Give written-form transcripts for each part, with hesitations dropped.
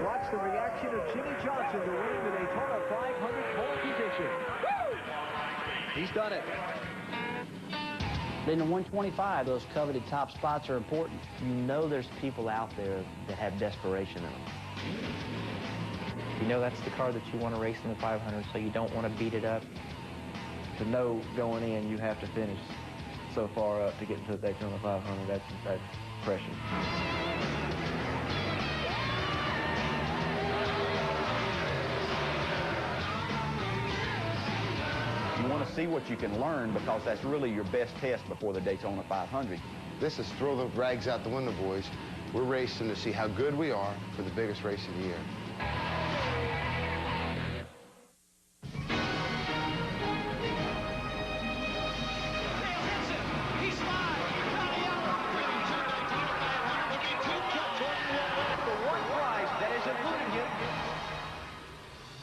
Watch the reaction of Jimmy Johnson to win the Daytona 500 pole position. He's done it. In the 125, those coveted top spots are important. You know there's people out there that have desperation in them. You know that's the car that you want to race in the 500, so you don't want to beat it up. To know going in you have to finish so far up to get into the Daytona 500, that's pressure. You want to see what you can learn because that's really your best test before the Daytona 500. This is throw the rags out the window, boys. We're racing to see how good we are for the biggest race of the year.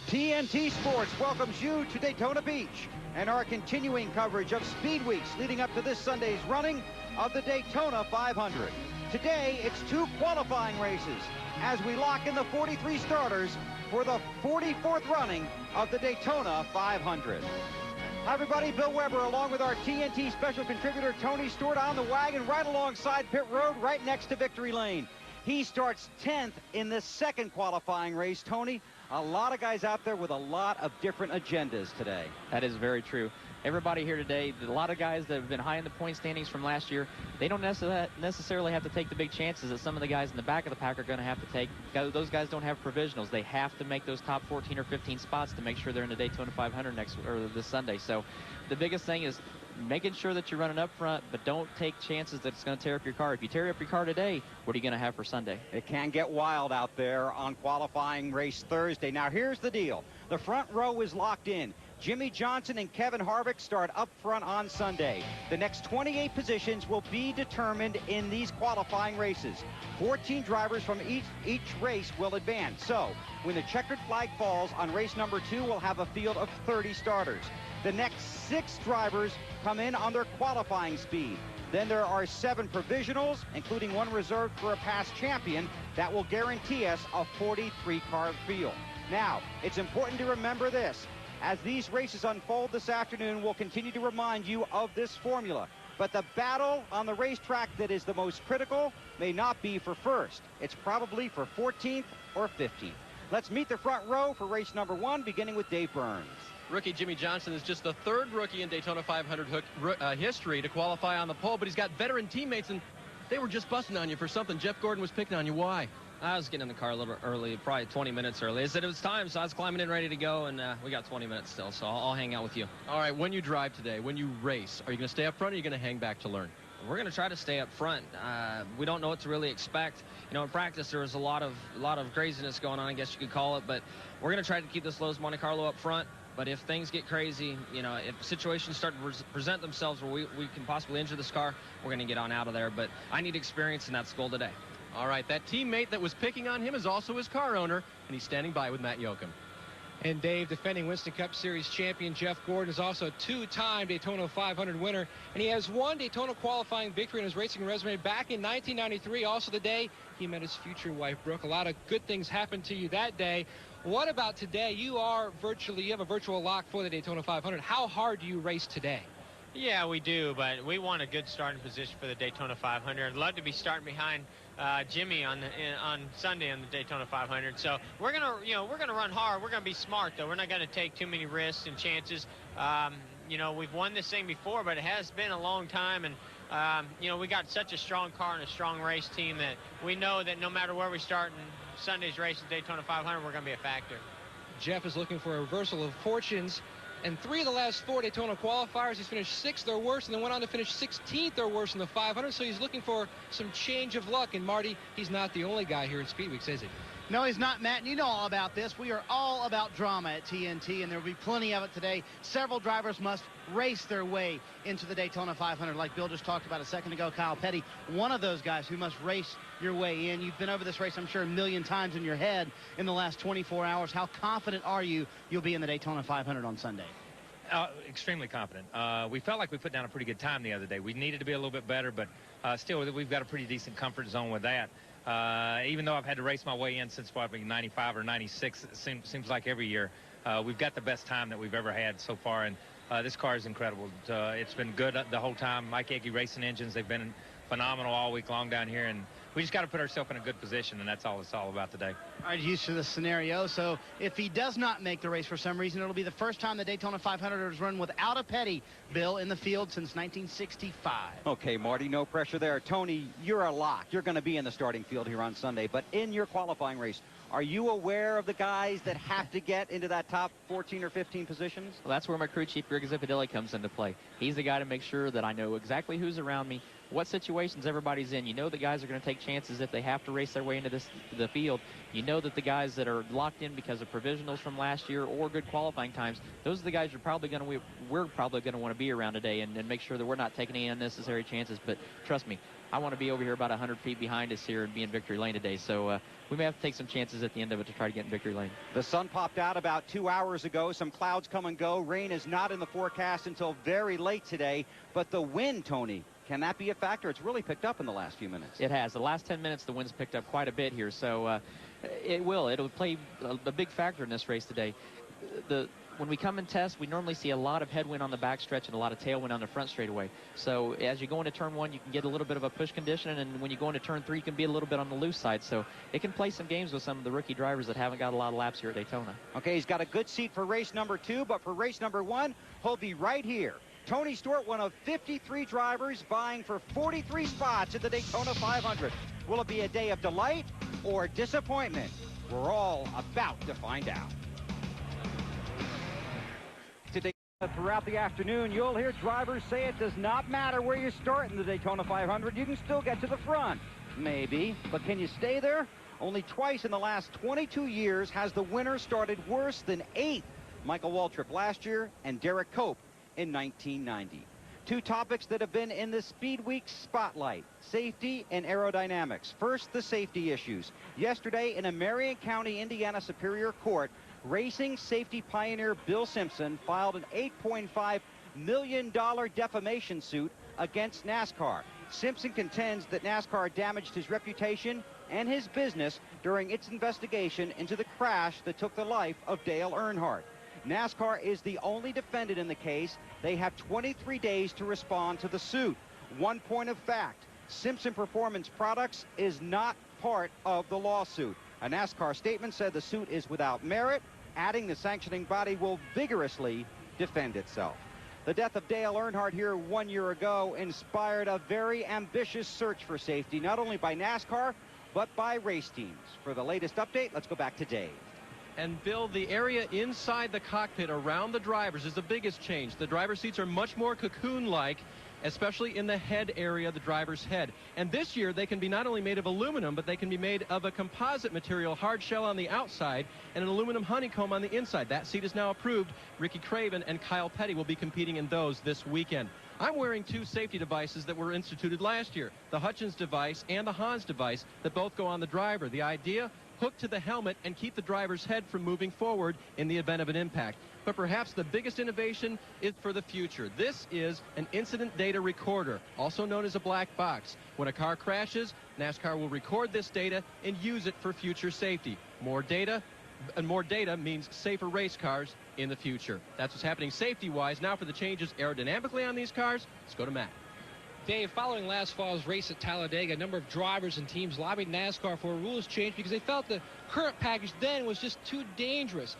TNT Sports welcomes you to Daytona Beach and our continuing coverage of Speed Weeks leading up to this Sunday's running of the Daytona 500. Today, it's 2 qualifying races as we lock in the 43 starters for the 44th running of the Daytona 500. Hi, everybody. Bill Weber along with our TNT special contributor Tony Stewart on the wagon right alongside pit road right next to victory lane. He starts 10th in the second qualifying race. Tony, a lot of guys out there with a lot of different agendas today. That is very true. Everybody here today, a lot of guys that have been high in the point standings from last year, they don't necessarily have to take the big chances that some of the guys in the back of the pack are going to have to take. Those guys don't have provisionals. They have to make those top 14 or 15 spots to make sure they're in the Daytona 500 this Sunday. So the biggest thing is making sure that you're running up front, but don't take chances that it's going to tear up your car. If you tear up your car today, what are you going to have for Sunday? It can get wild out there on qualifying race Thursday. Now, here's the deal. The front row is locked in. Jimmy Johnson and Kevin Harvick start up front on Sunday. The next 28 positions will be determined in these qualifying races. 14 drivers from each race will advance. So, when the checkered flag falls on race number 2, we'll have a field of 30 starters. The next 6 drivers come in on their qualifying speed. Then there are 7 provisionals, including 1 reserved for a past champion, that will guarantee us a 43-car field. Now, it's important to remember this. As these races unfold this afternoon, we'll continue to remind you of this formula. But the battle on the racetrack that is the most critical may not be for first. It's probably for 14th or 15th. Let's meet the front row for race number 1, beginning with Dave Burns. Rookie Jimmy Johnson is just the 3rd rookie in Daytona 500 history to qualify on the pole, but he's got veteran teammates, and they were just busting on you for something. Jeff Gordon was picking on you. Why? I was getting in the car a little bit early, probably 20 minutes early. I said it was time, so I was climbing in ready to go, and we got 20 minutes still, so I'll hang out with you. All right, when you drive today, when you race, are you going to stay up front or are you going to hang back to learn? We're going to try to stay up front. We don't know what to really expect. You know, in practice, there was a lot of craziness going on, I guess you could call it, but we're going to try to keep this Lowe's Monte Carlo up front. But if things get crazy, you know, if situations start to present themselves where we can possibly injure this car, we're going to get on out of there. But I need experience, and that's the goal today. All right, that teammate that was picking on him is also his car owner, and he's standing by with Matt Yoakum. And Dave, defending Winston Cup Series champion Jeff Gordon is also a 2-time Daytona 500 winner, and he has 1 Daytona qualifying victory in his racing resume back in 1993, also the day he met his future wife, Brooke. A lot of good things happened to you that day. What about today? You have a virtual lock for the Daytona 500. How hard do you race today? Yeah, we do, but we want a good starting position for the Daytona 500. I'd love to be starting behind Jimmy on Sunday on the Daytona 500. So we're gonna run hard. We're gonna be smart though. We're not gonna take too many risks and chances. You know, we've won this thing before, but it has been a long time, and you know, we got such a strong car and a strong race team that we know that no matter where we start in Sunday's race at Daytona 500, we're gonna be a factor. Jeff is looking for a reversal of fortunes. In 3 of the last 4 Daytona qualifiers, he's finished 6th or worse, and then went on to finish 16th or worse in the 500, so he's looking for some change of luck. And Marty, he's not the only guy here at Speed Weeks, is he? No, he's not, Matt, and you know all about this. We are all about drama at TNT, and there will be plenty of it today. Several drivers must race their way into the Daytona 500, like Bill just talked about a second ago. Kyle Petty, one of those guys who must race your way in. You've been over this race, I'm sure, a million times in your head in the last 24 hours. How confident are you you'll be in the Daytona 500 on Sunday? Extremely confident. We felt like we put down a pretty good time the other day. We needed to be a little bit better, but still, we've got a pretty decent comfort zone with that. Even though I've had to race my way in since probably 95 or 96, it seems like every year, we've got the best time that we've ever had so far, and this car is incredible. It's been good the whole time. Mike Egge Racing Engines, they've been phenomenal all week long down here, and we just got to put ourselves in a good position, and that's all it's all about today. All right, used to the scenario. So if he does not make the race for some reason, it'll be the first time the Daytona 500 has run without a Petty, Bill, in the field since 1965. Okay, Marty, no pressure there. Tony, you're a lock. You're going to be in the starting field here on Sunday, but in your qualifying race, are you aware of the guys that have to get into that top 14 or 15 positions? Well, that's where my crew chief, Greg Zipadilli, comes into play. He's the guy to make sure that I know exactly who's around me, what situations everybody's in. You know the guys are going to take chances if they have to race their way into the field. You know that the guys that are locked in because of provisionals from last year or good qualifying times, those are the guys we're probably going to want to be around today and make sure that we're not taking any unnecessary chances. But trust me, I want to be over here about 100 feet behind us here and be in victory lane today. So we may have to take some chances at the end of it to try to get in victory lane. The sun popped out about 2 hours ago. Some clouds come and go. Rain is not in the forecast until very late today. But the wind, Tony, can that be a factor? It's really picked up in the last few minutes. It has. The last 10 minutes, the wind's picked up quite a bit here. So it'll play a big factor in this race today. When we come and test, we normally see a lot of headwind on the backstretch and a lot of tailwind on the front straightaway. So as you go into turn 1, you can get a little bit of a push condition, and when you go into turn 3, you can be a little bit on the loose side. So it can play some games with some of the rookie drivers that haven't got a lot of laps here at Daytona. Okay, he's got a good seat for race number 2, but for race number 1, he'll be right here. Tony Stewart, one of 53 drivers vying for 43 spots at the Daytona 500. Will it be a day of delight or disappointment? We're all about to find out. Today, throughout the afternoon, you'll hear drivers say it does not matter where you start in the Daytona 500. You can still get to the front. Maybe, but can you stay there? Only twice in the last 22 years has the winner started worse than 8th. Michael Waltrip last year and Derek Cope in 1990. Two topics that have been in the Speed Week spotlight: safety and aerodynamics. First, the safety issues. Yesterday, in a Marion County, Indiana Superior Court, racing safety pioneer Bill Simpson filed an $8.5 million defamation suit against NASCAR. Simpson contends that NASCAR damaged his reputation and his business during its investigation into the crash that took the life of Dale Earnhardt. NASCAR is the only defendant in the case. They have 23 days to respond to the suit. One point of fact: Simpson Performance Products is not part of the lawsuit. A NASCAR statement said the suit is without merit, adding the sanctioning body will vigorously defend itself. The death of Dale Earnhardt here 1 year ago inspired a very ambitious search for safety, not only by NASCAR, but by race teams. For the latest update, let's go back to Dave. And Bill, the area inside the cockpit around the drivers is the biggest change. The driver's seats are much more cocoon-like, especially in the head area, the driver's head. And this year, they can be not only made of aluminum, but they can be made of a composite material, hard shell on the outside, and an aluminum honeycomb on the inside. That seat is now approved. Ricky Craven and Kyle Petty will be competing in those this weekend. I'm wearing two safety devices that were instituted last year, the Hutchins device and the Hans device, that both go on the driver. The idea: hook to the helmet and keep the driver's head from moving forward in the event of an impact. But perhaps the biggest innovation is for the future. This is an incident data recorder, also known as a black box. When a car crashes, NASCAR will record this data and use it for future safety. More data, and more data means safer race cars in the future. That's what's happening safety-wise. Now for the changes aerodynamically on these cars, let's go to Matt. Dave, following last fall's race at Talladega, a number of drivers and teams lobbied NASCAR for a rules change because they felt the current package then was just too dangerous.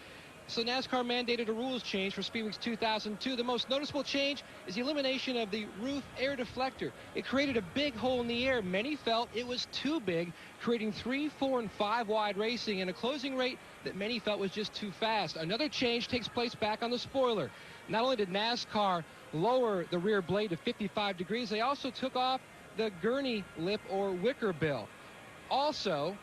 So NASCAR mandated a rules change for Speed Weeks 2002. The most noticeable change is the elimination of the roof air deflector. It created a big hole in the air. Many felt it was too big, creating 3, 4, and 5 wide racing and a closing rate that many felt was just too fast. Another change takes place back on the spoiler. Not only did NASCAR lower the rear blade to 55 degrees, they also took off the gurney lip or wicker bill. Also,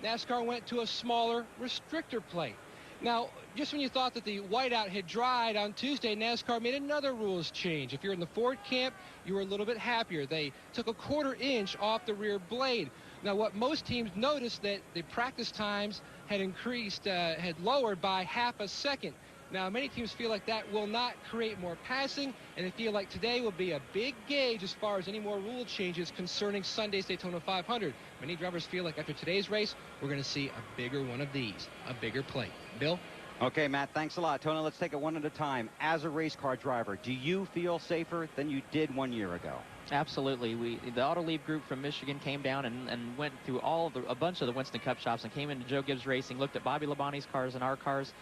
NASCAR went to a smaller restrictor plate. Now, just when you thought that the whiteout had dried on Tuesday, NASCAR made another rules change. If you're in the Ford camp, you were a little bit happier. They took a 1/4 inch off the rear blade. Now, what most teams noticed, that the practice times had increased, had lowered by 1/2 second. Now, many teams feel like that will not create more passing, and they feel like today will be a big gauge as far as any more rule changes concerning Sunday's Daytona 500. Many drivers feel like after today's race, we're going to see a bigger one of these, a bigger plate. Bill? Okay, Matt, thanks a lot. Tony, let's take it one at a time. As a race car driver, do you feel safer than you did 1 year ago? Absolutely. The Auto Leave group from Michigan came down and went through a bunch of the Winston Cup shops and came into Joe Gibbs Racing, looked at Bobby Labonte's cars and our cars,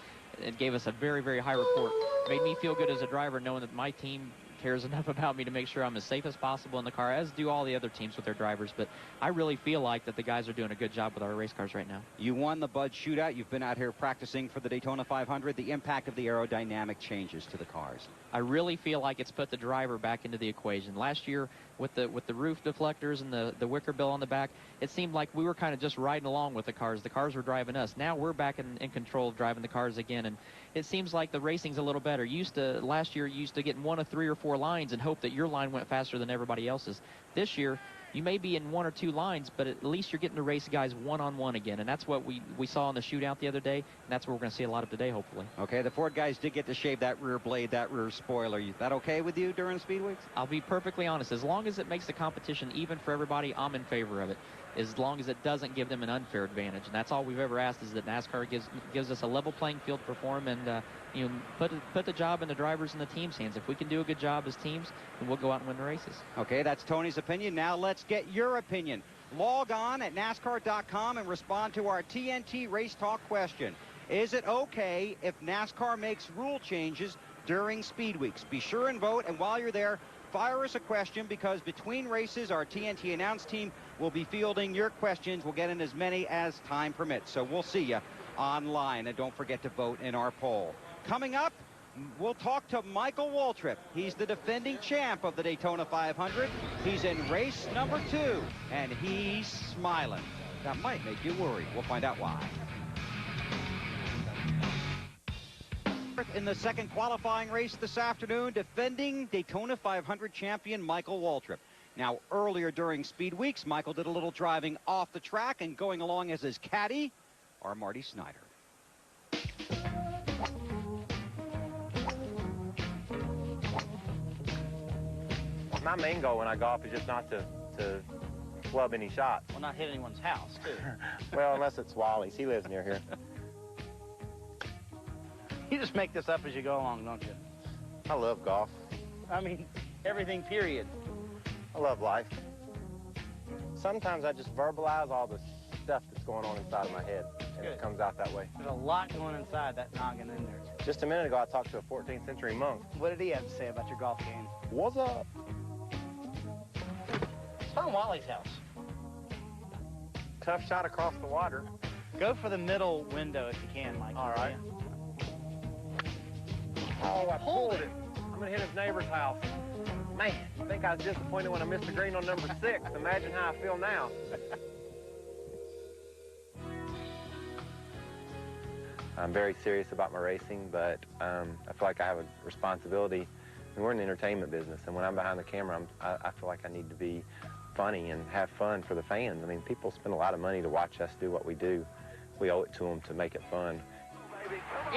and gave us a very, very high report. Made me feel good as a driver knowing that my team cares enough about me to make sure I'm as safe as possible in the car, as do all the other teams with their drivers. But I really feel like that the guys are doing a good job with our race cars right now. You won the Bud Shootout. You've been out here practicing for the Daytona 500. The impact of the aerodynamic changes to the cars. I really feel like it's put the driver back into the equation. Last year, with the roof deflectors and the wicker bill on the back, it seemed like we were kind of just riding along with the cars. The cars were driving us. Now we're back in control of driving the cars again, and it seems like the racing's a little better. Last year, you used to get in 1 of 3 or 4 lines and hope that your line went faster than everybody else's. This year, you may be in 1 or 2 lines, but at least you're getting to race guys one-on-one again, and that's what we saw in the shootout the other day, and that's what we're going to see a lot of today, hopefully. Okay, the Ford guys did get to shave that rear blade, that rear spoiler. Is that okay with you during Speed Weeks? I'll be perfectly honest. As long as it makes the competition even for everybody, I'm in favor of it. As long as it doesn't give them an unfair advantage, and that's all we've ever asked, is that NASCAR gives us a level playing field to perform, and put the job in the drivers and the team's hands. If we can do a good job as teams, then we'll go out and win the races. Okay, that's Tony's opinion. Now let's get your opinion. Log on at NASCAR.com and respond to our TNT Race Talk question. Is it okay if NASCAR makes rule changes during Speed Weeks? Be sure and vote, and while you're there, fire us a question, because between races, our TNT announce team will be fielding your questions. We'll get in as many as time permits. So we'll see you online, and don't forget to vote in our poll. Coming up, we'll talk to Michael Waltrip. He's the defending champ of the Daytona 500. He's in race number 2, and he's smiling. That might make you worry. We'll find out why. In the second qualifying race this afternoon, defending Daytona 500 champion Michael Waltrip. Now, earlier during Speed Weeks, Michael did a little driving off the track, and going along as his caddy are Marty Snyder. My main goal when I golf is just not to flub any shots. Well, not hit anyone's house, too. Well, unless it's Wally's. He lives near here. You just make this up as you go along, don't you? I love golf. I mean, everything, period. I love life. Sometimes I just verbalize all the stuff that's going on inside of my head, and it comes out that way. There's a lot going inside that noggin in there. Just a minute ago, I talked to a 14th century monk. What did he have to say about your golf game? What's up? It's on Wally's house. Tough shot across the water. Go for the middle window if you can, Mike. All right. Oh, I pulled it. I'm going to hit his neighbor's house. Man, I think I was disappointed when I missed the green on number 6. Imagine how I feel now. I'm very serious about my racing, but I feel like I have a responsibility. And we're in the entertainment business, and when I'm behind the camera, I feel like I need to be funny and have fun for the fans. I mean, people spend a lot of money to watch us do what we do. We owe it to them to make it fun.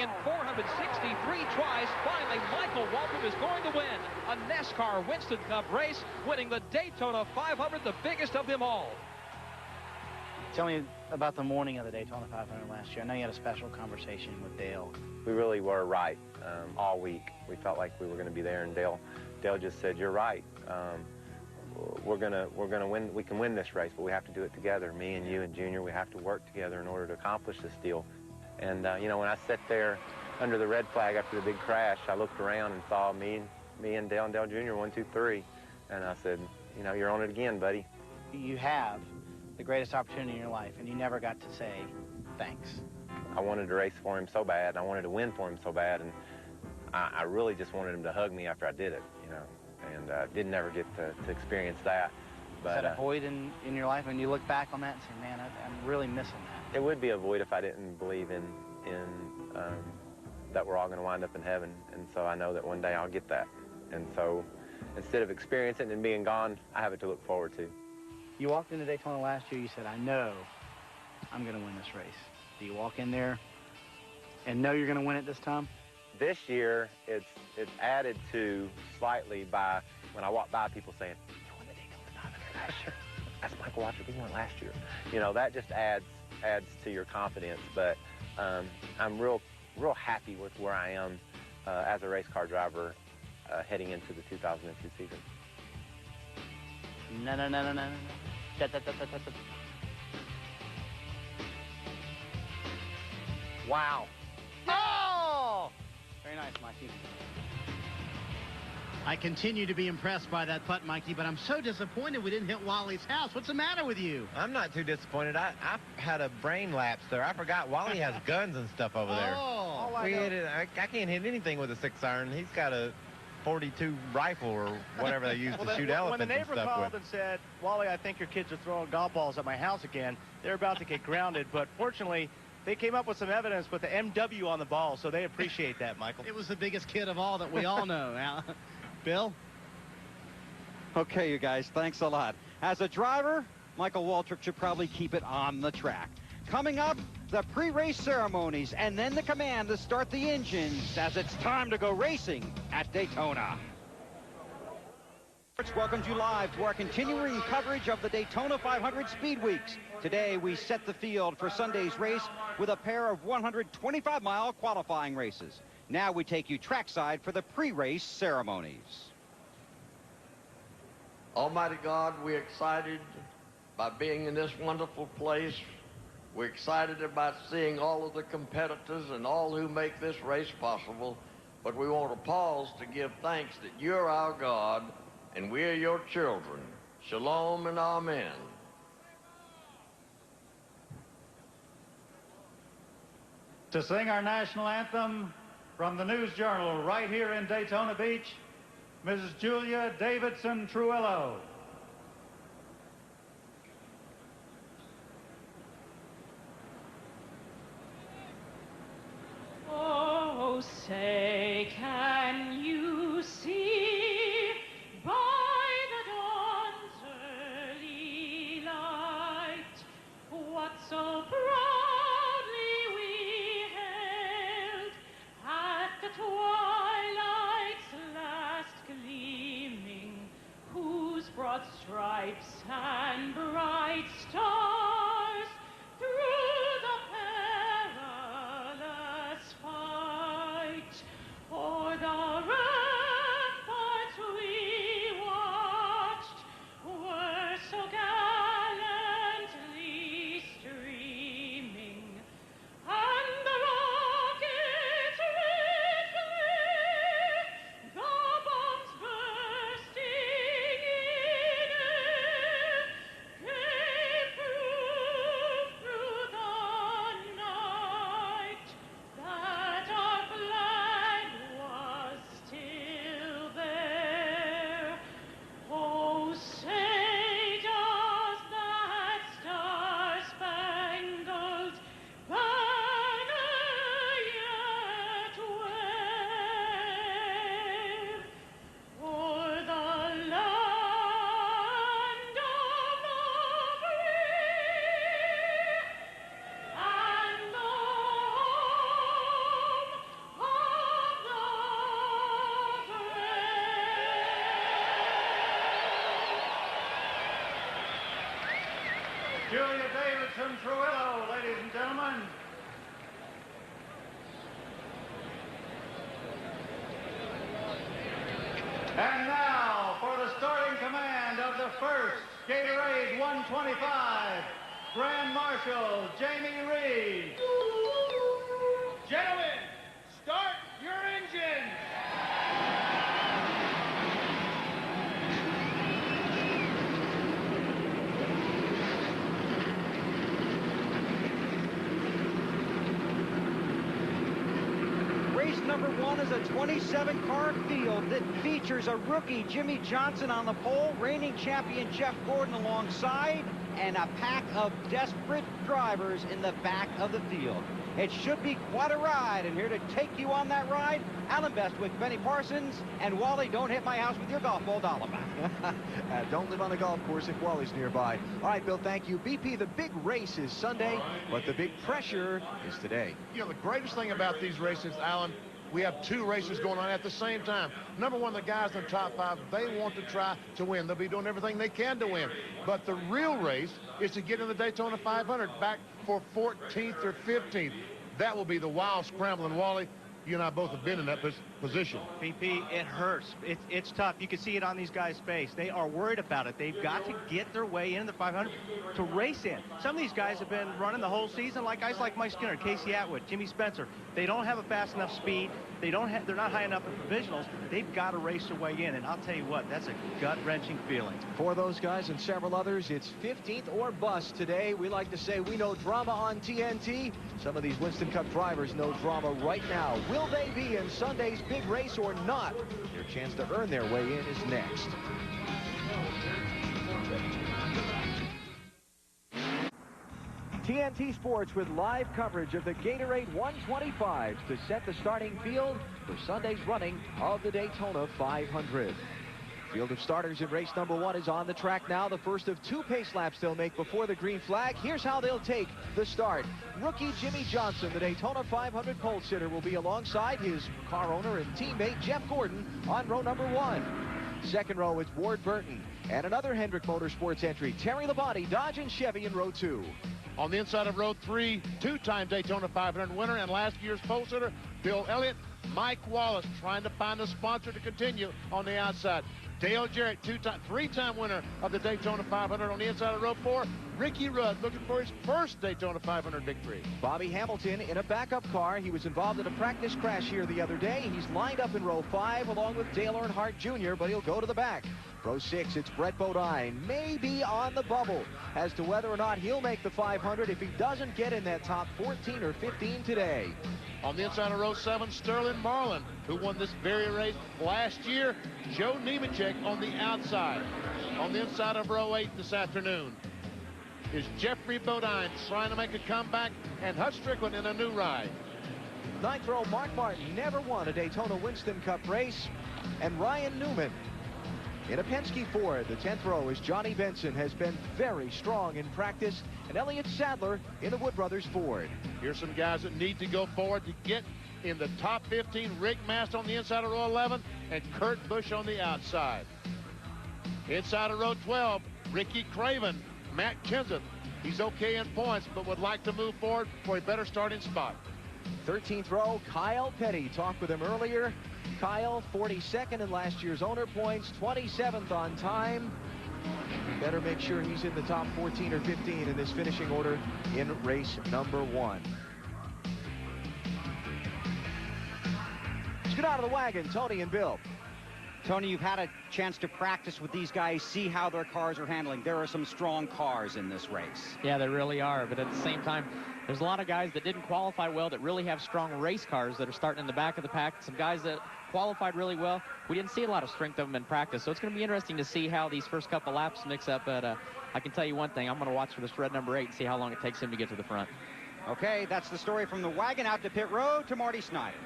In 463 tries, finally Michael Waltrip is going to win a NASCAR Winston Cup race, winning the Daytona 500, the biggest of them all. Tell me about the morning of the Daytona 500 last year. I know you had a special conversation with Dale. We really were right all week. We felt like we were going to be there, and Dale just said, "You're right. We're gonna win. We can win this race, but we have to do it together. Me and you and Junior, we have to work together in order to accomplish this deal." And you know, when I sat there under the red flag after the big crash, I looked around and saw me and Dale Jr. 1, 2, 3, and I said, "You know, you're on it again, buddy." You have the greatest opportunity in your life, and you never got to say thanks. I wanted to race for him so bad. I wanted to win for him so bad, and I really just wanted him to hug me after I did it, you know, and didn't ever get to experience that. But, is that a void in your life, and you look back on that and say, man, I'm really missing that? It would be a void if I didn't believe in that we're all going to wind up in heaven, and so I know that one day I'll get that. And so instead of experiencing it and being gone, I have it to look forward to. You walked into Daytona last year, you said, I know I'm going to win this race. Do you walk in there and know you're going to win it this time? This year, it's added to slightly by when I walk by people saying, "You won the Daytona 500 last year." That's Michael Waltrip. We won last year. You know, that just adds to your confidence. But I'm real happy with where I am as a race car driver heading into the 2002 season. No. Wow. Oh! Very nice, Mikey. I continue to be impressed by that putt, Mikey, but I'm so disappointed we didn't hit Wally's house. What's the matter with you? I'm not too disappointed. I had a brain lapse there. I forgot Wally has guns and stuff over there. Oh. I can't hit anything with a 6-iron. He's got a 42 rifle or whatever they use to shoot elephants when the neighbor and stuff called with. and said, "Wally, I think your kids are throwing golf balls at my house again," they're about to get grounded. But fortunately, they came up with some evidence with the MW on the ball, so they appreciate that, Michael. It was the biggest kid of all that we all know. Bill? Okay, you guys, thanks a lot. As a driver, Michael Waltrip should probably keep it on the track. Coming up, the pre-race ceremonies, and then the command to start the engines as it's time to go racing at Daytona. Welcomes you live to our continuing coverage of the Daytona 500 Speed Weeks. Today, we set the field for Sunday's race with a pair of 125-mile qualifying races. Now we take you trackside for the pre-race ceremonies. Almighty God, we're excited by being in this wonderful place. We're excited about seeing all of the competitors and all who make this race possible. But we want to pause to give thanks that you're our God and we're your children. Shalom and amen. To sing our national anthem from the News Journal right here in Daytona Beach, Mrs. Julia Davidson Truillo. Oh, say, can you see by the dawn's early light what so proudly we held at the twilight's last gleaming, whose broad stripes and bright stars through the perilous fight o'er the ramparts we watched were so gallantly streaming, and the rockets red glare, the bombs bursting in air, gave proof through the night that our flag was still there. Oh, say does that star-spangled banner yet wave o'er the land of the free and the home of the Julia Davidson Truillo, ladies and gentlemen. And now for the starting command of the first Gatorade 125, Grand Marshal Jamie Reed. Gentlemen, start your engines. Race number one is a 27-car field that features a rookie, Jimmy Johnson, on the pole, reigning champion Jeff Gordon alongside, and a pack of desperate drivers in the back of the field. It should be quite a ride, and here to take you on that ride, Alan Bestwick, Benny Parsons, and Wally, don't hit my house with your golf ball, Dollarman. Don't live on the golf course if Wally's nearby. All right, Bill, thank you. BP, the big race is Sunday, but the big pressure is today. You know, the greatest thing about these races, Alan, we have 2 races going on at the same time. Number one, the guys in the top 5, they want to try to win. They'll be doing everything they can to win. But the real race is to get in the Daytona 500 back for 14th or 15th. That will be the wild scramble. And Wally, you and I both have been in that position. BP, it hurts. It's tough. You can see it on these guys' face. They are worried about it. They've got to get their way into the 500 to race in. Some of these guys have been running the whole season, like guys like Mike Skinner, Casey Atwood, Jimmy Spencer. They don't have a fast enough speed. They're not high enough in provisionals. They've got to race their way in, and I'll tell you what, that's a gut-wrenching feeling. For those guys and several others, it's 15th or bust today. We like to say we know drama on TNT. Some of these Winston Cup drivers know drama right now. Will they be in Sunday's big race or not? Their chance to earn their way in is next. TNT Sports with live coverage of the Gatorade 125's to set the starting field for Sunday's running of the Daytona 500. Field of starters in race number 1 is on the track now. The first of 2 pace laps they'll make before the green flag. Here's how they'll take the start. Rookie Jimmy Johnson, the Daytona 500 pole sitter, will be alongside his car owner and teammate Jeff Gordon on row number 1. Second row is Ward Burton and another Hendrick Motorsports entry, Terry Labonte, Dodge and Chevy in row 2. On the inside of row 3, 2-time Daytona 500 winner and last year's pole sitter, Bill Elliott. Mike Wallace trying to find a sponsor to continue on the outside. Dale Jarrett, 3-time winner of the Daytona 500 on the inside of row 4. Ricky Rudd looking for his first Daytona 500 victory. Bobby Hamilton in a backup car. He was involved in a practice crash here the other day. He's lined up in row 5 along with Dale Earnhardt Jr., but he'll go to the back. Row 6, it's Brett Bodine, maybe on the bubble as to whether or not he'll make the 500 if he doesn't get in that top 14 or 15 today. On the inside of row 7, Sterling Marlin, who won this very race last year. Joe Nemechek on the outside. On the inside of row 8 this afternoon is Jeffrey Bodine trying to make a comeback, and Hutch Strickland in a new ride. 9th row, Mark Martin never won a Daytona Winston Cup race, and Ryan Newman in a Penske Ford. The 10th row is Johnny Benson, has been very strong in practice, and Elliott Sadler in the Wood Brothers Ford. Here's some guys that need to go forward to get in the top 15. Rick Mast on the inside of row 11 and Kurt Busch on the outside. Inside of row 12, Ricky Craven, Matt Kenseth. He's okay in points, but would like to move forward for a better starting spot. 13th row, Kyle Petty. Talked with him earlier. Kyle, 42nd in last year's owner points, 27th on time. Better make sure he's in the top 14 or 15 in this finishing order in race number 1. Let's get out of the wagon, Tony and Bill. Tony, you've had a chance to practice with these guys, see how their cars are handling. There are some strong cars in this race. Yeah, there really are, but at the same time, there's a lot of guys that didn't qualify well that really have strong race cars that are starting in the back of the pack. Some guys that qualified really well. We didn't see a lot of strength of them in practice, so it's going to be interesting to see how these first couple laps mix up. But I can tell you one thing, I'm going to watch for this red number 8 and see how long it takes him to get to the front. Okay, that's the story from the wagon out to pit road to Marty Snyder.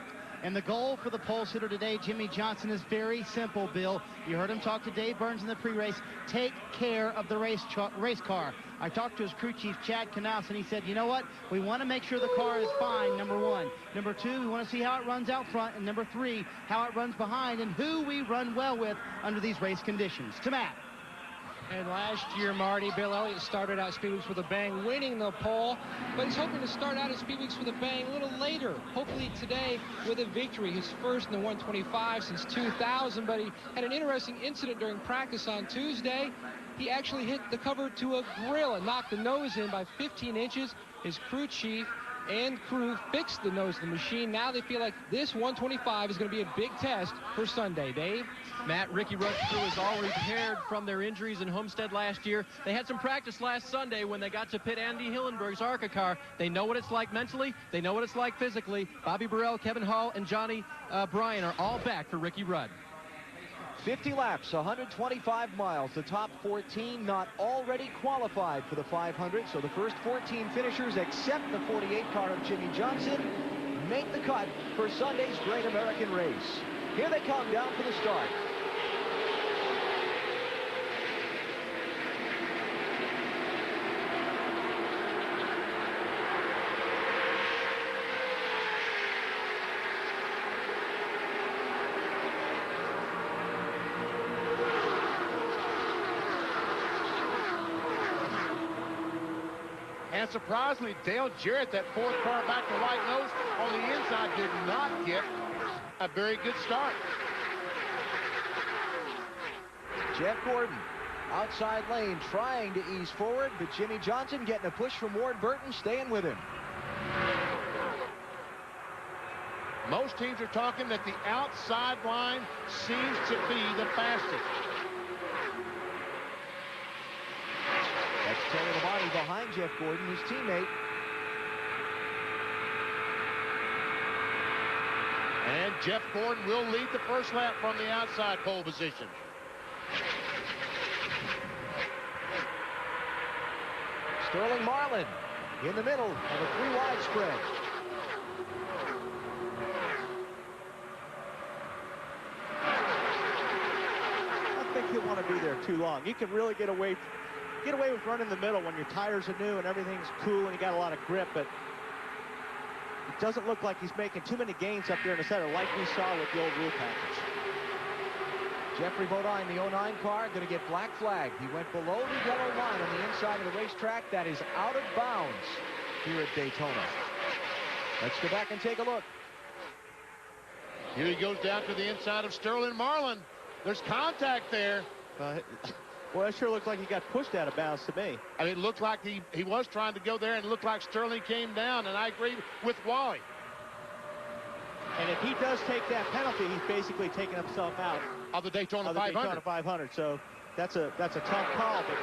And the goal for the pole sitter today, Jimmy Johnson, is very simple, Bill. You heard him talk to Dave Burns in the pre-race. Take care of the race car. I talked to his crew chief, Chad Knaus, and he said, you know what? We want to make sure the car is fine, number 1. Number 2, we want to see how it runs out front. And number 3, how it runs behind and who we run well with under these race conditions. To Matt. And last year, Marty, Bill Elliott started out Speedweeks with a bang, winning the pole, but he's hoping to start out at Speedweeks with a bang a little later, hopefully today with a victory, his first in the 125 since 2000, but he had an interesting incident during practice on Tuesday. He actually hit the cover to a grill and knocked the nose in by 15 inches. His crew chief and crew fixed the nose of the machine. Now they feel like this 125 is going to be a big test for Sunday. Dave? Matt, Ricky Rudd's crew is all repaired from their injuries in Homestead last year. They had some practice last Sunday when they got to pit Andy Hillenberg's ARCA car. They know what it's like mentally. They know what it's like physically. Bobby Burrell, Kevin Hall, and Johnny Bryan are all back for Ricky Rudd. 50 laps, 125 miles. The top 14 not already qualified for the 500, so the first 14 finishers, except the 48 car of Jimmy Johnson, make the cut for Sunday's Great American Race. Here they come down for the start. And surprisingly, Dale Jarrett, that fourth car back to white nose on the inside, did not get a very good start. Jeff Gordon, outside lane, trying to ease forward, but Jimmy Johnson getting a push from Ward Burton, staying with him. Most teams are talking that the outside line seems to be the fastest. That's Terry Labonte behind Jeff Gordon, his teammate. And Jeff Gordon will lead the first lap from the outside pole position. Sterling Marlin in the middle of a 3-wide spread. I think he'll want to be there too long. You can really get away with running the middle when your tires are new and everything's cool and you got a lot of grip, but it doesn't look like he's making too many gains up there in the center like we saw with the old rule package. Jeffrey Bodine, the 09 car, going to get black flag. He went below the yellow line on the inside of the racetrack. That is out of bounds here at Daytona. Let's go back and take a look. Here he goes down to the inside of Sterling Marlin. There's contact there. Well, it sure looks like he got pushed out of bounds to me. I mean, it looked like he was trying to go there, and it looked like Sterling came down, and I agree with Wally. And if he does take that penalty, he's basically taking himself out of the Daytona 500. So that's a tough call, but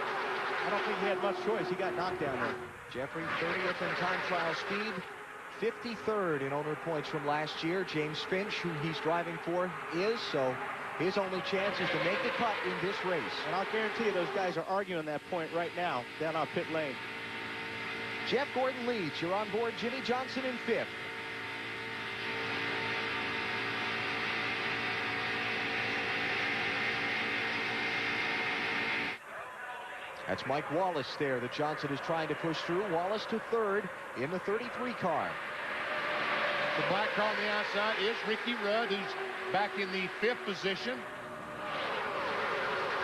I don't think he had much choice. He got knocked down there. Jeffrey 30th in time trial speed, 53rd in owner points from last year. James Finch, who he's driving for, is, so his only chance is to make the cut in this race. And I'll guarantee you those guys are arguing that point right now down on pit lane. Jeff Gordon leads. You're on board Jimmy Johnson in 5th. That's Mike Wallace there that Johnson is trying to push through. Wallace to 3rd in the 33 car. The black car on the outside is Ricky Rudd, who's back in the 5th position.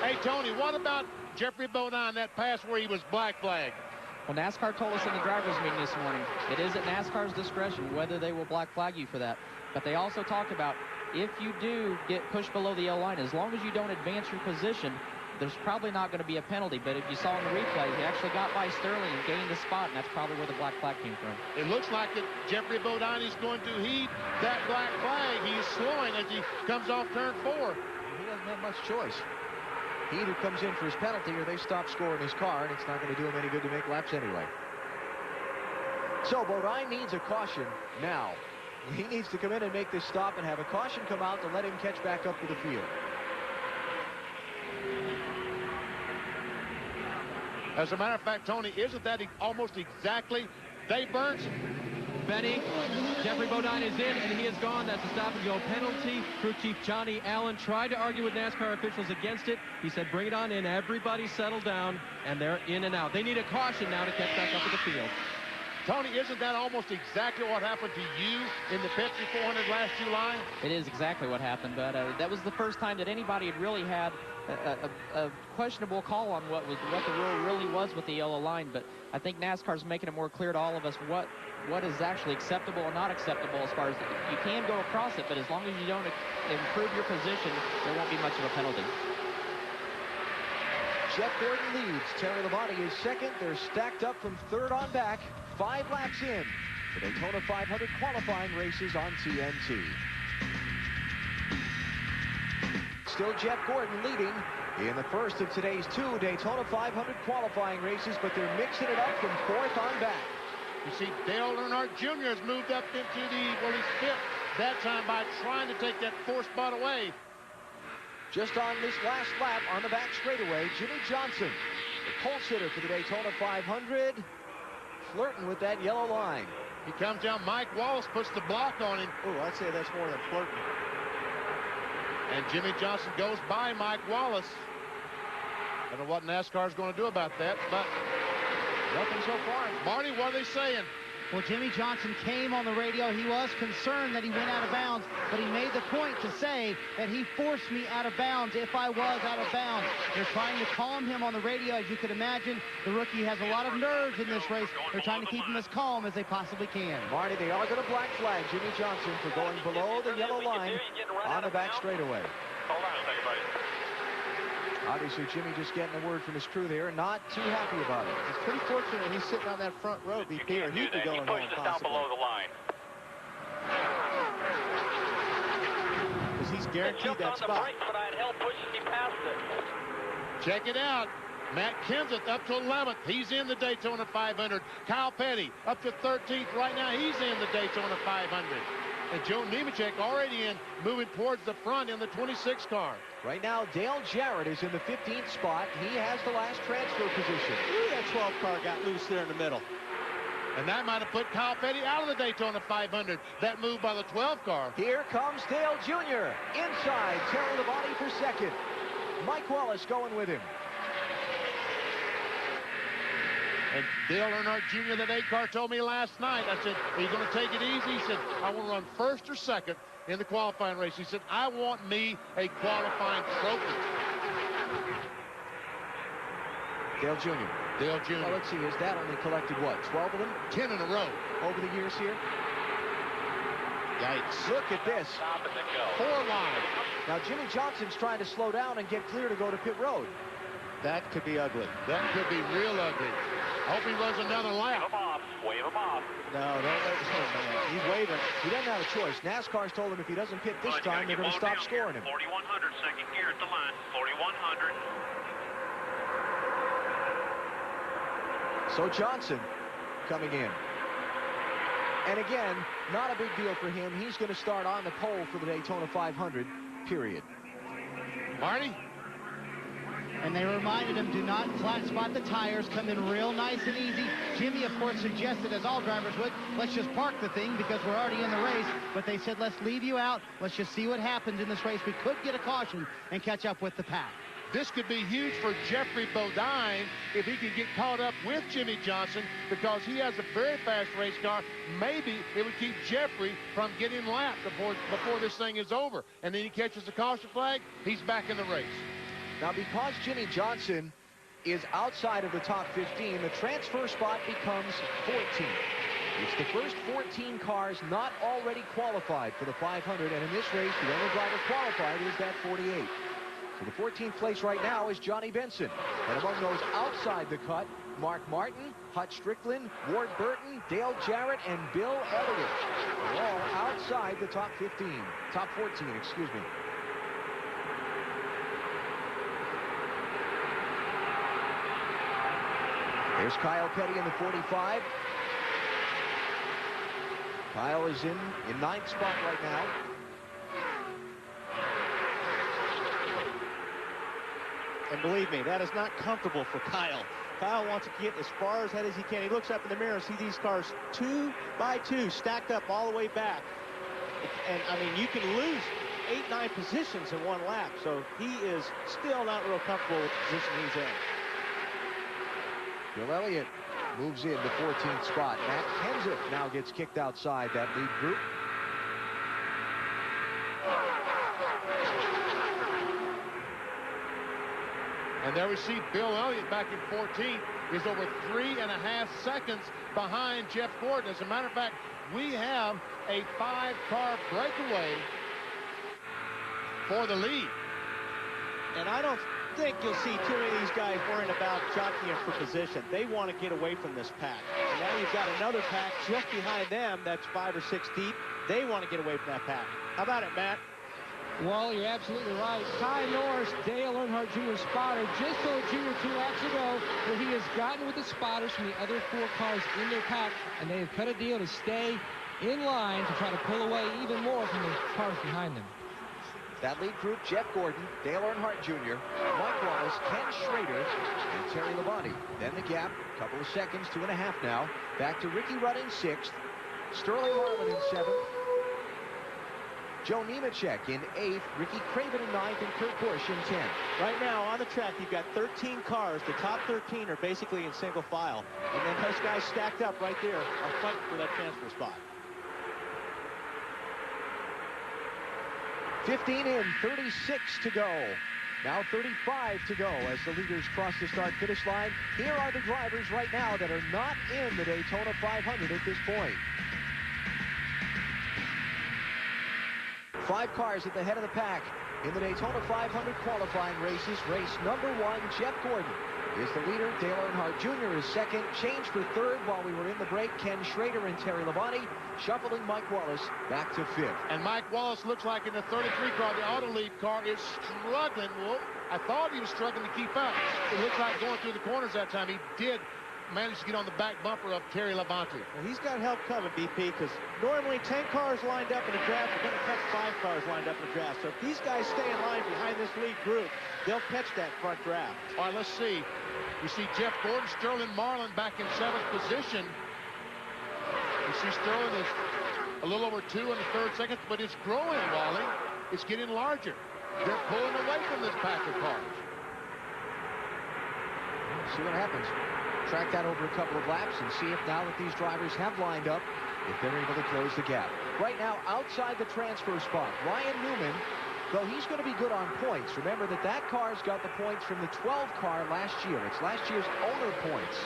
Hey, Tony, what about Jeffrey Bodine, that pass where he was black flagged? Well, NASCAR told us in the drivers' meeting this morning, it is at NASCAR's discretion whether they will black flag you for that. But they also talk about if you do get pushed below the yellow line, as long as you don't advance your position, there's probably not going to be a penalty. But if you saw in the replay, he actually got by Sterling and gained the spot, and that's probably where the black flag came from. It looks like that Jeffrey Bodine is going to heed that black flag. He's slowing as he comes off turn 4. He doesn't have much choice. He either comes in for his penalty or they stop scoring his car, and it's not going to do him any good to make laps anyway. So Bodine needs a caution now. He needs to come in and make this stop and have a caution come out to let him catch back up to the field. As a matter of fact, Tony, isn't that almost exactly Dave Burns? Benny, Jeffrey Bodine is in, and he is gone. That's a stop-and-go penalty. Crew Chief Johnny Allen tried to argue with NASCAR officials against it. He said, bring it on in. Everybody settle down, and they're in and out. They need a caution now to catch back up to the field. Tony, isn't that almost exactly what happened to you in the Pepsi 400 last July? It is exactly what happened, but that was the first time that anybody had really had a questionable call on what the rule really was with the yellow line. But I think NASCAR's making it more clear to all of us what is actually acceptable and not acceptable as far as you can go across it, but as long as you don't improve your position, there won't be much of a penalty. Jeff Gordon leads. Terry Labonte is 2nd. They're stacked up from 3rd on back. 5 laps in. The Daytona 500 qualifying races on TNT. Still Jeff Gordon leading in the first of today's 2 Daytona 500 qualifying races, but they're mixing it up from 4th on back. You see, Dale Earnhardt Jr. has moved up into he's 5th that time by trying to take that 4th spot away. Just on this last lap on the back straightaway, Jimmy Johnson, the pole sitter for the Daytona 500, flirting with that yellow line. He comes down. Mike Wallace puts the block on him. Oh, I'd say that's more than flirting. And Jimmy Johnson goes by Mike Wallace. I don't know what NASCAR is going to do about that, but nothing so far. Marty, what are they saying? Well, Jimmy Johnson came on the radio. He was concerned that he went out of bounds, but he made the point to say that he forced me out of bounds if I was out of bounds. They're trying to calm him on the radio. As you could imagine, the rookie has a lot of nerves in this race. They're trying to keep him as calm as they possibly can. Marty, they are going to black flag Jimmy Johnson for going below the yellow line on the back straightaway. Hold on a second, buddy. Obviously, Jimmy just getting a word from his crew there, not too happy about it. It's pretty fortunate he's sitting on that front row. He'd be going home Down below the line. Because he's guaranteed that spot. Brakes, but I had help pushing me past it. Check it out. Matt Kenseth up to 11th. He's in the Daytona 500. Kyle Petty up to 13th. Right now, he's in the Daytona 500. And Joe Nemechek already in, moving towards the front in the 26 car. Right now, Dale Jarrett is in the 15th spot. He has the last transfer position. Ooh, that 12 car got loose there in the middle. And that might have put Kyle Petty out of the Daytona 500. That move by the 12 car. Here comes Dale Jr. Inside, Terry Labonte for second. Mike Wallace going with him. And Dale Earnhardt Jr., that 8 car, told me last night, I said, are you going to take it easy? He said, I want to run first or second in the qualifying race. He said, I want me a qualifying trophy. Dale Jr. Dale Jr. Well, let's see, his dad only collected what, 12 of them? 10 in a row. Over the years here? Yikes. Look at this. 4 lines. Now, Jimmy Johnson's trying to slow down and get clear to go to pit road. That could be ugly. That could be real ugly. Hope he runs another lap. Wave him off. No, he's waving. He doesn't have a choice. NASCAR's told him if he doesn't pit this time, they're going to stop scoring him. 4100 second gear at the line. 4100. So Johnson coming in. And again, not a big deal for him. He's going to start on the pole for the Daytona 500, period. Marty? And they reminded him, do not flat spot the tires, come in real nice and easy. Jimmy, of course, suggested, as all drivers would, let's just park the thing because we're already in the race. But they said, let's leave you out. Let's just see what happens in this race. We could get a caution and catch up with the pack. This could be huge for Jeffrey Bodine if he can get caught up with Jimmy Johnson because he has a very fast race car. Maybe it would keep Jeffrey from getting lapped before this thing is over. And then he catches the caution flag, he's back in the race. Now, because Jimmy Johnson is outside of the top 15, the transfer spot becomes 14. It's the first 14 cars not already qualified for the 500, and in this race, the only driver qualified is that 48. So the 14th place right now is Johnny Benson. And among those outside the cut, Mark Martin, Hutch Strickland, Ward Burton, Dale Jarrett, and Bill Elliott. They're all outside the top 14, excuse me. There's Kyle Petty in the 45. Kyle is in 9th spot right now. And believe me, that is not comfortable for Kyle. Kyle wants to get as far ahead as he can. He looks up in the mirror and sees these cars 2 by 2 stacked up all the way back. And, I mean, you can lose 8-9 positions in one lap. So he is still not real comfortable with the position he's in. Bill Elliott moves in the 14th spot. Matt Kenseth now gets kicked outside that lead group. And there we see Bill Elliott back in 14th is over 3.5 seconds behind Jeff Gordon. As a matter of fact, we have a 5-car breakaway for the lead. And I don't think you'll see too many of these guys worrying about jockeying for position. They want to get away from this pack. And now you've got another pack just behind them that's 5 or 6 deep. They want to get away from that pack. How about it, Matt? Well, you're absolutely right. Ty Norris, Dale Earnhardt Jr. spotter, just told Junior 2 laps ago that he has gotten with the spotters from the other 4 cars in their pack, and they have cut a deal to stay in line to try to pull away even more from the cars behind them. That lead group, Jeff Gordon, Dale Earnhardt Jr., Mike Wallace, Ken Schrader, and Terry Labonte. Then the gap, a couple of seconds, 2.5 now. Back to Ricky Rudd in 6th, Sterling Harlan in 7th, Joe Nemechek in 8th, Ricky Craven in 9th, and Kurt Busch in 10th. Right now on the track, you've got 13 cars. The top 13 are basically in single file. And then those guys stacked up right there are fighting for that transfer spot. 15 in, 36 to go. Now 35 to go as the leaders cross the start-finish line. Here are the drivers right now that are not in the Daytona 500 at this point. 5 cars at the head of the pack in the Daytona 500 qualifying races. Race number 1, Jeff Gordon is the leader. Dale Earnhardt Jr. is second. Changed for third while we were in the break. Ken Schrader and Terry Labonte. Shuffling Mike Wallace back to 5th. And Mike Wallace looks like in the 33 car, the auto lead car is struggling. Well, I thought he was struggling to keep up. It looked like going through the corners that time. He did manage to get on the back bumper of Terry Labonte. Well, he's got help coming, BP, because normally 10 cars lined up in a draft are going to catch 5 cars lined up in a draft. So if these guys stay in line behind this lead group, they'll catch that front draft. All right, let's see. You see Jeff Gordon, Sterling Marlin back in 7th position. You see Sterling is a little over 2 in the 3rd second, but it's growing, Wally. It's getting larger. They're pulling away from this pack of cars. See what happens. Track that over a couple of laps and see if now that these drivers have lined up, if they're able to close the gap. Right now, outside the transfer spot, Ryan Newman, though he's going to be good on points. Remember that car's got the points from the 12 car last year. It's last year's owner points.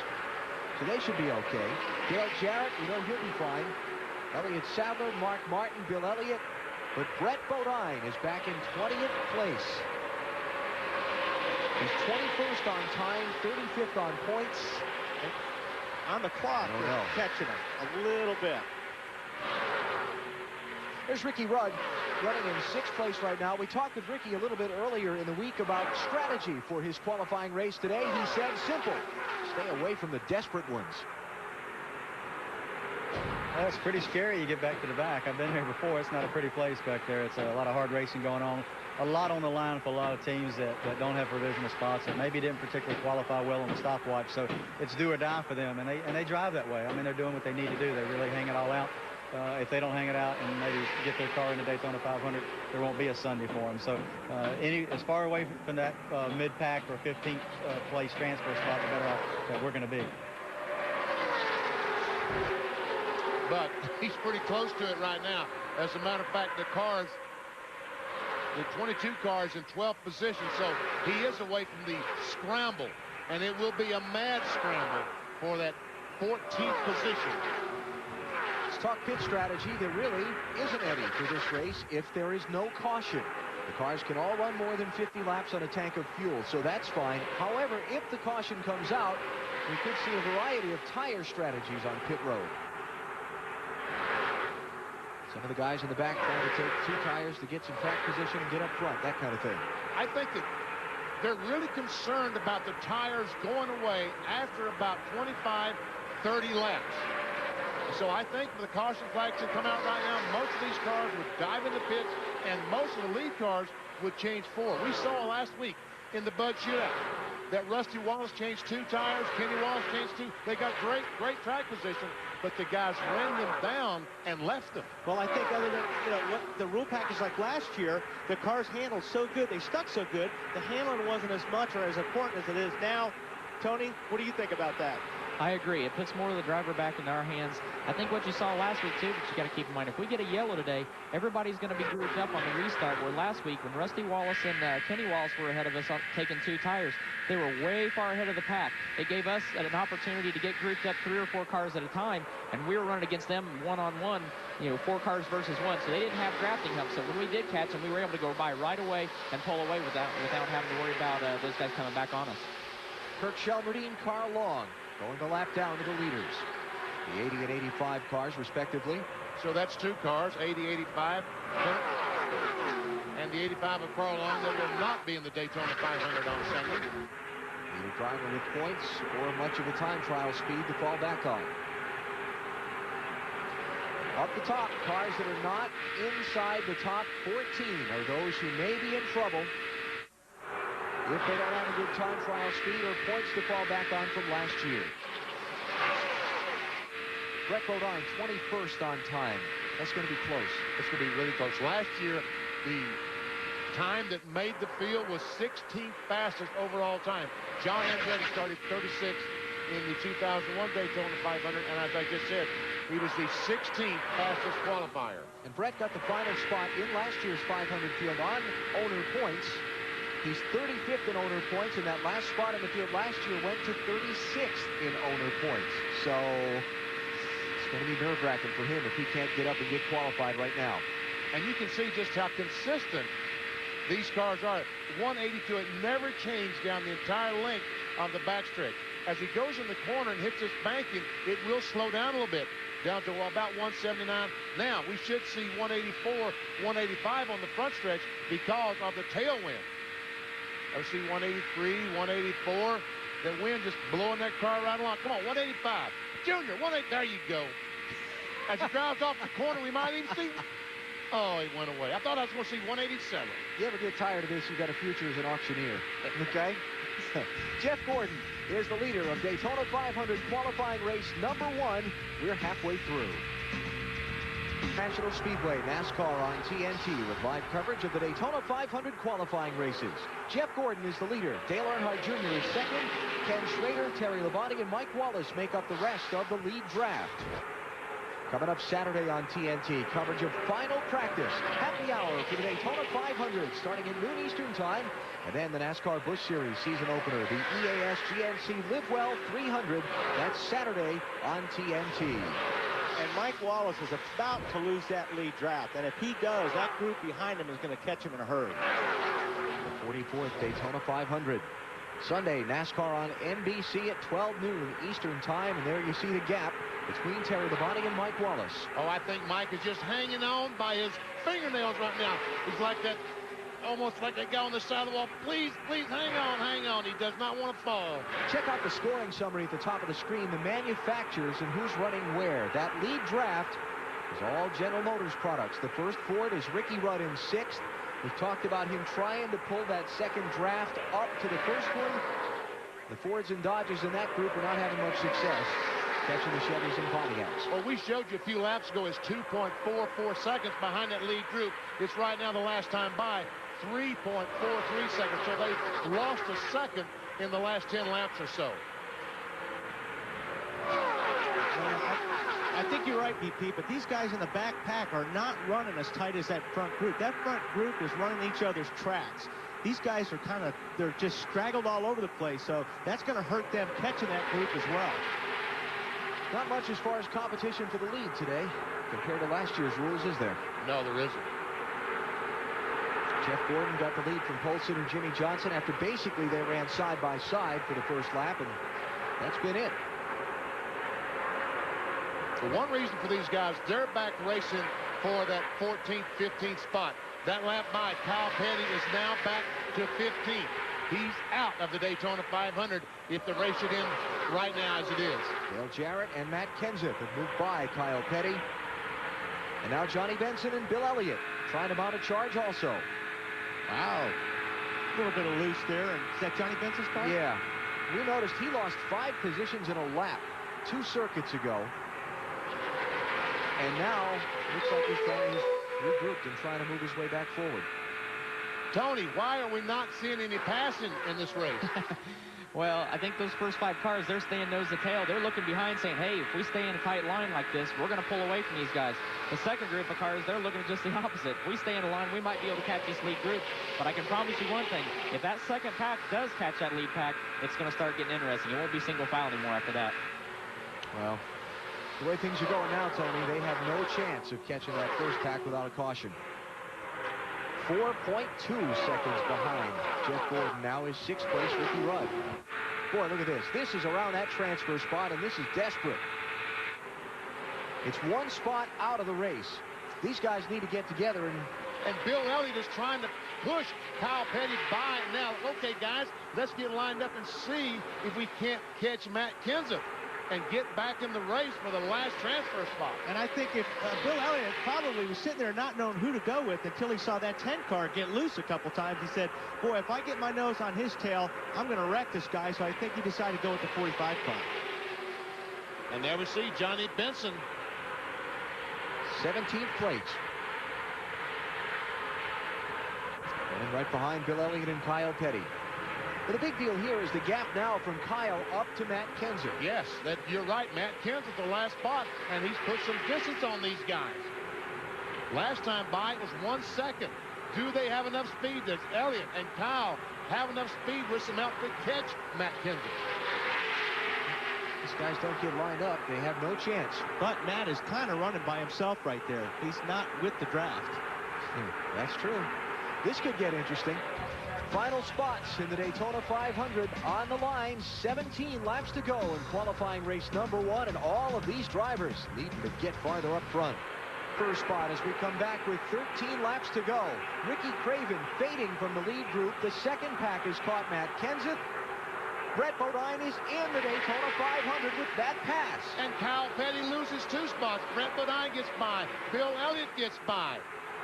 So they should be okay. Dale Jarrett, we know he'll be fine. Elliott Sadler, Mark Martin, Bill Elliott. But Brett Bodine is back in 20th place. He's 21st on time, 35th on points. On the clock, catching him a little bit. There's Ricky Rudd running in 6th place right now. We talked with Ricky a little bit earlier in the week about strategy for his qualifying race today. He said simple, stay away from the desperate ones. Well, it's pretty scary. You get back to the back. I've been here before. It's not a pretty place back there. It's a lot of hard racing going on. A lot on the line for a lot of teams that don't have provisional spots and maybe didn't particularly qualify well on the stopwatch. So it's do or die for them, and they drive that way. I mean, they're doing what they need to do. They really hang it all out. If they don't hang it out and maybe get their car in the Daytona 500, there won't be a Sunday for them. So as far away from that mid-pack or 15th place transfer spot, the better off that we're going to be. But he's pretty close to it right now. As a matter of fact, the 22 cars in 12th position, so he is away from the scramble, and it will be a mad scramble for that 14th position. Let's talk pit strategy. There really isn't any for this race if there is no caution. The cars can all run more than 50 laps on a tank of fuel, so that's fine. However, if the caution comes out, we could see a variety of tire strategies on pit road. Some of the guys in the back trying to take 2 tires to get some track position and get up front, that kind of thing. I think that they're really concerned about the tires going away after about 25, 30 laps. So I think the caution flags that come out right now, most of these cars would dive in the pits, and most of the lead cars would change 4. We saw last week in the Bud Shootout that Rusty Wallace changed 2 tires, Kenny Wallace changed 2. They got great track position, but the guys ran them down and left them. Well, I think other than, what the rule package like last year, the cars handled so good, they stuck so good, the handling wasn't as much or as important as it is now. Tony, what do you think about that? I agree. It puts more of the driver back in our hands. I think what you saw last week, too, but you got to keep in mind, if we get a yellow today, everybody's going to be grouped up on the restart, where last week when Rusty Wallace and Kenny Wallace were ahead of us on taking 2 tires, they were way far ahead of the pack. It gave us an opportunity to get grouped up 3 or 4 cars at a time, and we were running against them one-on-one, 4 cars versus 1, so they didn't have drafting help. So when we did catch them, we were able to go by right away and pull away without having to worry about those guys coming back on us. Kirk Shelmerdine, Carl Long going the lap down to the leaders. The 80 and 85 cars, respectively. So that's 2 cars, 80, 85. And the 85 of Carl Long that will not be in the Daytona 500 on Sunday. Need a driver with points or much of a time trial speed to fall back on. Up the top, cars that are not inside the top 14 are those who may be in trouble if they don't have a good time trial speed or points to fall back on from last year. Brett Bodine, 21st on time. That's going to be close. It's going to be really close. Last year, the time that made the field was 16th fastest overall time. John Andretti started 36th in the 2001 Daytona 500, and as I just said, he was the 16th fastest qualifier. And Brett got the final spot in last year's 500 field on owner points. He's 35th in owner points, and that last spot in the field last year went to 36th in owner points. So it's going to be nerve-wracking for him if he can't get up and get qualified right now. And you can see just how consistent these cars are. 182, it never changed down the entire length of the backstretch. As he goes in the corner and hits this banking, it will slow down a little bit, down to about 179. Now, we should see 184, 185 on the front stretch because of the tailwind. I see 183, 184. The wind just blowing that car right along. Come on, 185. Junior, 180. There you go. As he drives off the corner, we might even see... Oh, he went away. I thought I was going to see 187. You ever get tired of this, you've got a future as an auctioneer. Okay? Jeff Gordon is the leader of Daytona 500 qualifying race number 1. We're halfway through. National Speedway, NASCAR on TNT with live coverage of the Daytona 500 qualifying races. Jeff Gordon is the leader. Dale Earnhardt Jr. is second. Ken Schrader, Terry Labonte, and Mike Wallace make up the rest of the lead draft. Coming up Saturday on TNT, coverage of final practice. Happy hour for the Daytona 500 starting at noon Eastern time. And then the NASCAR Busch Series season opener, the EAS GNC Live Well 300. That's Saturday on TNT. And Mike Wallace is about to lose that lead draft. And if he does, that group behind him is going to catch him in a hurry. The 44th Daytona 500. Sunday, NASCAR on NBC at 12 noon Eastern time. And there you see the gap between Terry Labonte and Mike Wallace. Oh, I think Mike is just hanging on by his fingernails right now. He's like that, almost like that guy on the side of the wall. Please, please, hang on, hang on. He does not want to fall. Check out the scoring summary at the top of the screen, the manufacturers and who's running where. That lead draft is all General Motors products. The first Ford is Ricky Rudd in 6th. We've talked about him trying to pull that second draft up to the first one. The Fords and Dodges in that group are not having much success catching the Chevys and Pontiacs. Well, we showed you a few laps ago is 2.44 seconds behind that lead group. It's right now the last time by 3.43 seconds. So they've lost a second in the last 10 laps or so. I think you're right, BP, but these guys in the back pack are not running as tight as that front group. That front group is running each other's tracks. These guys are they're just straggled all over the place, so that's going to hurt them catching that group as well. Not much as far as competition for the lead today compared to last year's rules, is there? No, there isn't. Jeff Gordon got the lead from pole sitter Jimmy Johnson after basically they ran side by side for the first lap, and that's been it. The one reason for these guys, they're back racing for that 14th, 15th spot. That lap by, Kyle Petty is now back to 15th. He's out of the Daytona 500 if the race should end right now as it is. Dale Jarrett and Matt Kenseth have moved by Kyle Petty. And now Johnny Benson and Bill Elliott trying to mount a charge also. Wow. A little bit of loose there. And is that Johnny Benson's car? Yeah. We noticed he lost 5 positions in a lap 2 circuits ago. And now, looks like he's regrouped and trying to move his way back forward. Tony, why are we not seeing any passing in this race? Well, I think those first 5 cars, they're staying nose to tail. They're looking behind saying, hey, if we stay in a tight line like this, we're going to pull away from these guys. The second group of cars, they're looking at just the opposite. If we stay in a line, we might be able to catch this lead group. But I can promise you one thing. If that second pack does catch that lead pack, it's going to start getting interesting. It won't be single file anymore after that. Well, the way things are going now, Tony, they have no chance of catching that first pack without a caution. 4.2 seconds behind Jeff Gordon. Now is 6th place Ricky Rudd. Boy, look at this. This is around that transfer spot, and this is desperate. It's 1 spot out of the race. These guys need to get together. And Bill Elliott is trying to push Kyle Petty by now. Okay, guys, let's get lined up and see if we can't catch Matt Kenseth and get back in the race for the last transfer spot. And I think if Bill Elliott probably was sitting there not knowing who to go with until he saw that 10 car get loose a couple times. He said, boy, if I get my nose on his tail, I'm going to wreck this guy. So I think he decided to go with the 45 car. And there we see Johnny Benson 17th place. And right behind Bill Elliott and Kyle Petty. But the big deal here is the gap now from Kyle up to Matt Kenseth. Yes, you're right. Matt Kenseth, the last spot, and he's put some distance on these guys. Last time by, it was 1 second. Do they have enough speed? Does Elliott and Kyle have enough speed with some help to catch Matt Kenseth? These guys don't get lined up. They have no chance. But Matt is kind of running by himself right there. He's not with the draft. That's true. This could get interesting. Final spots in the Daytona 500 on the line. 17 laps to go in qualifying race number 1, and all of these drivers needing to get farther up front. First spot as we come back with 13 laps to go. Ricky Craven fading from the lead group. The second pack has caught Matt Kenseth. Brett Bodine is in the Daytona 500 with that pass. And Kyle Petty loses 2 spots. Brett Bodine gets by. Bill Elliott gets by.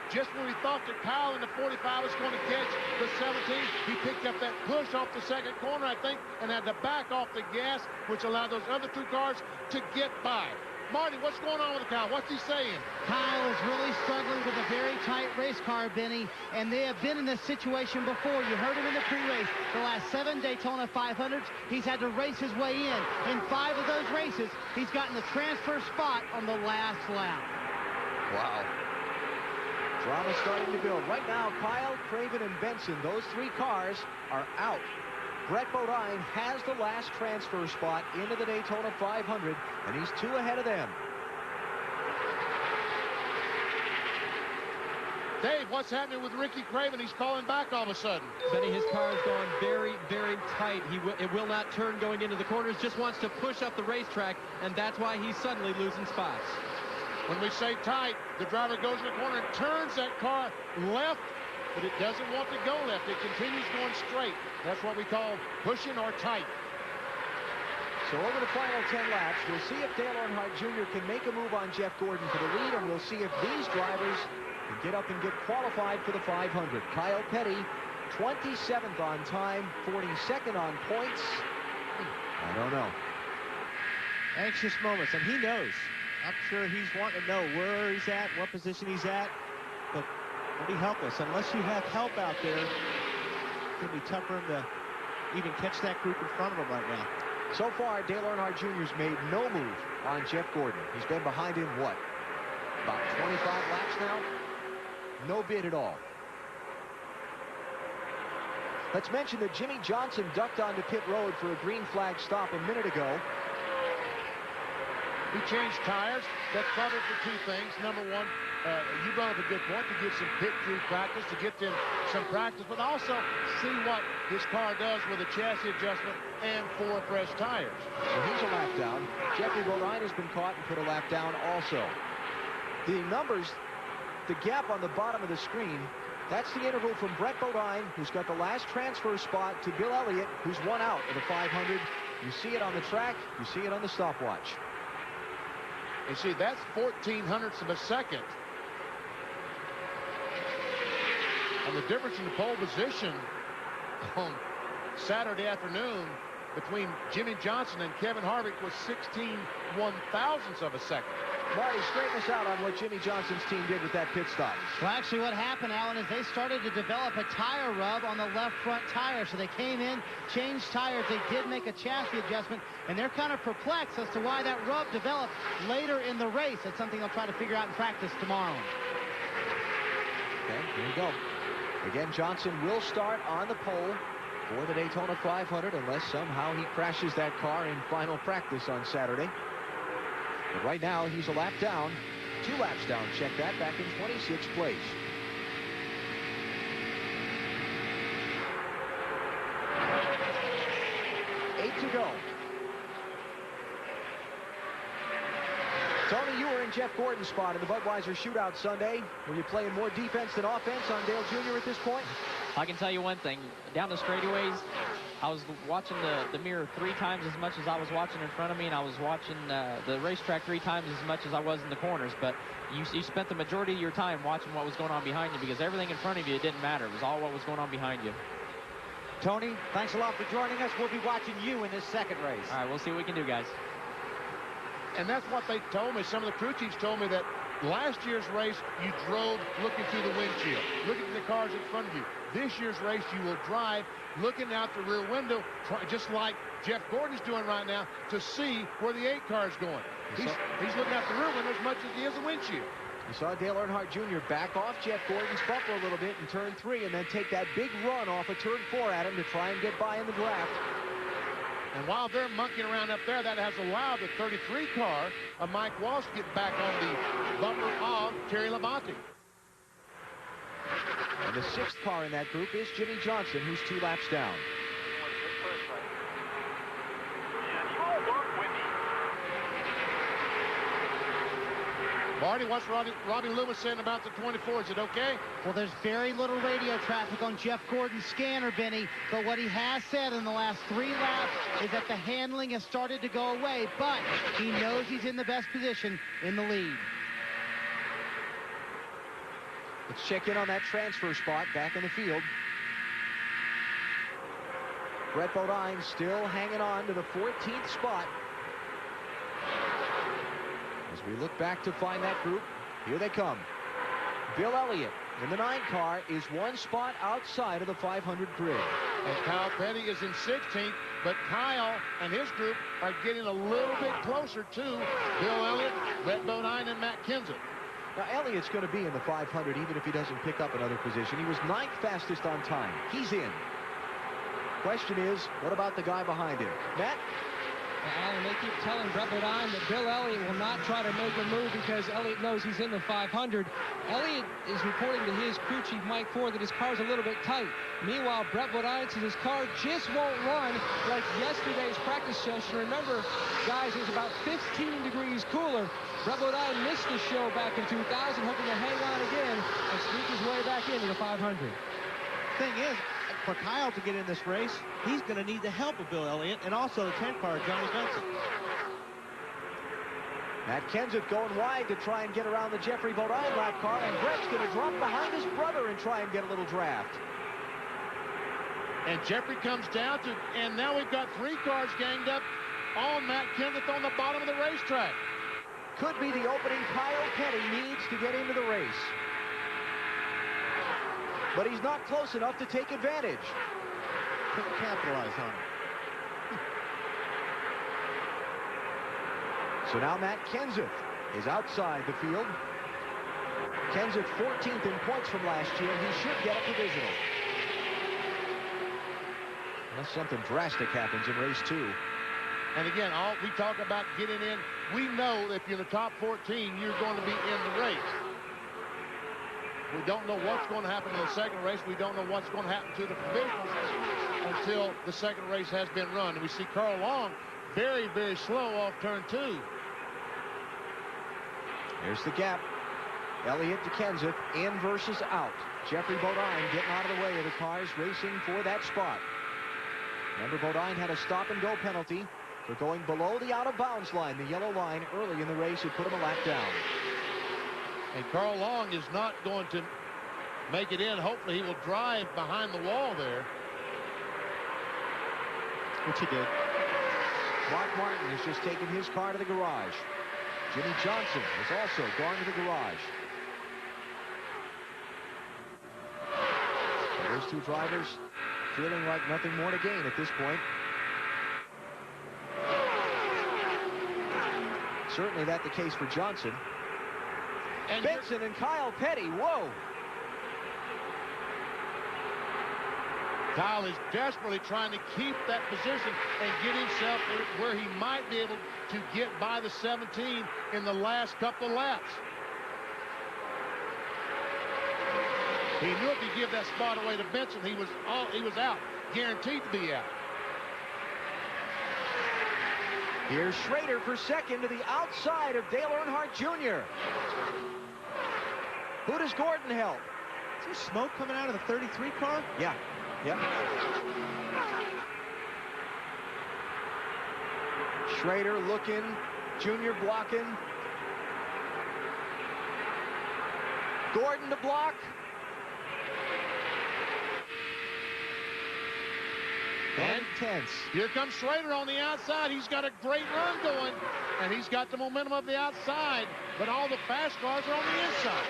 Just when we thought that Kyle in the 45 was going to catch the 17, he picked up that push off the second corner, I think, and had to back off the gas, which allowed those other 2 cars to get by. Marty, what's going on with Kyle? What's he saying? Kyle is really struggling with a very tight race car, Benny, and they have been in this situation before. You heard him in the pre-race. The last 7 Daytona 500s, he's had to race his way in. In 5 of those races, he's gotten the transfer spot on the last lap. Wow. Drama starting to build. Right now, Kyle, Craven, and Benson, those 3 cars are out. Brett Bodine has the last transfer spot into the Daytona 500, and he's 2 ahead of them. Dave, what's happening with Ricky Craven? He's calling back all of a sudden. Benny, his car has gone very, very tight. It will not turn going into the corners, just wants to push up the racetrack, and that's why he's suddenly losing spots. When we say tight, the driver goes in the corner and turns that car left, but it doesn't want to go left. It continues going straight. That's what we call pushing or tight. So over the final 10 laps, we'll see if Dale Earnhardt Jr. can make a move on Jeff Gordon for the lead, and we'll see if these drivers can get up and get qualified for the 500. Kyle Petty, 27th on time, 42nd on points. I don't know. Anxious moments, and he knows. I'm sure he's wanting to know where he's at, what position he's at, but he'll be helpless. Unless you have help out there, it's going to be tough for him to even catch that group in front of him right now. So far, Dale Earnhardt Jr.'s made no move on Jeff Gordon. He's been behind him, what, about 25 laps now? No bid at all. Let's mention that Jimmy Johnson ducked onto pit road for a green flag stop a minute ago. He changed tires. That's probably for 2 things. Number 1, you brought up a good point, to get some pit crew practice, to get them some practice, but also see what his car does with a chassis adjustment and 4 fresh tires. So he's a lap down. Jeffrey Bodine has been caught and put a lap down also. The numbers, the gap on the bottom of the screen, that's the interval from Brett Bodine, who's got the last transfer spot, to Bill Elliott, who's 1 out of the 500. You see it on the track. You see it on the stopwatch. And see, that's 0.14 of a second. And the difference in the pole position on Saturday afternoon between Jimmy Johnson and Kevin Harvick was 16/1000ths of a second. Marty, straighten us out on what Jimmy Johnson's team did with that pit stop. Well, actually what happened, Alan, is they started to develop a tire rub on the left front tire. So they came in, changed tires. They did make a chassis adjustment, and they're kind of perplexed as to why that rub developed later in the race. That's something they'll try to figure out in practice tomorrow. Okay, here we go. Again, Johnson will start on the pole for the Daytona 500 unless somehow he crashes that car in final practice on Saturday. But right now, he's a lap down, 2 laps down. Check that, back in 26th place. Eight to go. Tony, you were in Jeff Gordon's spot in the Budweiser Shootout Sunday. Were you playing more defense than offense on Dale Jr. at this point? I can tell you one thing. Down the straightaways, I was watching the mirror 3 times as much as I was watching in front of me, and I was watching the racetrack 3 times as much as I was in the corners. But you spent the majority of your time watching what was going on behind you, because everything in front of you, it didn't matter. It was all what was going on behind you. Tony, thanks a lot for joining us. We'll be watching you in this second race. All right, we'll see what we can do, guys. And that's what they told me. Some of the crew chiefs told me that Last year's race, you drove looking through the windshield, looking at the cars in front of you. This year's race, you will drive looking out the rear window, just like Jeff Gordon's doing right now, to see where the 8 car is going. He's looking out the rear window as much as he is the windshield. You saw Dale Earnhardt Jr. back off Jeff Gordon's bumper a little bit in turn 3 and then take that big run off of turn 4 at him to try and get by in the draft. And while they're monkeying around up there, that has allowed the 33 car of Mike Wallace to get back on the bumper of Terry Labonte. And the 6th car in that group is Jimmy Johnson, who's 2 laps down. Marty, what's Robbie Loomis saying about the 24? Is it okay? Well, there's very little radio traffic on Jeff Gordon's scanner, Benny, but what he has said in the last 3 laps is that the handling has started to go away, but he knows he's in the best position in the lead. Let's check in on that transfer spot back in the field. Brett Bodine still hanging on to the 14th spot. As we look back to find that group, here they come. Bill Elliott in the 9 car is 1 spot outside of the 500 grid. And Kyle Petty is in 16th, but Kyle and his group are getting a little bit closer to Bill Elliott, Brett Bodine, and Matt Kenseth. Now, Elliott's going to be in the 500 even if he doesn't pick up another position. He was 9th fastest on time. He's in. Question is, what about the guy behind him? Matt? Well, Alan, they keep telling Brett Bodine that Bill Elliott will not try to make a move because Elliott knows he's in the 500. Elliott is reporting to his crew chief, Mike Ford, that his car's a little bit tight. Meanwhile, Brett Bodine says his car just won't run like yesterday's practice session. Remember, guys, it was about 15 degrees cooler. Brett Bodine missed the show back in 2000, hoping to hang on again and sneak his way back into the 500. Thing is, for Kyle to get in this race, he's going to need the help of Bill Elliott and also the 10 car, Johnny Benson. Matt Kenseth going wide to try and get around the Jeffrey Bodine lap car, and Brett's going to drop behind his brother and try and get a little draft. And Jeffrey comes down to, and now we've got 3 cars ganged up on Matt Kenseth on the bottom of the racetrack. Could be the opening Kyle Petty needs to get into the race. But he's not close enough to take advantage. Couldn't capitalize on it. So now Matt Kenseth is outside the field. Kenseth 14th in points from last year. He should get a provisional. Unless something drastic happens in race 2. And again, all we talk about getting in, we know if you're in the top 14, you're going to be in the race. We don't know what's going to happen in the second race. We don't know what's going to happen to the provisionals until the second race has been run. And we see Carl Long very, very slow off turn 2. There's the gap. Elliott to Kenseth, in versus out. Jeffrey Bodine getting out of the way of the cars racing for that spot. Remember, Bodine had a stop-and-go penalty for going below the out-of-bounds line, the yellow line, early in the race. It put him a lap down. And Carl Long is not going to make it in. Hopefully he will drive behind the wall there. Which he did. Mark Martin has just taken his car to the garage. Jimmy Johnson has also gone to the garage. So those 2 drivers feeling like nothing more to gain at this point. Certainly that's the case for Johnson. And Benson and Kyle Petty, whoa. Kyle is desperately trying to keep that position and get himself where he might be able to get by the 17 in the last couple of laps. He knew if he give that spot away to Benson, he was out, guaranteed to be out. Here's Schrader for second to the outside of Dale Earnhardt Jr. Who does Gordon help? Is there smoke coming out of the 33 car? Yeah. Yep. Schrader looking, Junior blocking. Gordon to block. And tense. Here comes Schrader on the outside. He's got a great run going, and he's got the momentum of the outside, but all the fast cars are on the inside.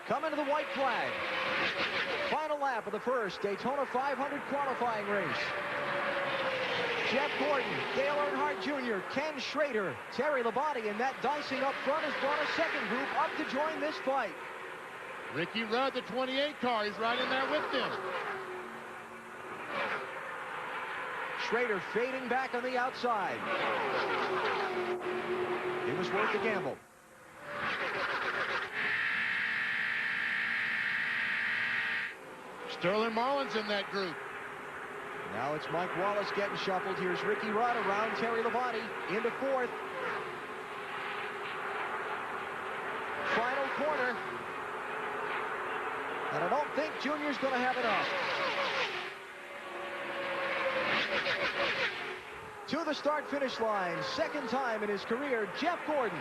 Coming to the white flag. Final lap of the first Daytona 500 qualifying race. Jeff Gordon, Dale Earnhardt Jr., Ken Schrader, Terry Labonte, and that dicing up front has brought a second group up to join this fight. Ricky Rudd, the 28 car, he's right in there with them. Schrader fading back on the outside. It was worth the gamble. Sterling Marlin's in that group. Now it's Mike Wallace getting shuffled. Here's Ricky Rudd around Terry Labonte into fourth. Final corner. And I don't think Junior's going to have enough. To the start-finish line, second time in his career, Jeff Gordon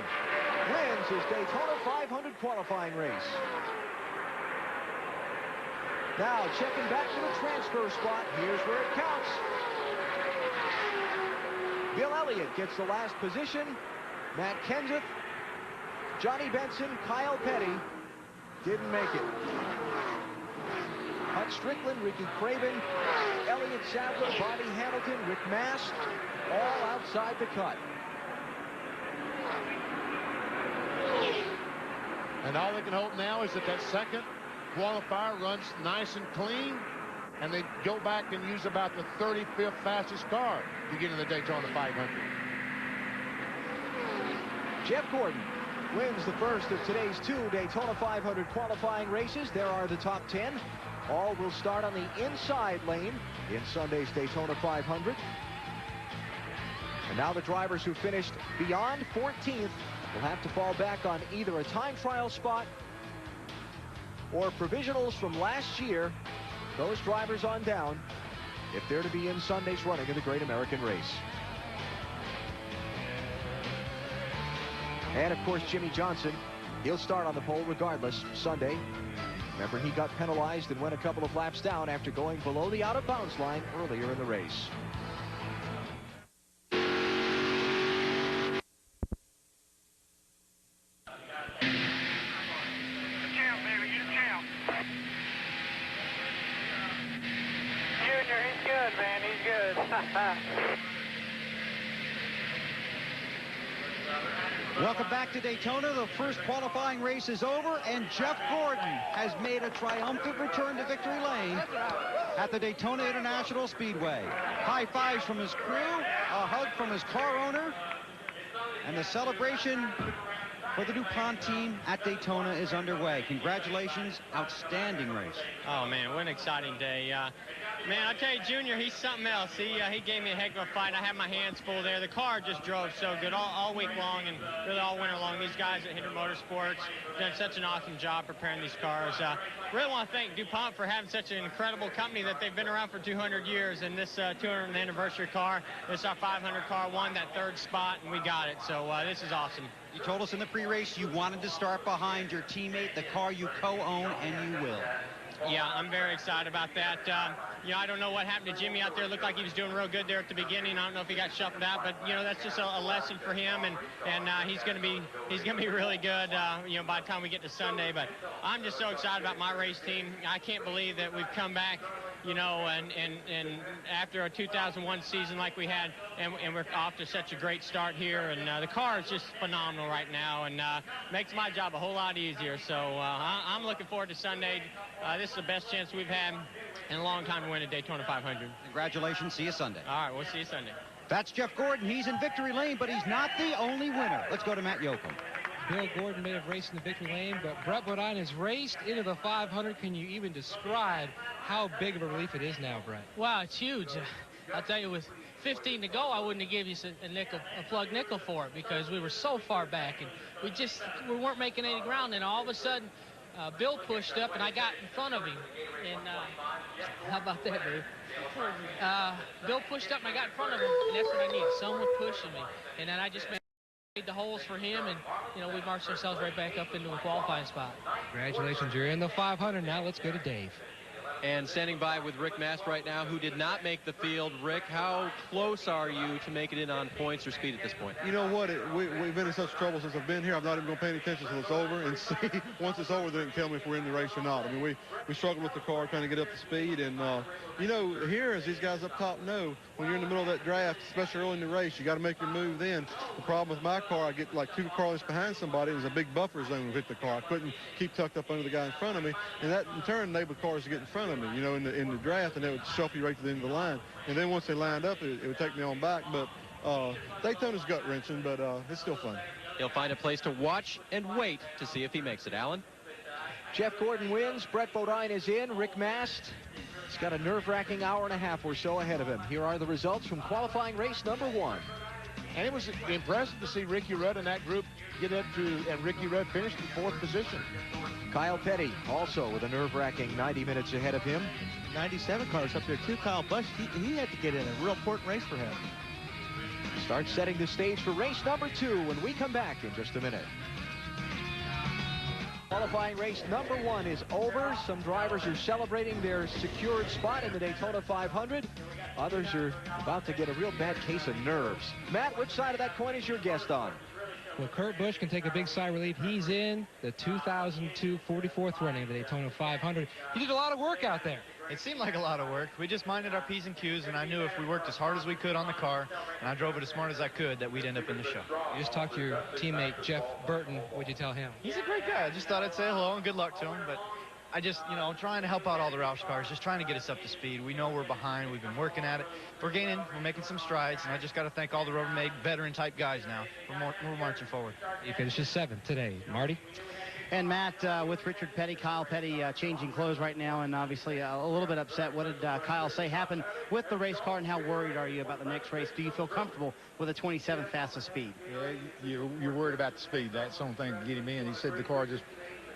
wins his Daytona 500 qualifying race. Now checking back to the transfer spot. Here's where it counts. Bill Elliott gets the last position. Matt Kenseth, Johnny Benson, Kyle Petty didn't make it. Hunt Strickland, Ricky Craven, Elliott Sadler, Bobby Hamilton, Rick Mast, all outside the cut. And all they can hope now is that second qualifier runs nice and clean, and they go back and use about the 35th fastest car to get in the Daytona 500. Jeff Gordon wins the first of today's two Daytona 500 qualifying races. There are the top 10. All will start on the inside lane in Sunday's Daytona 500. And now the drivers who finished beyond 14th will have to fall back on either a time trial spot or provisionals from last year. Those drivers on down if they're to be in Sunday's running of the Great American Race. And of course, Jimmy Johnson, he'll start on the pole regardless Sunday. Remember, he got penalized and went a couple of laps down after going below the out-of-bounds line earlier in the race. Junior, he's good, man. He's good. Welcome back to Daytona. The first qualifying race is over, and Jeff Gordon has made a triumphant return to victory lane at the Daytona International Speedway. High fives from his crew, a hug from his car owner, and the celebration for the DuPont team at Daytona is underway. Congratulations, outstanding race. Oh man, what an exciting day. Man, I tell you, Junior, he's something else. He gave me a heck of a fight. I had my hands full there. The car just drove so good all week long and really all winter long. These guys at Hinder Motorsports done such an awesome job preparing these cars. Really want to thank DuPont for having such an incredible company that they've been around for 200 years. And this 200th anniversary car, this our 500 car, won that third spot, and we got it. So this is awesome. You told us in the pre-race you wanted to start behind your teammate, the car you co-own, and you will. Yeah, I'm very excited about that. You know, I don't know what happened to Jimmy out there. It looked like he was doing real good there at the beginning. I don't know if he got shuffled out, but you know, that's just a lesson for him, and he's going to be really good. You know, by the time we get to Sunday. But I'm just so excited about my race team. I can't believe that we've come back. You know, and after a 2001 season like we had, and we're off to such a great start here, and the car is just phenomenal right now, and makes my job a whole lot easier. So I'm looking forward to Sunday. This is the best chance we've had in a long time to win a Daytona 500. Congratulations. See you Sunday. All right, we'll see you Sunday. That's Jeff Gordon. He's in victory lane, but he's not the only winner. Let's go to Matt Yoakum. Bill Gordon may have raced in the victory lane, but Brett Bodine has raced into the 500. Can you even describe how big of a relief it is now, Brett? Wow, it's huge. I'll tell you, with 15 to go, I wouldn't have given you a plug nickel for it because we were so far back, and we weren't making any ground. And all of a sudden, Bill pushed up, and I got in front of him. And how about that, Dave? Bill pushed up, and I got in front of him, and that's what I needed, someone pushing me. And then I just made the holes for him, and you know, we marched ourselves right back up into a qualifying spot. Congratulations, you're in the 500 now. Let's go to Dave. And standing by with Rick Mast right now, who did not make the field. Rick, how close are you to make it in on points or speed at this point? You know what? We've been in such trouble since I've been here. I'm not even going to pay any attention until it's over and see. Once it's over, they can tell me if we're in the race or not. I mean, we struggled with the car trying to get up to speed. And, you know, here, as these guys up top know, when you're in the middle of that draft, especially early in the race, you got to make your move then. The problem with my car, I get like 2 car lengths behind somebody. There's a big buffer zone with the car. I couldn't keep tucked up under the guy in front of me. And that, in turn, enabled cars to get in front of me, you know, in the draft, and they would shuffle you right to the end of the line. And then once they lined up, it would take me on back. But Daytona's gut-wrenching, but it's still fun. He'll find a place to watch and wait to see if he makes it. Alan? Jeff Gordon wins. Brett Bodine is in. Rick Mast, he's got a nerve-wracking hour and a half or so ahead of him. Here are the results from qualifying race number 1. And it was impressive to see Ricky Rudd and that group get up to, and Ricky Rudd finished in 4th position. Kyle Petty also with a nerve-wracking 90 minutes ahead of him. 97 cars up there too. Kyle Busch, he had to get in a real important race for him. Start setting the stage for race number 2 when we come back in just a minute. Qualifying race number 1 is over. Some drivers are celebrating their secured spot in the Daytona 500. Others are about to get a real bad case of nerves. Matt, which side of that coin is your guest on? Well, Kurt Busch can take a big sigh of relief. He's in the 2002 44th running of the Daytona 500. He did a lot of work out there. It seemed like a lot of work. We just minded our P's and Q's, and I knew if we worked as hard as we could on the car, and I drove it as smart as I could, that we'd end up in the show. You just talked to your teammate, Jeff Burton. What'd you tell him? He's a great guy. I just thought I'd say hello and good luck to him, but I just, you know, trying to help out all the Roush cars, just trying to get us up to speed. We know we're behind. We've been working at it. We're gaining. We're making some strides, and I just got to thank all the Rubbermaid veteran-type guys now. We're marching forward. He finishes 7th today. Marty? And Matt, with Richard Petty, Kyle Petty changing clothes right now, and obviously a little bit upset. What did Kyle say happened with the race car, and how worried are you about the next race? Do you feel comfortable with a 27th fastest speed? Yeah, you're worried about the speed. That's the only thing to get him in. He said the car just,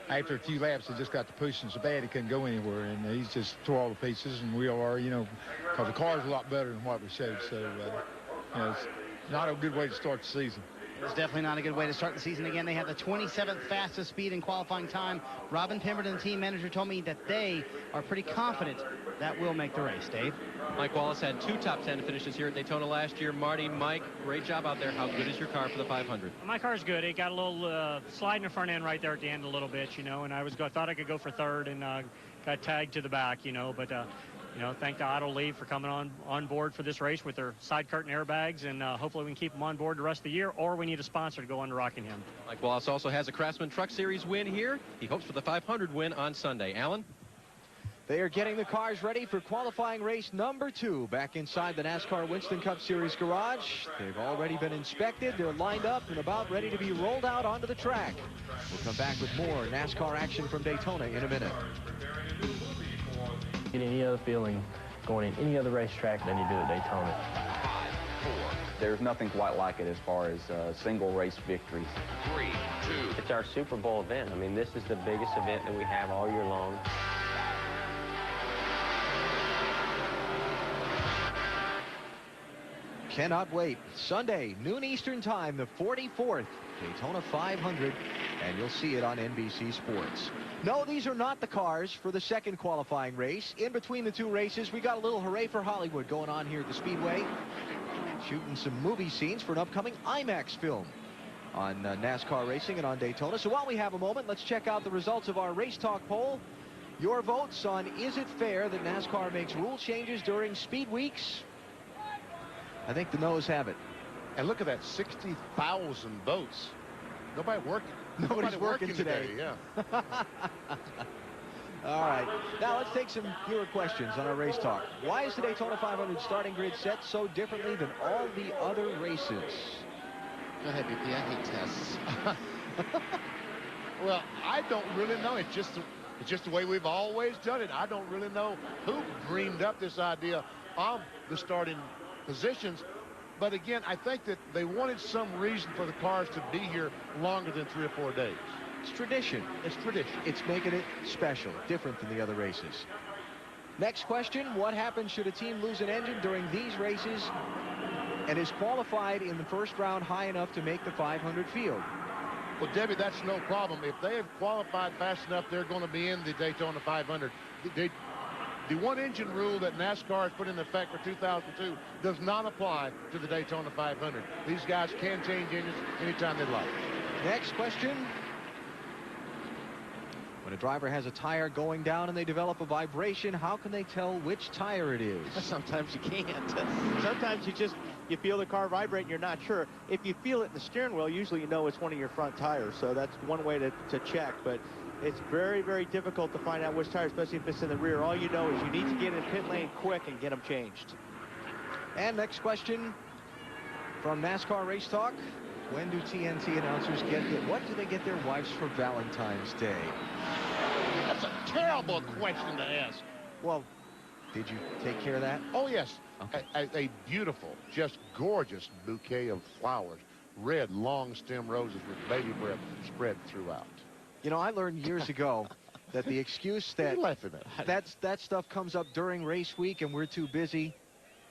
after a few laps, it just got to pushing so bad he couldn't go anywhere, and he's just tore all the pieces, and we are, you know, because the car's a lot better than what we showed. So, you know, it's not a good way to start the season. It's definitely not a good way to start the season. Again, they have the 27th fastest speed in qualifying time. Robin Pemberton, team manager, told me that they are pretty confident that will make the race. Dave? Mike Wallace had 2 top 10 finishes here at Daytona last year. Marty, Mike, great job out there. How good is your car for the 500? My car's good. It got a little slide in the front end right there at the end a little bit, you know, and I thought I could go for 3rd and got tagged to the back, you know, but you know, thank the Auto League for coming on board for this race with their side curtain airbags, and hopefully we can keep them on board the rest of the year, or we need a sponsor to go under Rockingham. Mike Wallace also has a Craftsman Truck Series win here. He hopes for the 500 win on Sunday. Alan? They are getting the cars ready for qualifying race number 2 back inside the NASCAR Winston Cup Series garage. They've already been inspected. They're lined up and about ready to be rolled out onto the track. We'll come back with more NASCAR action from Daytona in a minute. Get any other feeling going in any other racetrack than you do at Daytona. There's nothing quite like it as far as single race victories. 3, 2. It's our Super Bowl event. I mean, this is the biggest event that we have all year long. Cannot wait. Sunday, noon Eastern time, the 44th Daytona 500, and you'll see it on NBC Sports. No, these are not the cars for the second qualifying race. In between the 2 races, we got a little hooray for Hollywood going on here at the Speedway. Shooting some movie scenes for an upcoming IMAX film on NASCAR racing and on Daytona. So while we have a moment, let's check out the results of our Race Talk poll. Your votes on is it fair that NASCAR makes rule changes during speed weeks? I think the no's have it. And look at that, 60,000 votes. Nobody working. Nobody's working today. Yeah. All right. Now let's take some fewer questions on our Race Talk. Why is the Daytona 500 starting grid set so differently than all the other races? Go ahead, BP. I hate tests. Well, I don't really know. It's just the way we've always done it. I don't really know who dreamed up this idea of the starting positions. But again, I think that they wanted some reason for the cars to be here longer than 3 or 4 days. It's tradition. It's tradition. It's making it special, different than the other races. Next question, what happens should a team lose an engine during these races and is qualified in the first round high enough to make the 500 field? Well, Debbie, that's no problem. If they have qualified fast enough, they're going to be in the Daytona 500. The one-engine rule that NASCAR has put in effect for 2002 does not apply to the Daytona 500. These guys can change engines anytime they'd like. Next question. When a driver has a tire going down and they develop a vibration, how can they tell which tire it is? Sometimes you can't. Sometimes you feel the car vibrate and you're not sure. If you feel it in the steering wheel, usually you know it's one of your front tires. So that's one way to check. But it's very, very difficult to find out which tire, especially if it's in the rear. All you know is you need to get in pit lane quick and get them changed. And next question from NASCAR Race Talk. When do TNT announcers what do they get their wives for Valentine's Day? That's a terrible question to ask. Well, did you take care of that? Oh, yes. Okay. A beautiful, just gorgeous bouquet of flowers. Red, long stem roses with baby breath spread throughout. You know, I learned years ago that the excuse that that stuff comes up during race week and we're too busy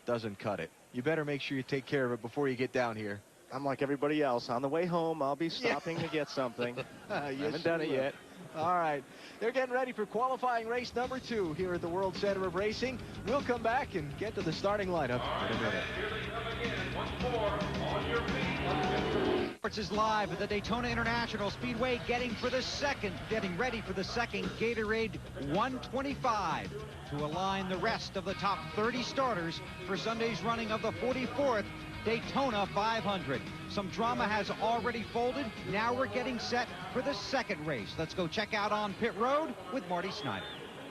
doesn't cut it. You better make sure you take care of it before you get down here. I'm like everybody else. On the way home, I'll be stopping to get something. I haven't done it yet. All right. They're getting ready for qualifying race number 2 here at the World Center of Racing. We'll come back and get to the starting lineup in a minute. Sports is live at the Daytona International Speedway, getting ready for the second Gatorade 125 to align the rest of the top 30 starters for Sunday's running of the 44th Daytona 500. Some drama has already folded. Now we're getting set for the second race. Let's go check out on pit road with Marty Snyder.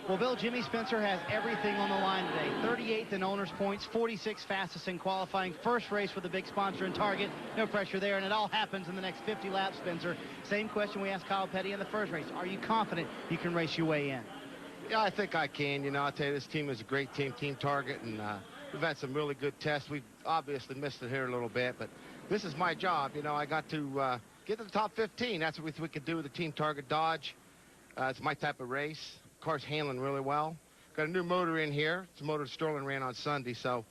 Well, Bill, Jimmy Spencer has everything on the line today. 38th in owner's points, 46 fastest in qualifying. First race with a big sponsor and Target. No pressure there, and it all happens in the next 50 laps, Spencer. Same question we asked Kyle Petty in the first race. Are you confident you can race your way in? Yeah, I think I can. You know, I'll tell you, this team is a great team, Team Target, and we've had some really good tests. We've obviously missed it here a little bit, but this is my job. You know, I got to get to the top 15. That's what we could do with the Team Target Dodge. It's my type of race. Car's handling really well. Got a new motor in here. It's a motor Sterling ran on Sunday. So,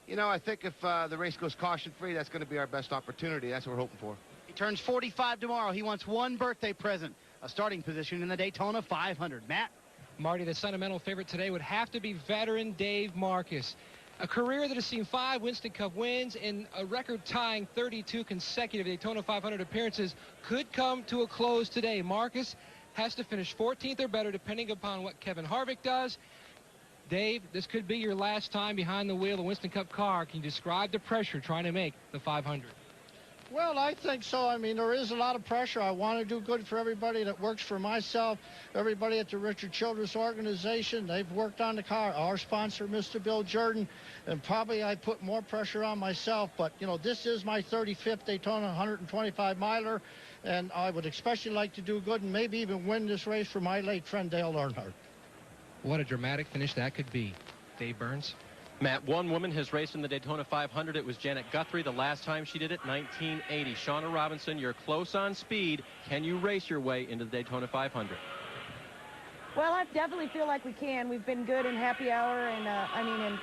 you know, I think if the race goes caution-free, that's going to be our best opportunity. That's what we're hoping for. He turns 45 tomorrow. He wants one birthday present, a starting position in the Daytona 500. Matt? Marty, the sentimental favorite today would have to be veteran Dave Marcus. A career that has seen 5 Winston Cup wins and a record-tying 32 consecutive Daytona 500 appearances could come to a close today. Marcus has to finish 14th or better depending upon what Kevin Harvick does. Dave, this could be your last time behind the wheel of a Winston Cup car. Can you describe the pressure trying to make the 500? Well, I think so. I mean, there is a lot of pressure. I want to do good for everybody that works for myself, everybody at the Richard Childress organization. They've worked on the car. Our sponsor, Mr. Bill Jordan, and probably I put more pressure on myself. But, you know, this is my 35th Daytona 125 miler, and I would especially like to do good and maybe even win this race for my late friend Dale Earnhardt. What a dramatic finish that could be. Dave Burns? Matt, one woman has raced in the Daytona 500. It was Janet Guthrie the last time she did it, 1980. Shauna Robinson, you're close on speed. Can you race your way into the Daytona 500? Well, I definitely feel like we can. We've been good in happy hour and, in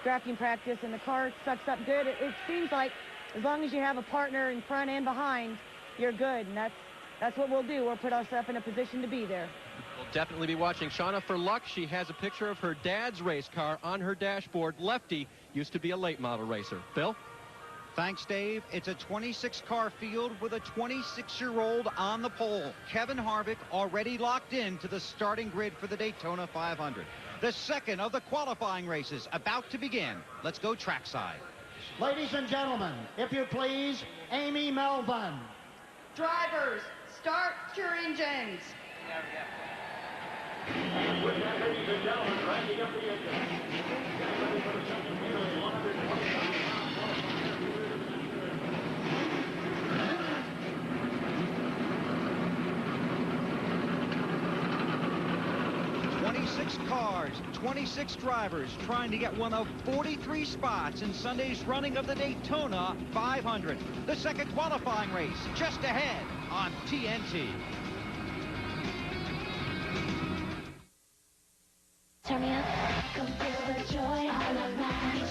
drafting practice, and the car sucks up good. It seems like as long as you have a partner in front and behind, you're good, and that's what we'll do. We'll put ourselves in a position to be there. We'll definitely be watching Shauna for luck. She has a picture of her dad's race car on her dashboard. Lefty used to be a late model racer. Bill? Thanks, Dave. It's a 26-car field with a 26-year-old on the pole. Kevin Harvick already locked in to the starting grid for the Daytona 500. The second of the qualifying races about to begin. Let's go trackside. Ladies and gentlemen, if you please, Amy Melvin. Drivers, start your engines. And with that, ladies and gentlemen, ranking up the engine. Getting ready for the second Gatorade 125. 26 cars, 26 drivers trying to get one of 43 spots in Sunday's running of the Daytona 500. The second qualifying race just ahead on TNT. Turn me up. Come feel the joy all around.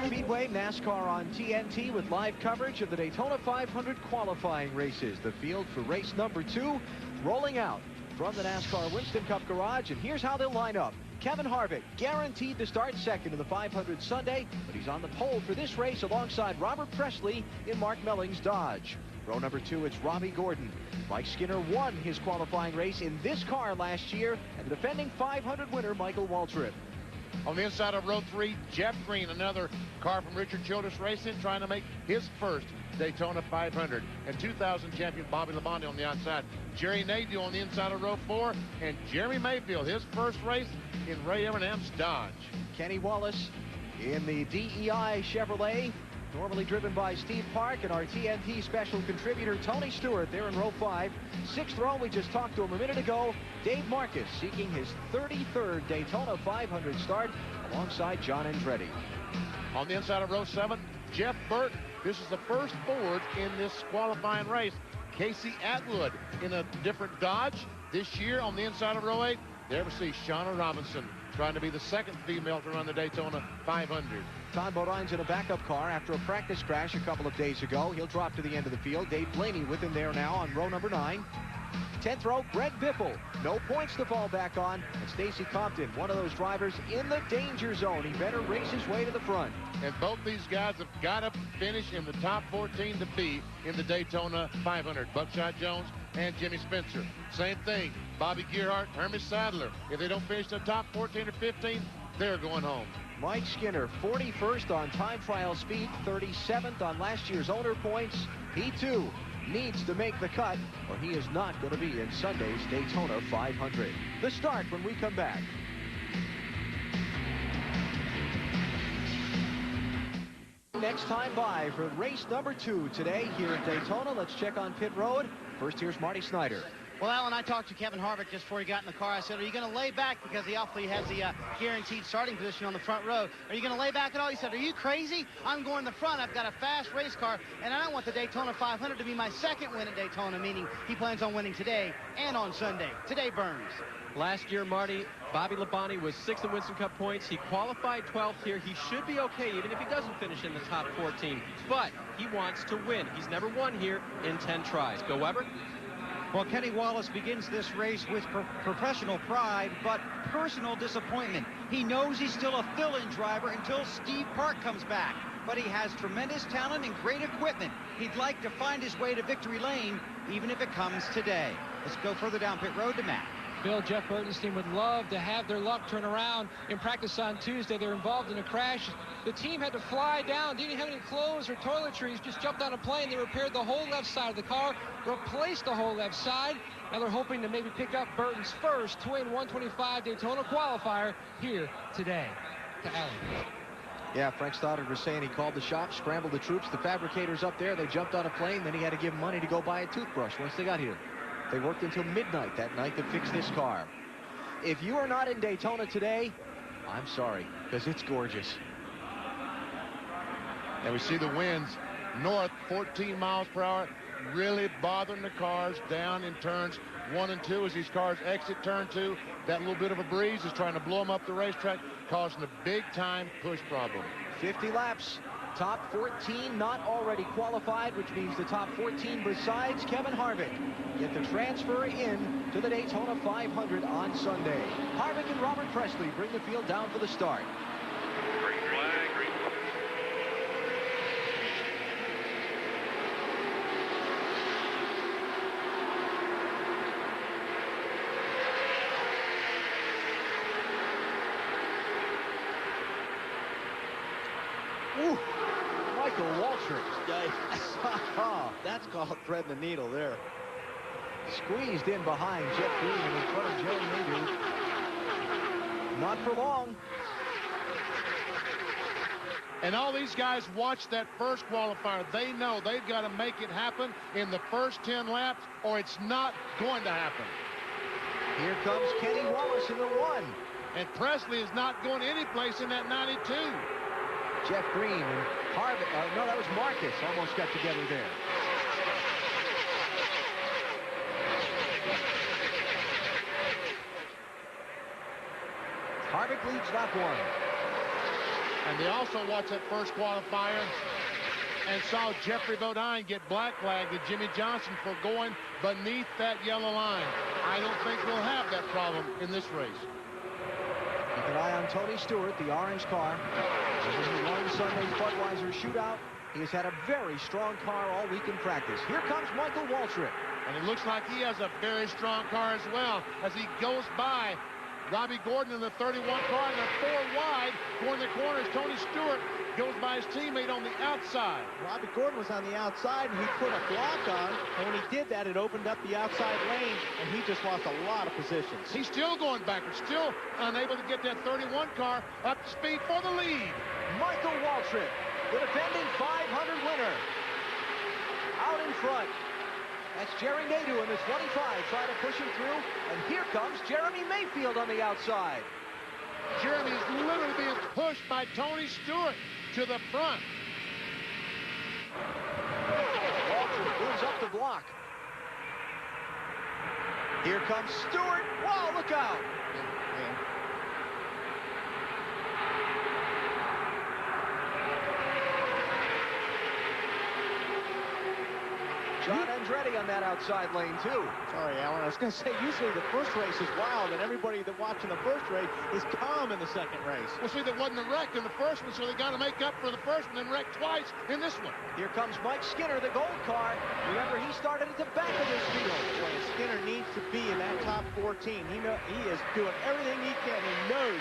Speedway, NASCAR on TNT with live coverage of the Daytona 500 qualifying races. The field for race number 2 rolling out from the NASCAR Winston Cup garage, and here's how they'll line up. Kevin Harvick, guaranteed to start second in the 500 Sunday, but he's on the pole for this race alongside Robert Presley in Mark Melling's Dodge. Row number 2, it's Robbie Gordon. Mike Skinner won his qualifying race in this car last year, and the defending 500 winner, Michael Waltrip. On the inside of row 3, Jeff Green, another car from Richard Childress Racing, trying to make his first Daytona 500. And 2000 champion Bobby Labonte on the outside. Jerry Nadeau on the inside of row 4, and Jeremy Mayfield, his first race in Ray Evernham's Dodge. Kenny Wallace in the DEI Chevrolet, normally driven by Steve Park, and our TNT special contributor Tony Stewart there in row 5. 6th row, we just talked to him a minute ago. Dave Marcus seeking his 33rd Daytona 500 start alongside John Andretti. On the inside of row 7, Jeff Burton. This is the first Ford in this qualifying race. Casey Atwood in a different Dodge. This year on the inside of row 8, there we see Shauna Robinson trying to be the second female to run the Daytona 500. Todd Bodine's in a backup car after a practice crash a couple of days ago. He'll drop to the end of the field. Dave Blaney with him there now on row number 9. 10th row, Greg Biffle. No points to fall back on. And Stacy Compton, one of those drivers in the danger zone. He better race his way to the front. And both these guys have got to finish in the top 14 to be in the Daytona 500. Buckshot Jones and Jimmy Spencer. Same thing. Bobby Gearhart, Hermie Sadler. If they don't finish the top 14 or 15, they're going home. Mike Skinner, 41st on time trial speed, 37th on last year's owner points. He too needs to make the cut, or he is not going to be in Sunday's Daytona 500. The start when we come back. Next time by for race number 2 today here at Daytona. Let's check on pit road. First, here's Marty Snyder. Well, Alan, I talked to Kevin Harvick just before he got in the car. I said, are you going to lay back? Because he obviously has the guaranteed starting position on the front row. Are you going to lay back at all? He said, are you crazy? I'm going in the front. I've got a fast race car, and I don't want the Daytona 500 to be my second win at Daytona, meaning he plans on winning today and on Sunday. Today burns. Last year, Marty, Bobby Labonte was 6th in Winston Cup points. He qualified 12th here. He should be okay, even if he doesn't finish in the top 14. But he wants to win. He's never won here in 10 tries. Go Weber. Well, Kenny Wallace begins this race with professional pride, but personal disappointment. He knows he's still a fill-in driver until Steve Park comes back, but he has tremendous talent and great equipment. He'd like to find his way to victory lane, even if it comes today. Let's go further down pit road to Matt. Bill, Jeff Burton's team would love to have their luck turn around. In practice on Tuesday, they were involved in a crash. The team had to fly down, didn't have any clothes or toiletries, just jumped on a plane. They repaired the whole left side of the car, replaced the whole left side. Now they're hoping to maybe pick up Burton's first Twin 125 Daytona qualifier here today. To Allen. Yeah, Frank Stoddard was saying he called the shop, scrambled the troops, the fabricators up there. They jumped on a plane, then he had to give them money to go buy a toothbrush once they got here. They worked until midnight that night to fix this car. If you are not in Daytona today, I'm sorry, because it's gorgeous. And we see the winds north, 14 miles per hour, really bothering the cars down in turns 1 and 2 as these cars exit turn 2. That little bit of a breeze is trying to blow them up the racetrack, causing a big-time push problem. 50 laps. Top 14 not already qualified, which means the top 14 besides Kevin Harvick get the transfer in to the Daytona 500 on Sunday. Harvick and Robert Presley bring the field down for the start. Green flag, green flag. Ooh, Michael Waltrip. That's called threading the needle there. Squeezed in behind Jeff Green and in front of Jerry Nadeau. Not for long. And all these guys watch that first qualifier. They know they've got to make it happen in the first 10 laps, or it's not going to happen. Here comes Kenny Wallace in the 1. And Presley is not going anyplace in that 92. Jeff Green and Harvick. No, that was Marcus. Almost got together there. Harvick leads lap 1. And they also watched that first qualifier and saw Jeffrey Bodine get black flagged to Jimmy Johnson for going beneath that yellow line. I don't think we'll have that problem in this race. Keep an eye on Tony Stewart, the orange car. He won Sunday's Budweiser shootout. He has had a very strong car all week in practice. Here comes Michael Waltrip. And it looks like he has a very strong car as well as he goes by Robbie Gordon in the 31 car, and they're 4 wide going the corners. Tony Stewart goes by his teammate on the outside. Robbie Gordon was on the outside, and he put a block on, and when he did that, it opened up the outside lane, and he just lost a lot of positions. He's still going backwards, still unable to get that 31 car up to speed for the lead. Michael Waltrip, the defending 500 winner. Out in front. That's Jerry Nadeau in the 25, trying to push him through. And here comes Jeremy Mayfield on the outside. Jeremy is literally being pushed by Tony Stewart to the front. Waltrip moves up the block. Here comes Stewart. Wow, look out. John Andretti on that outside lane, too. Sorry, Alan. I was going to say, usually the first race is wild, and everybody that watching the first race is calm in the second race. Well, see, there wasn't a wreck in the first one, so they got to make up for the first one and wreck twice in this one. Here comes Mike Skinner, the gold car. Remember, he started at the back of this field. Boy, Skinner needs to be in that top 14. He is doing everything he can. He knows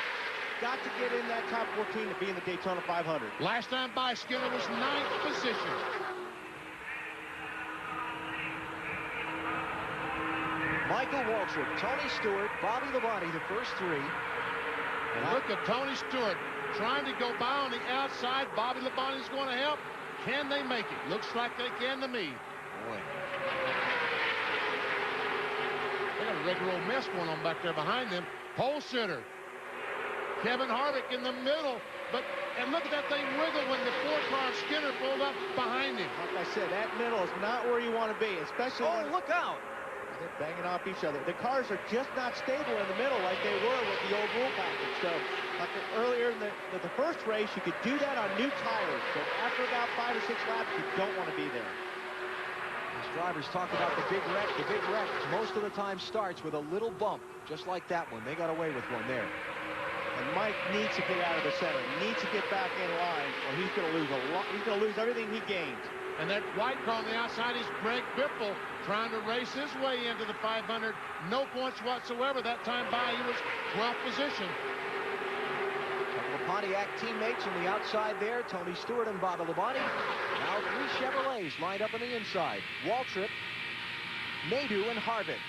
got to get in that top 14 to be in the Daytona 500. Last time by, Skinner was 9th position. Michael Waltrip, Tony Stewart, Bobby Labonte, the first 3. And look at Tony Stewart trying to go by on the outside. Bobby Labonte's going to help. Can they make it? Looks like they can to me. Boy. They got a regular old mess going on back there behind them. Pole sitter. Kevin Harvick in the middle. And look at that thing wiggle when the 4-car Skinner pulled up behind him. Like I said, that middle is not where you want to be, especially when look out. They're banging off each other. The cars are just not stable in the middle like they were with the old rule package. So, like earlier in the first race, you could do that on new tires. But after about 5 or 6 laps, you don't want to be there. These drivers talk about the big wreck. The big wreck most of the time starts with a little bump, just like that one. They got away with one there. And Mike needs to get out of the center. He needs to get back in line, or he's going to lose a lot. He's going to lose everything he gained. And that white car on the outside is Greg Biffle trying to race his way into the 500. No points whatsoever. That time by, he was 12th position. A couple of Pontiac teammates on the outside there. Tony Stewart and Bobby Labonte. Now 3 Chevrolets lined up on the inside. Waltrip, Nadeau, and Harvick.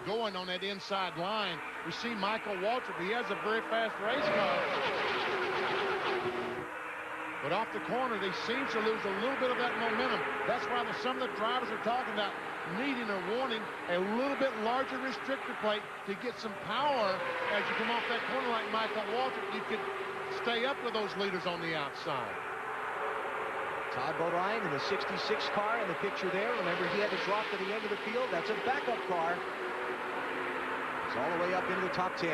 Going on that inside line. We see Michael Waltrip. He has a very fast race car. But off the corner, they seem to lose a little bit of that momentum. That's why some of the drivers are talking about needing or wanting a little bit larger restrictor plate to get some power as you come off that corner like Michael Waltrip. You could stay up with those leaders on the outside. Todd Bodine in the 66 car in the picture there. Remember, he had to drop to the end of the field. That's a backup car. It's all the way up into the top 10.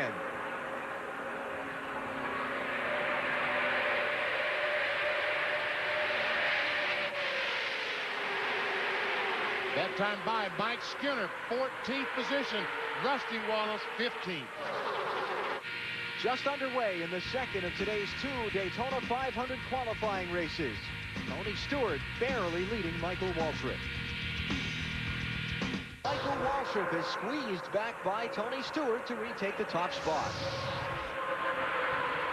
That time by Mike Skinner, 14th position. Rusty Wallace, 15th. Just underway in the second of today's 2 Daytona 500 qualifying races. Tony Stewart barely leading Michael Waltrip. Michael Waltrip is squeezed back by Tony Stewart to retake the top spot.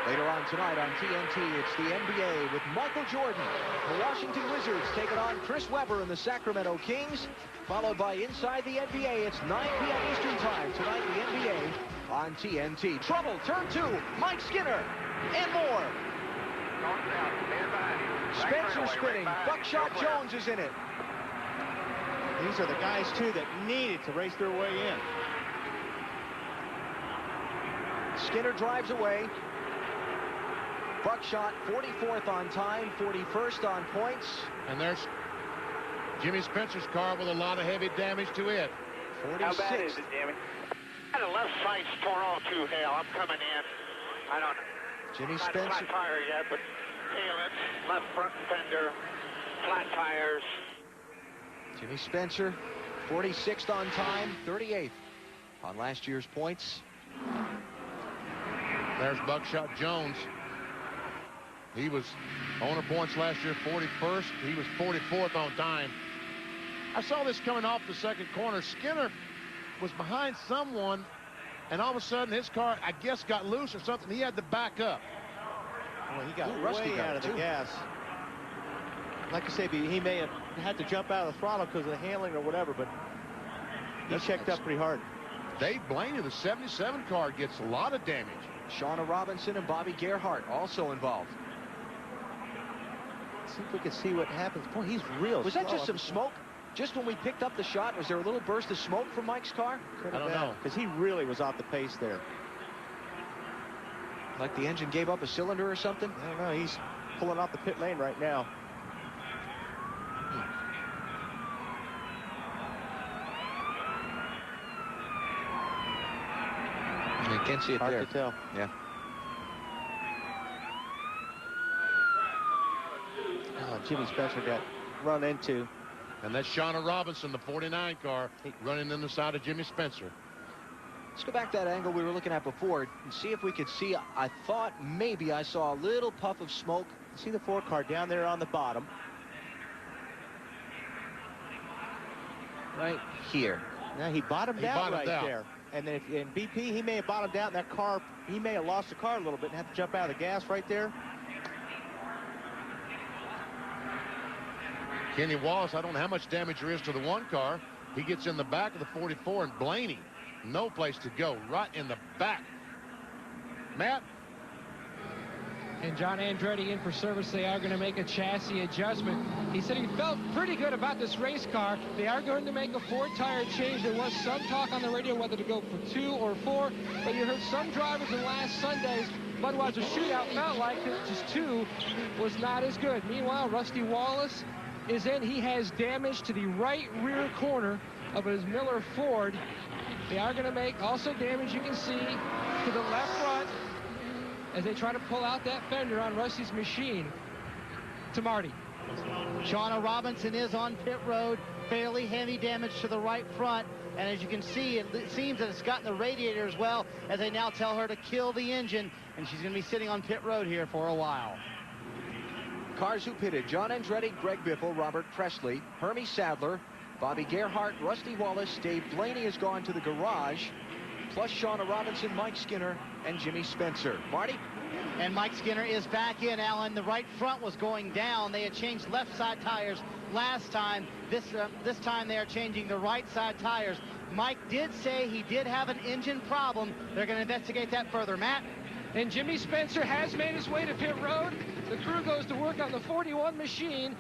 Later on tonight on TNT, it's the NBA with Michael Jordan. The Washington Wizards taking on Chris Webber and the Sacramento Kings. Followed by Inside the NBA, it's 9 p.m. Eastern Time. Tonight, the NBA on TNT. Trouble, turn 2, Mike Skinner, and more. Spencer spinning. Buckshot Jones is in it. These are the guys, too, that needed to race their way in. Skinner drives away. Buckshot 44th on time, 41st on points. And there's Jimmy Spencer's car with a lot of heavy damage to it. 46th. How bad is it, Jimmy? The left side's torn all to hell. I'm coming in. I don't know. Jimmy Not Spencer. flat tire yet, but tail ends, left front fender, flat tires. Jimmy Spencer, 46th on time, 38th on last year's points. There's Buckshot Jones. He was owner points last year, 41st. He was 44th on time. I saw this coming off the second corner. Skinner was behind someone, and all of a sudden his car, I guess, got loose or something. He had to back up. Well, he got way out of the gas. Like I say, he may have had to jump out of the throttle because of the handling or whatever, but he checked up pretty hard. Dave Blaney, the 77 car, gets a lot of damage. Shauna Robinson and Bobby Gerhardt also involved. See if we can see what happens. Boy, he's real. Was that just some smoke? Just when we picked up the shot, was there a little burst of smoke from Mike's car? I don't know. Because he really was off the pace there. Like the engine gave up a cylinder or something? I don't know. He's pulling off the pit lane right now. You can't see it there. Hard to tell. Yeah. Oh, Jimmy Spencer got run into. And that's Shauna Robinson, the 49 car, running in the side of Jimmy Spencer. Let's go back to that angle we were looking at before and see if we could see. I thought maybe I saw a little puff of smoke. See the 4 car down there on the bottom. Right here. Now he bottomed out right there. And then in BP, he may have bottomed out in that car. He may have lost the car a little bit and had to jump out of the gas right there. Kenny Wallace, I don't know how much damage there is to the 1 car. He gets in the back of the 44, and Blaney, no place to go, right in the back. Matt? And John Andretti in for service. They are going to make a chassis adjustment. He said he felt pretty good about this race car. They are going to make a 4-tire change. There was some talk on the radio whether to go for 2 or 4, but you heard some drivers in last Sunday's Budweiser shootout felt like just 2 was not as good. Meanwhile, Rusty Wallace is in. He has damage to the right rear corner of his Miller Ford. They are going to make also damage, you can see, to the left front as they try to pull out that fender on Rusty's machine. To Marty. Shauna Robinson is on pit road. Fairly heavy damage to the right front. And as you can see, it seems that it's gotten the radiator as well, as they now tell her to kill the engine. And she's going to be sitting on pit road here for a while. Cars who pitted: John Andretti, Greg Biffle, Robert Presley, Hermie Sadler, Bobby Gerhardt, Rusty Wallace. Dave Blaney has gone to the garage, plus Shauna Robinson, Mike Skinner, and Jimmy Spencer. Marty? And Mike Skinner is back in, Alan. The right front was going down. They had changed left side tires last time. This time they are changing the right side tires. Mike did say he did have an engine problem. They're going to investigate that further. Matt? And Jimmy Spencer has made his way to pit road. The crew goes to work on the 41 machine.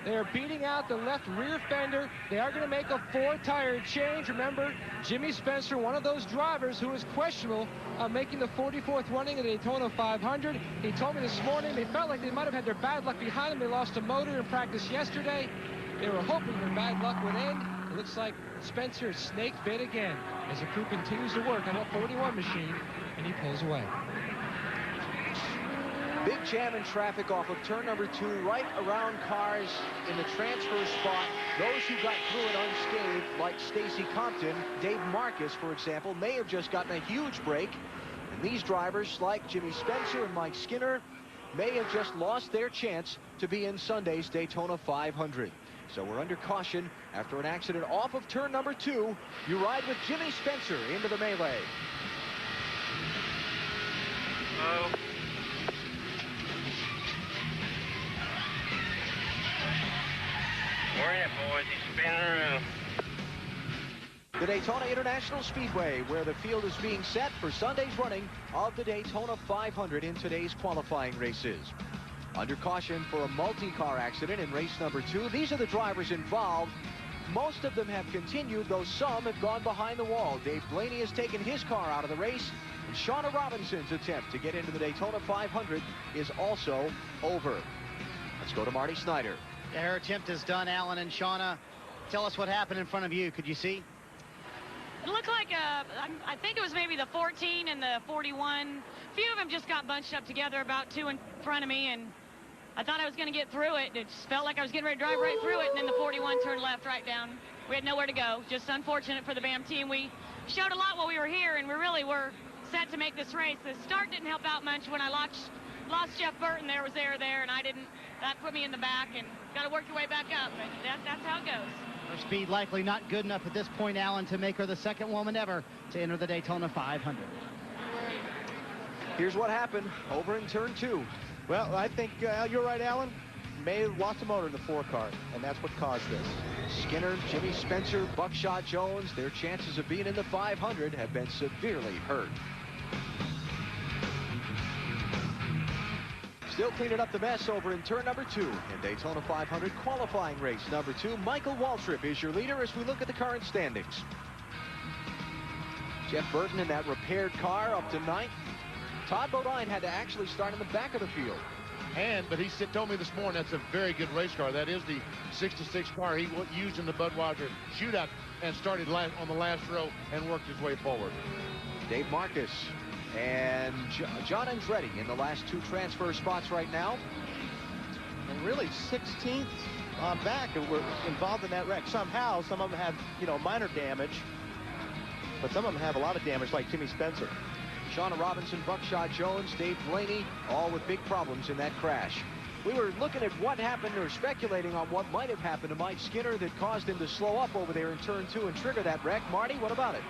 They're beating out the left rear fender. They are going to make a 4-tire change. Remember, Jimmy Spencer, one of those drivers who is questionable on making the 44th running of the Daytona 500. He told me this morning they felt like they might have had their bad luck behind them. They lost a motor in practice yesterday. They were hoping their bad luck would end. It looks like Spencer snake bit again as the crew continues to work on that 41 machine, and he pulls away. Big jam in traffic off of turn number 2, right around cars in the transfer spot. Those who got through it unscathed, like Stacy Compton, Dave Marcus, for example, may have just gotten a huge break. And these drivers, like Jimmy Spencer and Mike Skinner, may have just lost their chance to be in Sunday's Daytona 500. So we're under caution after an accident off of turn number 2. You ride with Jimmy Spencer into the melee. Oh. Where at, boys? He's spinning around. The Daytona International Speedway, where the field is being set for Sunday's running of the Daytona 500 in today's qualifying races. Under caution for a multi-car accident in race number 2. These are the drivers involved. Most of them have continued, though some have gone behind the wall. Dave Blaney has taken his car out of the race, and Shauna Robinson's attempt to get into the Daytona 500 is also over. Let's go to Marty Snyder. Her attempt is done, Alan. And Shauna, tell us what happened in front of you. Could you see? looked like I think it was maybe the 14 and the 41. A few of them just got bunched up together about 2 in front of me, and I thought I was going to get through it. It just felt like I was getting ready to drive right through it, and then the 41 turned left right down. We had nowhere to go. Just unfortunate for the BAM team. We showed a lot while we were here, and we really were set to make this race. The start didn't help out much. When I lost Jeff Burton, there, and I didn't. That put me in the back, and got to work your way back up. But that's how it goes. Her speed likely not good enough at this point, Alan, to make her the second woman ever to enter the Daytona 500. Here's what happened over in turn 2. Well, I think you're right, Alan. May have lost a motor in the 4 car, and that's what caused this. Skinner, Jimmy Spencer, Buckshot Jones, their chances of being in the 500 have been severely hurt. Still cleaning up the mess over in turn number 2 in Daytona 500 qualifying race number 2. Michael Waltrip is your leader as we look at the current standings. Jeff Burton in that repaired car up to 9th. Todd Bodine had to actually start in the back of the field. But he told me this morning that's a very good race car. That is the 66 car he used in the Budweiser shootout and started on the last row and worked his way forward. Dave Marcus and John Andretti in the last 2 transfer spots right now. And really 16th back, and we're involved in that wreck. Somehow, some of them have, minor damage, but some of them have a lot of damage, like Jimmy Spencer. Shauna Robinson, Buckshot Jones, Dave Blaney, all with big problems in that crash. We were looking at what happened, or speculating on what might have happened to Mike Skinner that caused him to slow up over there in turn 2 and trigger that wreck. Marty, what about it?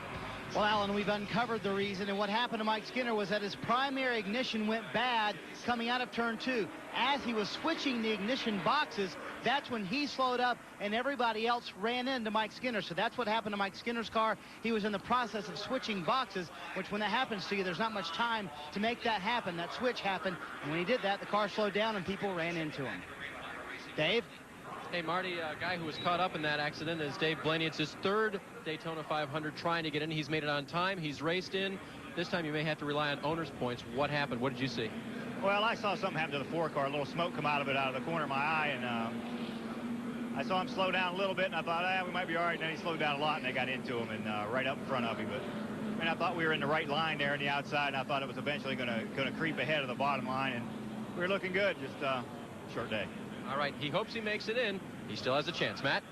Well, Alan, we've uncovered the reason, and what happened to Mike Skinner was that his primary ignition went bad coming out of turn 2. As he was switching the ignition boxes, that's when he slowed up and everybody else ran into Mike Skinner. So that's what happened to Mike Skinner's car. He was in the process of switching boxes, which when that happens to you, there's not much time to make that happen. That switch happened, and when he did that, the car slowed down and people ran into him. Dave? Hey, Marty, a guy who was caught up in that accident is Dave Blaney. It's his 3rd Daytona 500 trying to get in. He's made it on time. He's raced in. This time you may have to rely on owner's points. What happened? What did you see? Well, I saw something happen to the 4 car. A little smoke come out of it out of the corner of my eye, and I saw him slow down a little bit, and I thought, we might be all right. And then he slowed down a lot, and they got into him and right up in front of him. But I mean, I thought we were in the right line there on the outside, and I thought it was eventually going to creep ahead of the bottom line, and we were looking good. Just a short day. All right, he hopes he makes it in. He still has a chance. Matt?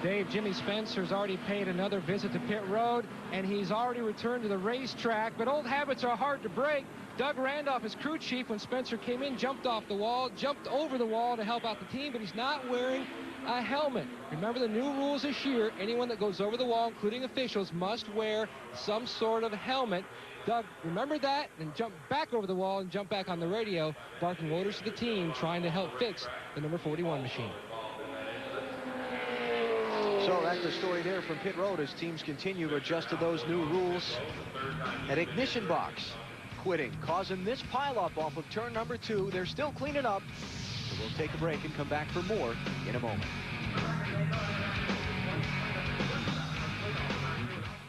Dave, Jimmy Spencer's already paid another visit to pit road, and he's already returned to the racetrack, but old habits are hard to break. Doug Randolph, his crew chief, when Spencer came in, jumped off the wall, jumped over the wall to help out the team, but he's not wearing a helmet. Remember the new rules this year, anyone that goes over the wall, including officials, must wear some sort of helmet. Doug remembered that and jumped back over the wall and jumped back on the radio, barking orders to the team, trying to help fix the number 41 machine. So that's the story there from pit road as teams continue to adjust to those new rules. An ignition box quitting, causing this pileup off of turn number 2. They're still cleaning up. So we'll take a break and come back for more in a moment.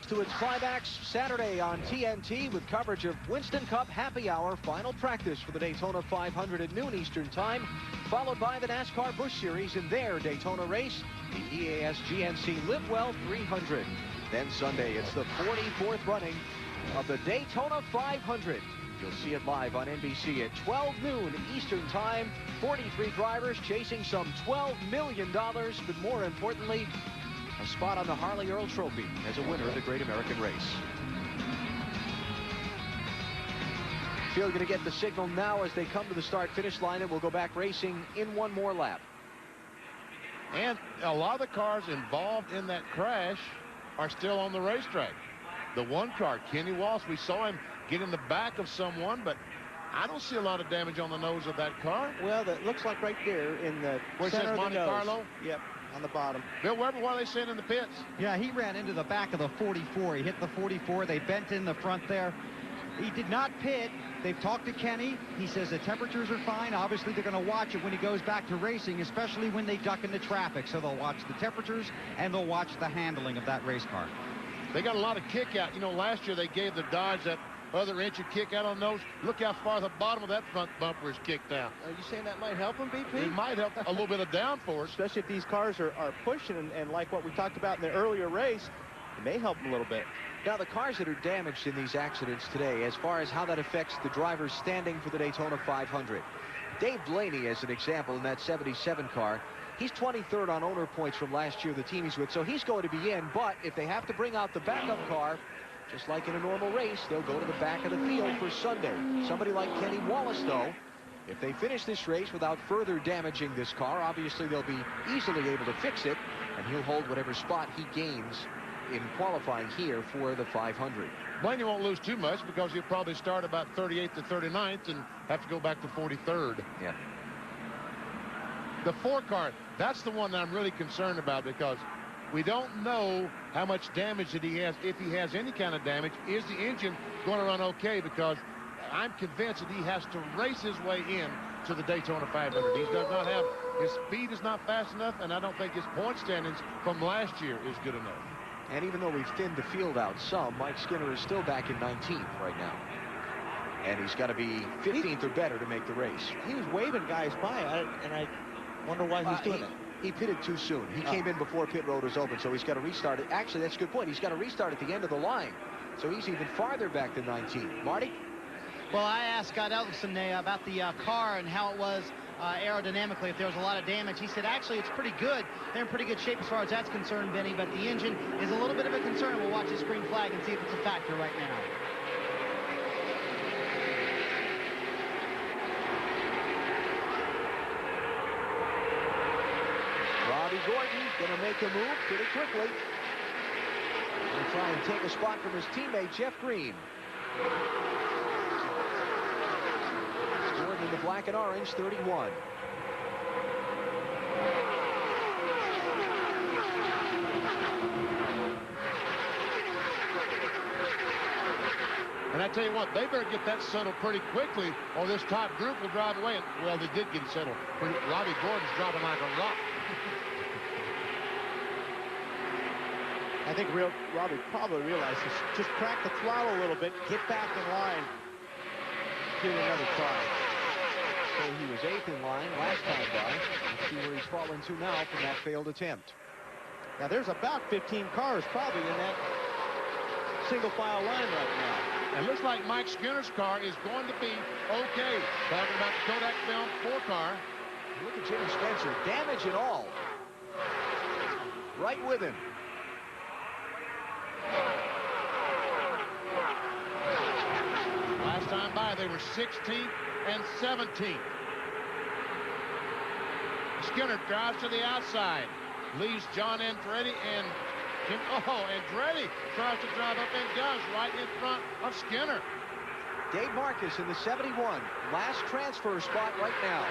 To its climax Saturday on TNT with coverage of Winston Cup Happy Hour final practice for the Daytona 500 at noon Eastern Time, followed by the NASCAR Busch Series in their Daytona race, the EAS GNC Live Well 300. Then Sunday, it's the 44th running of the Daytona 500. You'll see it live on NBC at 12 noon Eastern Time. 43 drivers chasing some $12 million, but more importantly, a spot on the Harley Earl Trophy as a winner of the Great American Race. Field going to get the signal now as they come to the start-finish line, and we'll go back racing in one more lap. And a lot of the cars involved in that crash are still on the racetrack. The 1 car, Kenny Walsh, we saw him get in the back of someone, but I don't see a lot of damage on the nose of that car. Well, that looks like right there in the center of the nose. Carlo? Yep, on the bottom. Bill Weber, what are they saying in the pits? Yeah, he ran into the back of the 44. He hit the 44. They bent in the front there. He did not pit. They've talked to Kenny. He says the temperatures are fine. Obviously, they're going to watch it when he goes back to racing, especially when they duck into traffic. So they'll watch the temperatures, and they'll watch the handling of that race car. They got a lot of kick out. You know, last year they gave the Dodge that other inch of kick out on those. Look how far the bottom of that front bumper is kicked out. Are you saying that might help them, BP? It might help a little bit of downforce. Especially if these cars are pushing, and like what we talked about in the earlier race, It may help him a little bit. Now, the cars that are damaged in these accidents today, as far as how that affects the drivers standing for the Daytona 500. Dave Blaney, as an example, in that 77 car, he's 23rd on owner points from last year, the team he's with, so he's going to be in. But if they have to bring out the backup car, just like in a normal race, they'll go to the back of the field for Sunday. Somebody like Kenny Wallace, though, if they finish this race without further damaging this car, obviously they'll be easily able to fix it, and he'll hold whatever spot he gains in qualifying here for the 500. Blaney won't lose too much because he'll probably start about 38th to 39th and have to go back to 43rd. Yeah. The 4 car, that's the one that I'm really concerned about, because we don't know how much damage that he has. If he has any kind of damage, is the engine going to run okay? Because I'm convinced that he has to race his way in to the Daytona 500. He does not have, his speed is not fast enough, and I don't think his point standings from last year is good enough. And even though we've thinned the field out some, Mike Skinner is still back in 19th right now. And he's got to be 15th or better to make the race. He was waving guys by, and I wonder why he's doing it. He pitted too soon. He came in before pit road was open, so he's got to restart it. Actually, that's a good point. He's got to restart at the end of the line. So he's even farther back than 19th. Marty? Well, I asked Scott Elson about the car and how it was aerodynamically, if there was a lot of damage. He said, actually, it's pretty good. They're in pretty good shape as far as that's concerned, Benny, but the engine is a little bit of a concern. We'll watch this green flag and see if it's a factor right now. Robbie Gordon going to make a move pretty quickly. Going to try and take a spot from his teammate, Jeff Green. Gordon in the black and orange, 31. And I tell you what, they better get that settled pretty quickly, or this top group will drive away. And, well, they did get it settled. Robbie Gordon's dropping like a rock. I think Robbie probably realized this. Just crack the throttle a little bit, get back in line, give it another try. So he was 8th in line last time by. Let's see where he's fallen to now from that failed attempt. Now there's about 15 cars probably in that single file line right now. It looks like Mike Skinner's car is going to be okay. Talking about the Kodak Film 4 car. Look at Jimmy Spencer, damage and all. Right with him. Last time by, they were 16th and 17th. Skinner drives to the outside, leaves John Andretti and Andretti tries to drive up and does right in front of Skinner. Dave Marcus in the 71, last transfer spot right now.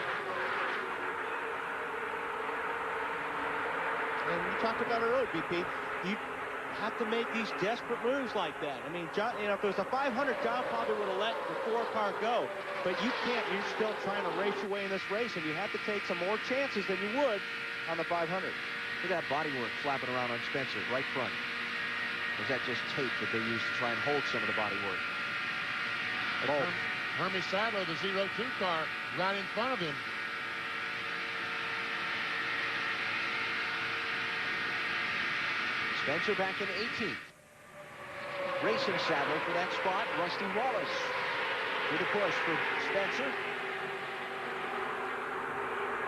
And you talked about it earlier, BP. You have to make these desperate moves like that. I mean, John, if it was a 500, John probably would have let the 4 car go. But you can't. You're still trying to race your way in this race, and you have to take some more chances than you would on the 500. Look at that bodywork flapping around on Spencer, right front. Or is that just tape that they use to try and hold some of the bodywork? Hermie Sabo, the 02 car, right in front of him. Spencer back in 18th. Racing saddle for that spot, Rusty Wallace. With a push for Spencer.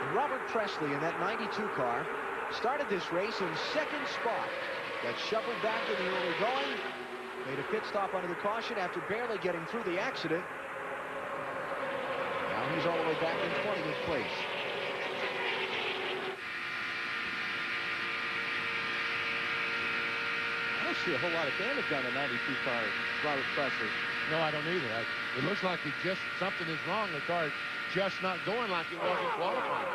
And Robert Presley in that 92 car started this race in 2nd spot. Got shuffled back in the early going. Made a pit stop under the caution after barely getting through the accident. Now he's all the way back in 20th place. I don't see a whole lot of damage on the 92 car, Robert Presley. No, I don't either. It looks like something is wrong. The car is just not going like it was in qualifying.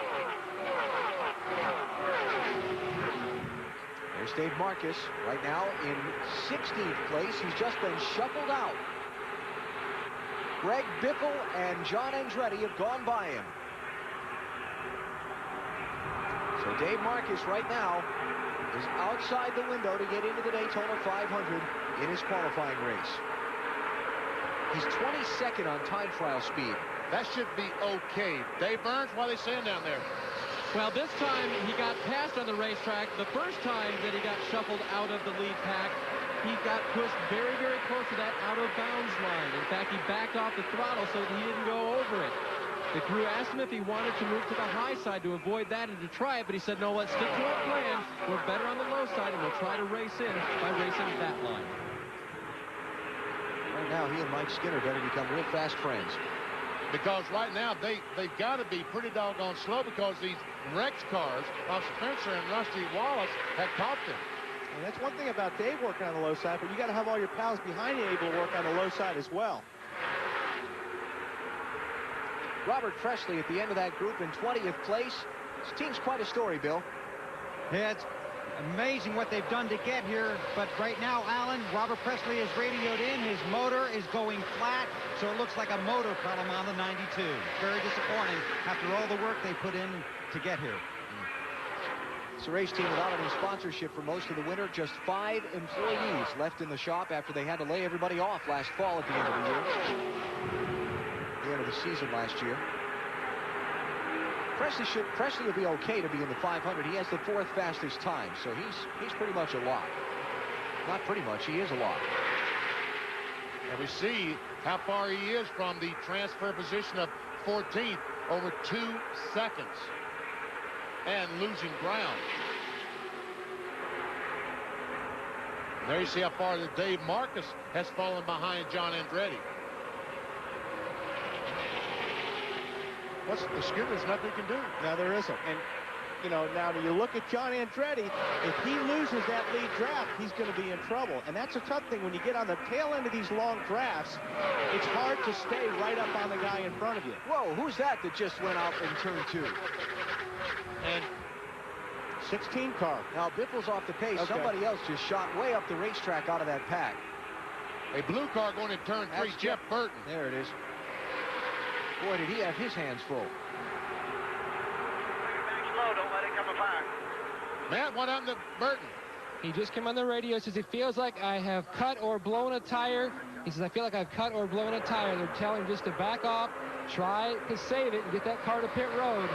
There's Dave Marcus right now in 16th place. He's just been shuffled out. Greg Biffle and John Andretti have gone by him. So Dave Marcus right now is outside the window to get into the Daytona 500 in his qualifying race. He's 22nd on time trial speed. That should be okay. Dave Burns, what are they saying down there? Well, this time he got passed on the racetrack. The first time that he got shuffled out of the lead pack, he got pushed very, very close to that out-of-bounds line. In fact, he backed off the throttle so that he didn't go over it. The crew asked him if he wanted to move to the high side to avoid that and to try it, but he said, no, let's stick to our plan. We're better on the low side, and we'll try to race in by racing that line. Right now, he and Mike Skinner better become real fast friends. Because right now, they've got to be pretty doggone slow because these Rex cars of Spencer and Rusty Wallace have caught them. And that's one thing about Dave working on the low side, but you got to have all your pals behind you able to work on the low side as well. Robert Presley at the end of that group in 20th place. His team's quite a story, Bill. Yeah, it's amazing what they've done to get here, but right now, Alan, Robert Presley is radioed in. His motor is going flat, so it looks like a motor problem on the 92. Very disappointing after all the work they put in to get here. It's a race team without any sponsorship for most of the winter. Just 5 employees left in the shop after they had to lay everybody off last fall at the end of the year. The end of the season last year. Presley will be okay to be in the 500. He has the 4th fastest time, so he's pretty much a lock. Not pretty much, he is a lock. And we see how far he is from the transfer position of 14th, over 2 seconds, and losing ground. And there you see how far that Dave Marcus has fallen behind John Andretti. The Skinner's nothing he can do. No, there isn't. And, you know, now you look at John Andretti, if he loses that lead draft, he's going to be in trouble. And that's a tough thing when you get on the tail end of these long drafts. It's hard to stay right up on the guy in front of you. Whoa, who's that just went out in turn 2? And 16 car. Now, Biffle's off the pace. Okay. Somebody else just shot way up the racetrack out of that pack. A blue car going in turn 3, Jeff Burton. There it is. Boy, did he have his hands full. Back slow, don't let it come apart. Matt, what happened to Burton? He just came on the radio, says he feels like I have cut or blown a tire. He says, I feel like I've cut or blown a tire. They're telling him just to back off, try to save it, and get that car to pit road.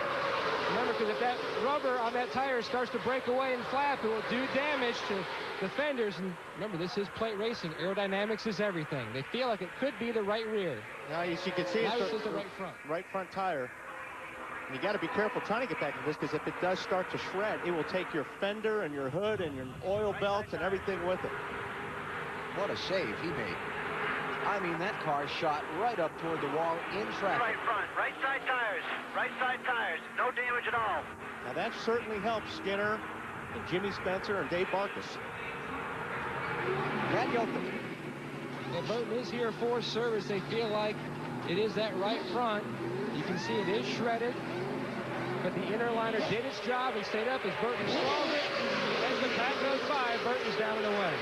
Remember, because if that rubber on that tire starts to break away and flap, it will do damage to the fenders. And remember, this is plate racing. Aerodynamics is everything. They feel like it could be the right rear. Now, as you can see, it's the right front. Right front tire. And you got to be careful trying to get back to this, because if it does start to shred, it will take your fender and your hood and your oil belts and everything with it. What a save he made. I mean, that car shot right up toward the wall in traffic. Right front, right side tires, right side tires, no damage at all. Now that certainly helps Skinner and Jimmy Spencer and Dave Marcus. Well, Burton is here for service. They feel like it is that right front. You can see it is shredded, but the inner liner did its job and stayed up as Burton stalled it. As the pack goes by, Burton's down and away.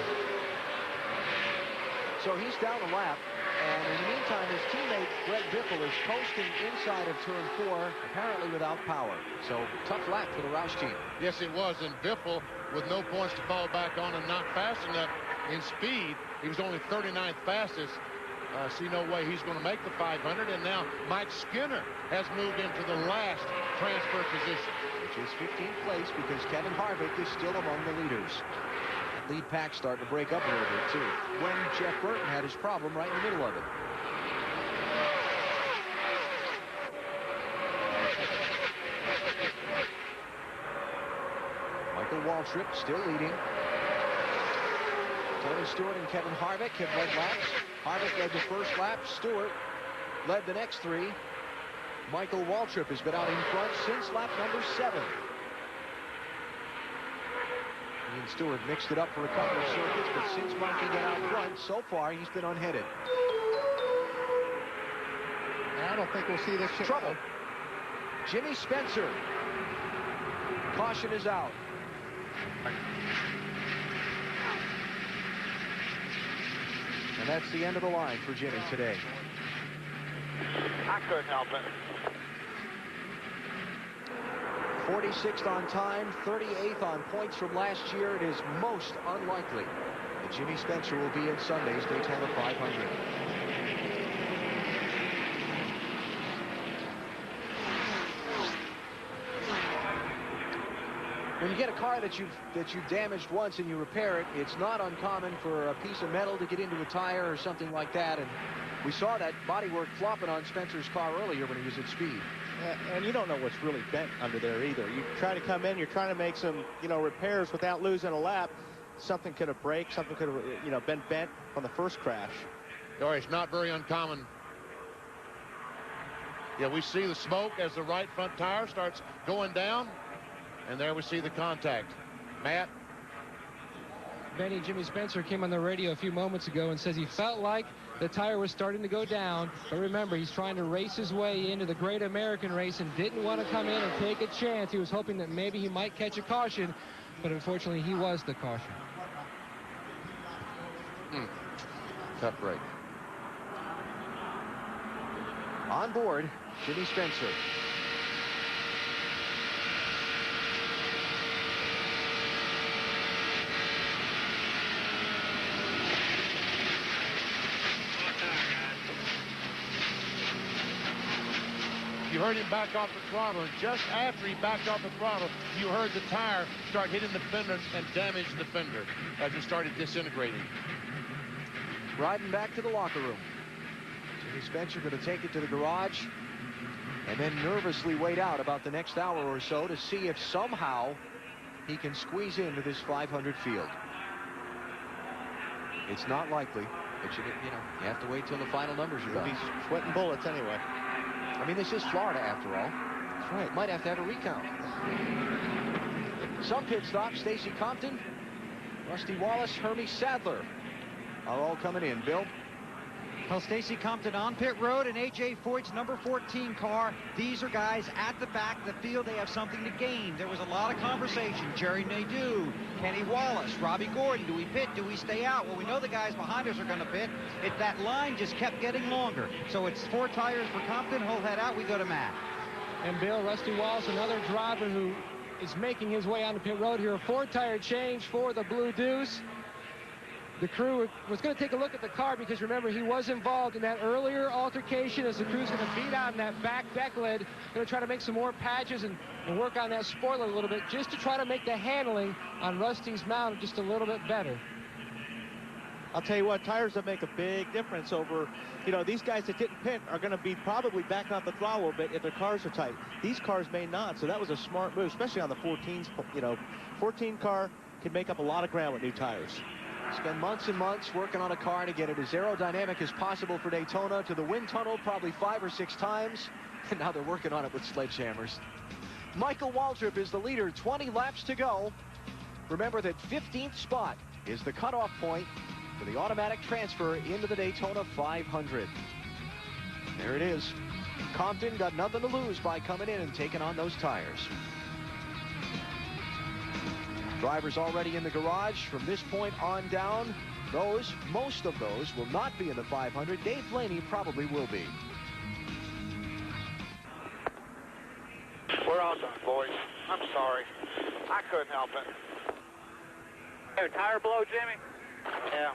So he's down a lap, and in the meantime, his teammate Greg Biffle is coasting inside of turn 4, apparently without power. So tough lap for the Roush team. Yes, it was, and Biffle, with no points to fall back on and not fast enough in speed, he was only 39th fastest. See no way he's going to make the 500, and now Mike Skinner has moved into the last transfer position. Which is 15th place because Kevin Harvick is still among the leaders. Lead pack starting to break up a little bit, too, when Jeff Burton had his problem right in the middle of it. Michael Waltrip still leading. Tony Stewart and Kevin Harvick have led laps. Harvick led the first lap. Stewart led the next 3. Michael Waltrip has been out in front since lap number 7. Ian Stewart mixed it up for a couple of circuits, but since Mikey got out front, so far he's been unheaded. I don't think we'll see this trouble. Jimmy Spencer. Caution is out. And that's the end of the line for Jimmy today. I couldn't help it. 46th on time, 38th on points from last year. It is most unlikely that Jimmy Spencer will be in Sunday's Daytona 500. When you get a car that you've damaged once and you repair it, it's not uncommon for a piece of metal to get into a tire or something like that. And we saw that bodywork flopping on Spencer's car earlier when he was at speed. And you don't know what's really bent under there either. You try to come in, you're trying to make some, repairs without losing a lap. Something could have break, something could have, been bent on the first crash. Oh, it's not very uncommon. Yeah, we see the smoke as the right front tire starts going down, and there we see the contact. Matt? Benny, Jimmy Spencer came on the radio a few moments ago and says he felt like the tire was starting to go down. But remember, he's trying to race his way into the Great American Race and didn't want to come in and take a chance. He was hoping that maybe he might catch a caution, but unfortunately he was the caution. Tough break. On board, Jimmy Spencer. You heard him back off the throttle, and just after he backed off the throttle, you heard the tire start hitting the fender and damage the fender as it started disintegrating. Riding back to the locker room. Jimmy Spencer going to take it to the garage and then nervously wait out about the next hour or so to see if somehow he can squeeze into this 500 field. It's not likely, but you have to wait till the final numbers are done. He's sweating bullets anyway. I mean, this is Florida after all. That's right. Might have to have a recount. Some pit stops, Stacy Compton, Rusty Wallace, Hermie Sadler are all coming in. Bill? Well, Stacy Compton on pit road and A.J. Foyt's number 14 car. These are guys at the back of the field. They have something to gain. There was a lot of conversation. Jerry Nadeau, Kenny Wallace, Robbie Gordon. Do we pit? Do we stay out? Well, we know the guys behind us are going to pit. That line just kept getting longer. So it's 4 tires for Compton. He'll head out. We go to Matt. And Bill, Rusty Wallace, another driver who is making his way onto pit road here. A 4-tire change for the Blue Deuce. The crew was going to take a look at the car because, remember, he was involved in that earlier altercation as the crew's going to beat on that back deck lid. Going to try to make some more patches and work on that spoiler a little bit just to try to make the handling on Rusty's mount just a little bit better. I'll tell you what, tires that make a big difference over, these guys that didn't pit are going to be probably back off the throttle a bit if their cars are tight. These cars may not, so that was a smart move, especially on the 14s. 14 car can make up a lot of ground with new tires. Spend months and months working on a car to get it as aerodynamic as possible for Daytona, to the wind tunnel probably 5 or 6 times, and now they're working on it with sledgehammers. Michael Waltrip is the leader, 20 laps to go. Remember that 15th spot is the cutoff point for the automatic transfer into the Daytona 500. There it is. Compton got nothing to lose by coming in and taking on those tires. Drivers already in the garage. From this point on down, most of those will not be in the 500. Dave Blaney probably will be. We're all done, boys. I'm sorry. I couldn't help it. Hey, tire blow, Jimmy? Yeah.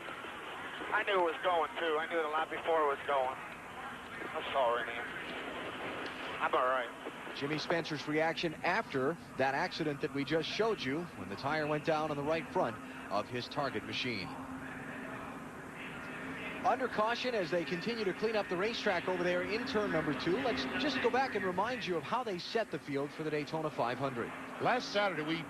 I knew it was going, too. I knew the lap before it was going. I'm sorry, man. I'm all right. Jimmy Spencer's reaction after that accident that we just showed you when the tire went down on the right front of his target machine. Under caution as they continue to clean up the racetrack over there in turn number 2. Let's just go back and remind you of how they set the field for the Daytona 500. Last Saturday, we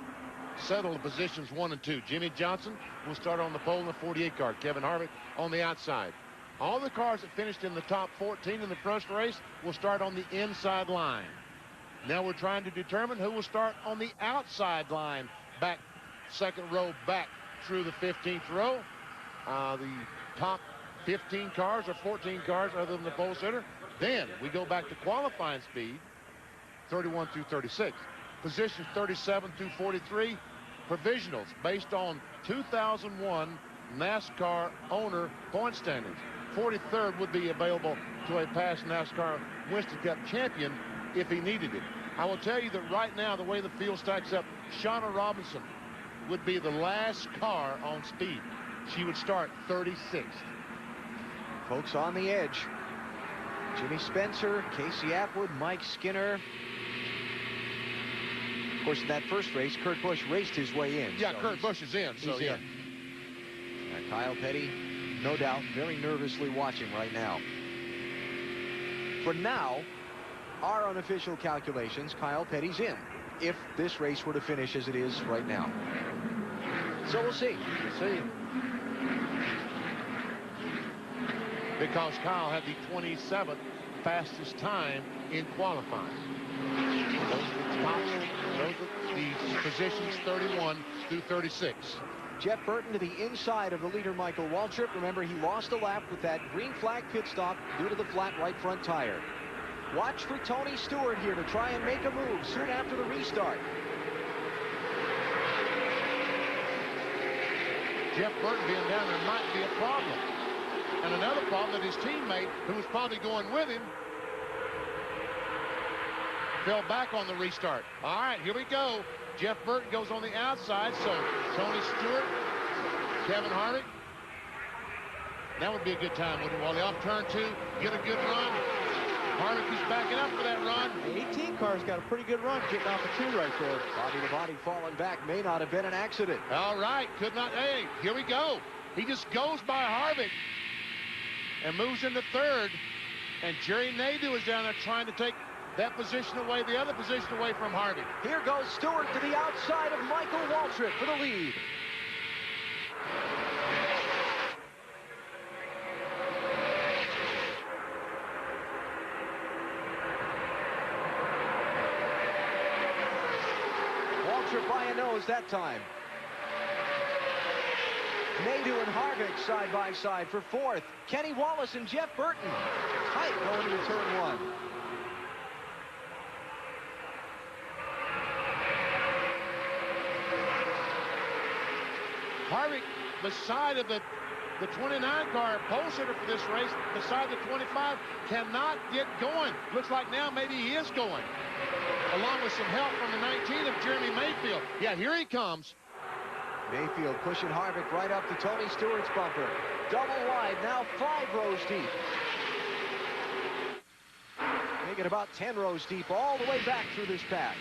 settled the positions 1 and 2. Jimmy Johnson will start on the pole in the 48 car. Kevin Harvick on the outside. All the cars that finished in the top 14 in the first race will start on the inside line. Now we're trying to determine who will start on the outside line, back, second row back through the 15th row. The top 15 cars or 14 cars other than the pole sitter. Then we go back to qualifying speed, 31 through 36. Positions 37 through 43, provisionals based on 2001 NASCAR owner point standings. 43rd would be available to a past NASCAR Winston Cup champion if he needed it. I will tell you that right now, the way the field stacks up, Shauna Robinson would be the last car on speed. She would start 36th. Folks on the edge. Jimmy Spencer, Casey Atwood, Mike Skinner. Of course, in that first race, Kurt Busch raced his way in. Yeah, so Kurt Busch is in. So, he's yeah. in. Kyle Petty, no doubt, very nervously watching right now. For now, our unofficial calculations, Kyle Petty's in, if this race were to finish as it is right now. So we'll see. We'll see. Because Kyle had the 27th fastest time in qualifying. Those are the tops, those are the positions 31 through 36. Jeff Burton to the inside of the leader, Michael Waltrip. Remember, he lost a lap with that green flag pit stop due to the flat right front tire. Watch for Tony Stewart here to try and make a move soon after the restart. Jeff Burton being down there might be a problem. And another problem that his teammate, who was probably going with him, fell back on the restart. All right, here we go. Jeff Burton goes on the outside, so Tony Stewart, Kevin Harvick. That would be a good time, wouldn't it? While they off turn 2, get a good run. Harvick is backing up for that run. The 18 car's got a pretty good run getting off the 2 right there. Body to body falling back may not have been an accident. All right, could not. Hey, here we go. He just goes by Harvick and moves into 3rd. And Jerry Nadeau is down there trying to take that position away, the other position away from Harvick. Here goes Stewart to the outside of Michael Waltrip for the lead. Waltrip by a nose that time. Nadeau and Harvick side by side for 4th. Kenny Wallace and Jeff Burton tight going into turn 1. Harvick, beside of the 29 car pole sitter for this race, beside the 25, cannot get going. Looks like now maybe he is going, along with some help from the 19 of Jeremy Mayfield. Yeah, here he comes. Mayfield pushing Harvick right up to Tony Stewart's bumper. Double wide, now 5 rows deep. Make it about 10 rows deep all the way back through this pack.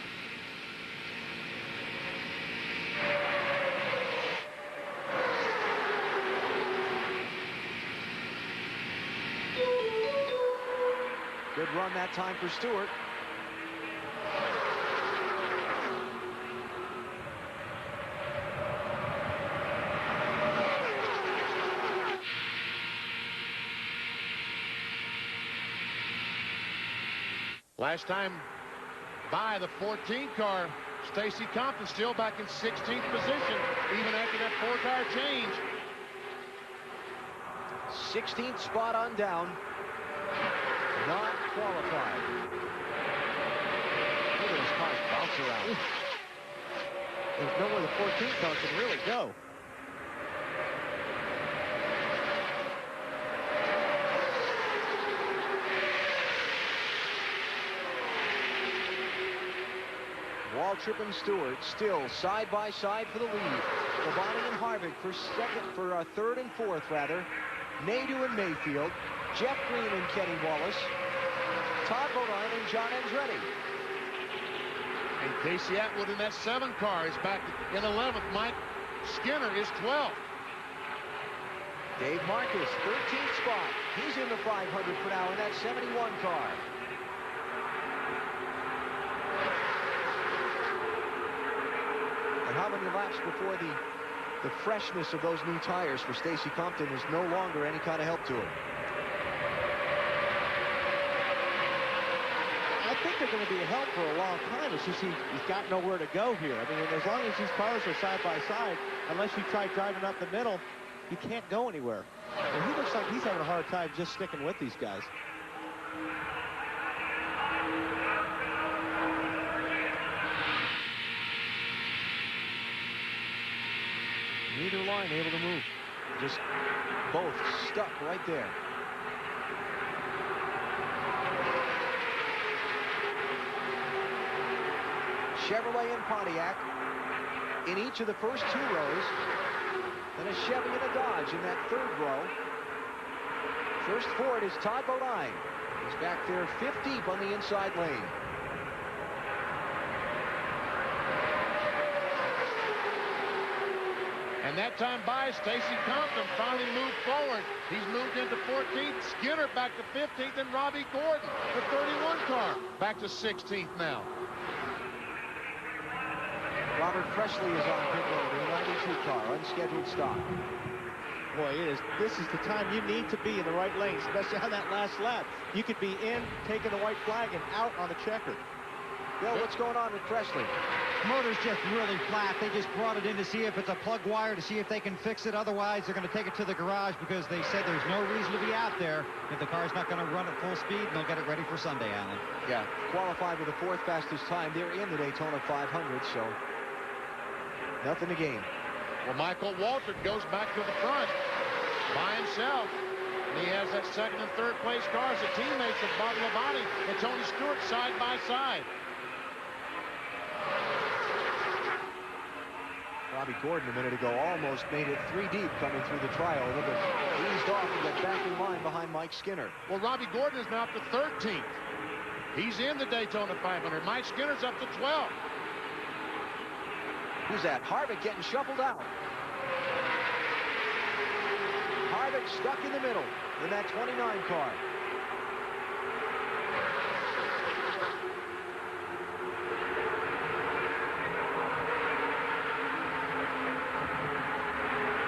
Good run that time for Stewart. Last time by the 14 car, Stacy Compton still back in 16th position, even after that 4-car change. 16th spot on down. Not qualified. Look at those cars bounce around. There's nowhere the 14 car can really go. Waltrip and Stewart still side by side for the lead. Labonte and Harvick for 3rd and 4th rather. Nadeau and Mayfield. Jeff Green and Kenny Wallace. Todd Bodine and John Andretti. And Casey Atwood in that 7 car is back in 11th. Mike Skinner is 12th. Dave Marcus, 13th spot. He's in the 500 for now in that 71 car. And how many laps before the freshness of those new tires for Stacy Compton is no longer any kind of help to him? I think they're going to be a help for a long time. It's just he's got nowhere to go here. I mean, as long as these cars are side by side, unless you try driving up the middle, you can't go anywhere. And he looks like he's having a hard time just sticking with these guys. Neither line able to move. Just both stuck right there. Chevrolet and Pontiac in each of the first 2 rows. Then a Chevy and a Dodge in that 3rd row. First Ford is Todd Bodine. He's back there 5th deep on the inside lane. And that time by, Stacy Compton finally moved forward. He's moved into 14th. Skinner back to 15th, and Robbie Gordon, the 31 car, back to 16th now. Robert Presley is on pit road in the 92 car, unscheduled stop. Boy, this is the time you need to be in the right lane, especially on that last lap. You could be in, taking the white flag, and out on the checker. Bill, what's going on with Presley? Motor's just really flat. They just brought it in to see if it's a plug wire, to see if they can fix it. Otherwise, they're going to take it to the garage because they said there's no reason to be out there if the car's not going to run at full speed, and they'll get it ready for Sunday, Alan. Yeah, qualified with the 4th fastest time. They're in the Daytona 500, so nothing to gain. Well, Michael Waltrip goes back to the front by himself. And he has that 2nd and 3rd place cars, the teammates of Bob Labonte and Tony Stewart side by side. Robbie Gordon a minute ago almost made it 3 deep coming through the trial, but eased off and got back in line behind Mike Skinner. Well, Robbie Gordon is now up to 13th. He's in the Daytona 500. Mike Skinner's up to 12th. Who's that? Harvick getting shuffled out. Harvick stuck in the middle in that 29 car.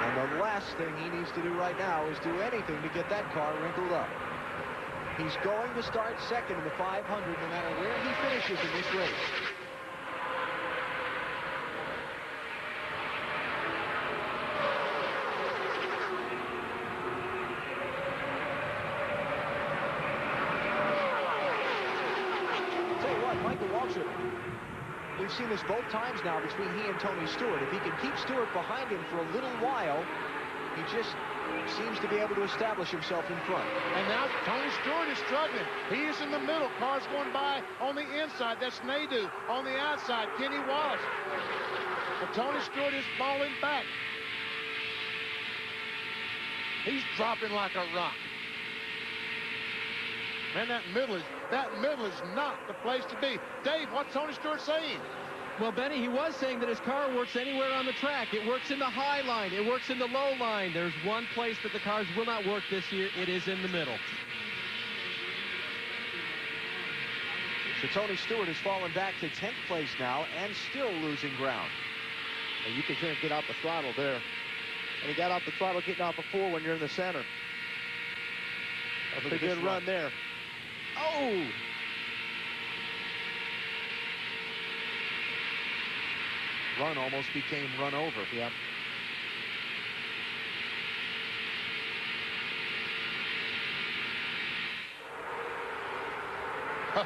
And the last thing he needs to do right now is do anything to get that car wrinkled up. He's going to start second in the 500 no matter where he finishes in this race. We've seen this both times now between he and Tony Stewart. If he can keep Stewart behind him for a little while, he just seems to be able to establish himself in front. And now Tony Stewart is struggling. He is in the middle. Cars going by on the inside. That's Nadeau. On the outside, Kenny Wallace. But Tony Stewart is falling back. He's dropping like a rock. Man, that middle is not the place to be. Dave, what's Tony Stewart saying? Well, Benny, he was saying that his car works anywhere on the track. It works in the high line. It works in the low line. There's one place that the cars will not work this year. It is in the middle. So Tony Stewart has fallen back to 10th place now and still losing ground. And you can hear him get off the throttle there. And he got off the throttle getting off before when you're in the center. A pretty good run there. Oh! Run almost became run over. Yep.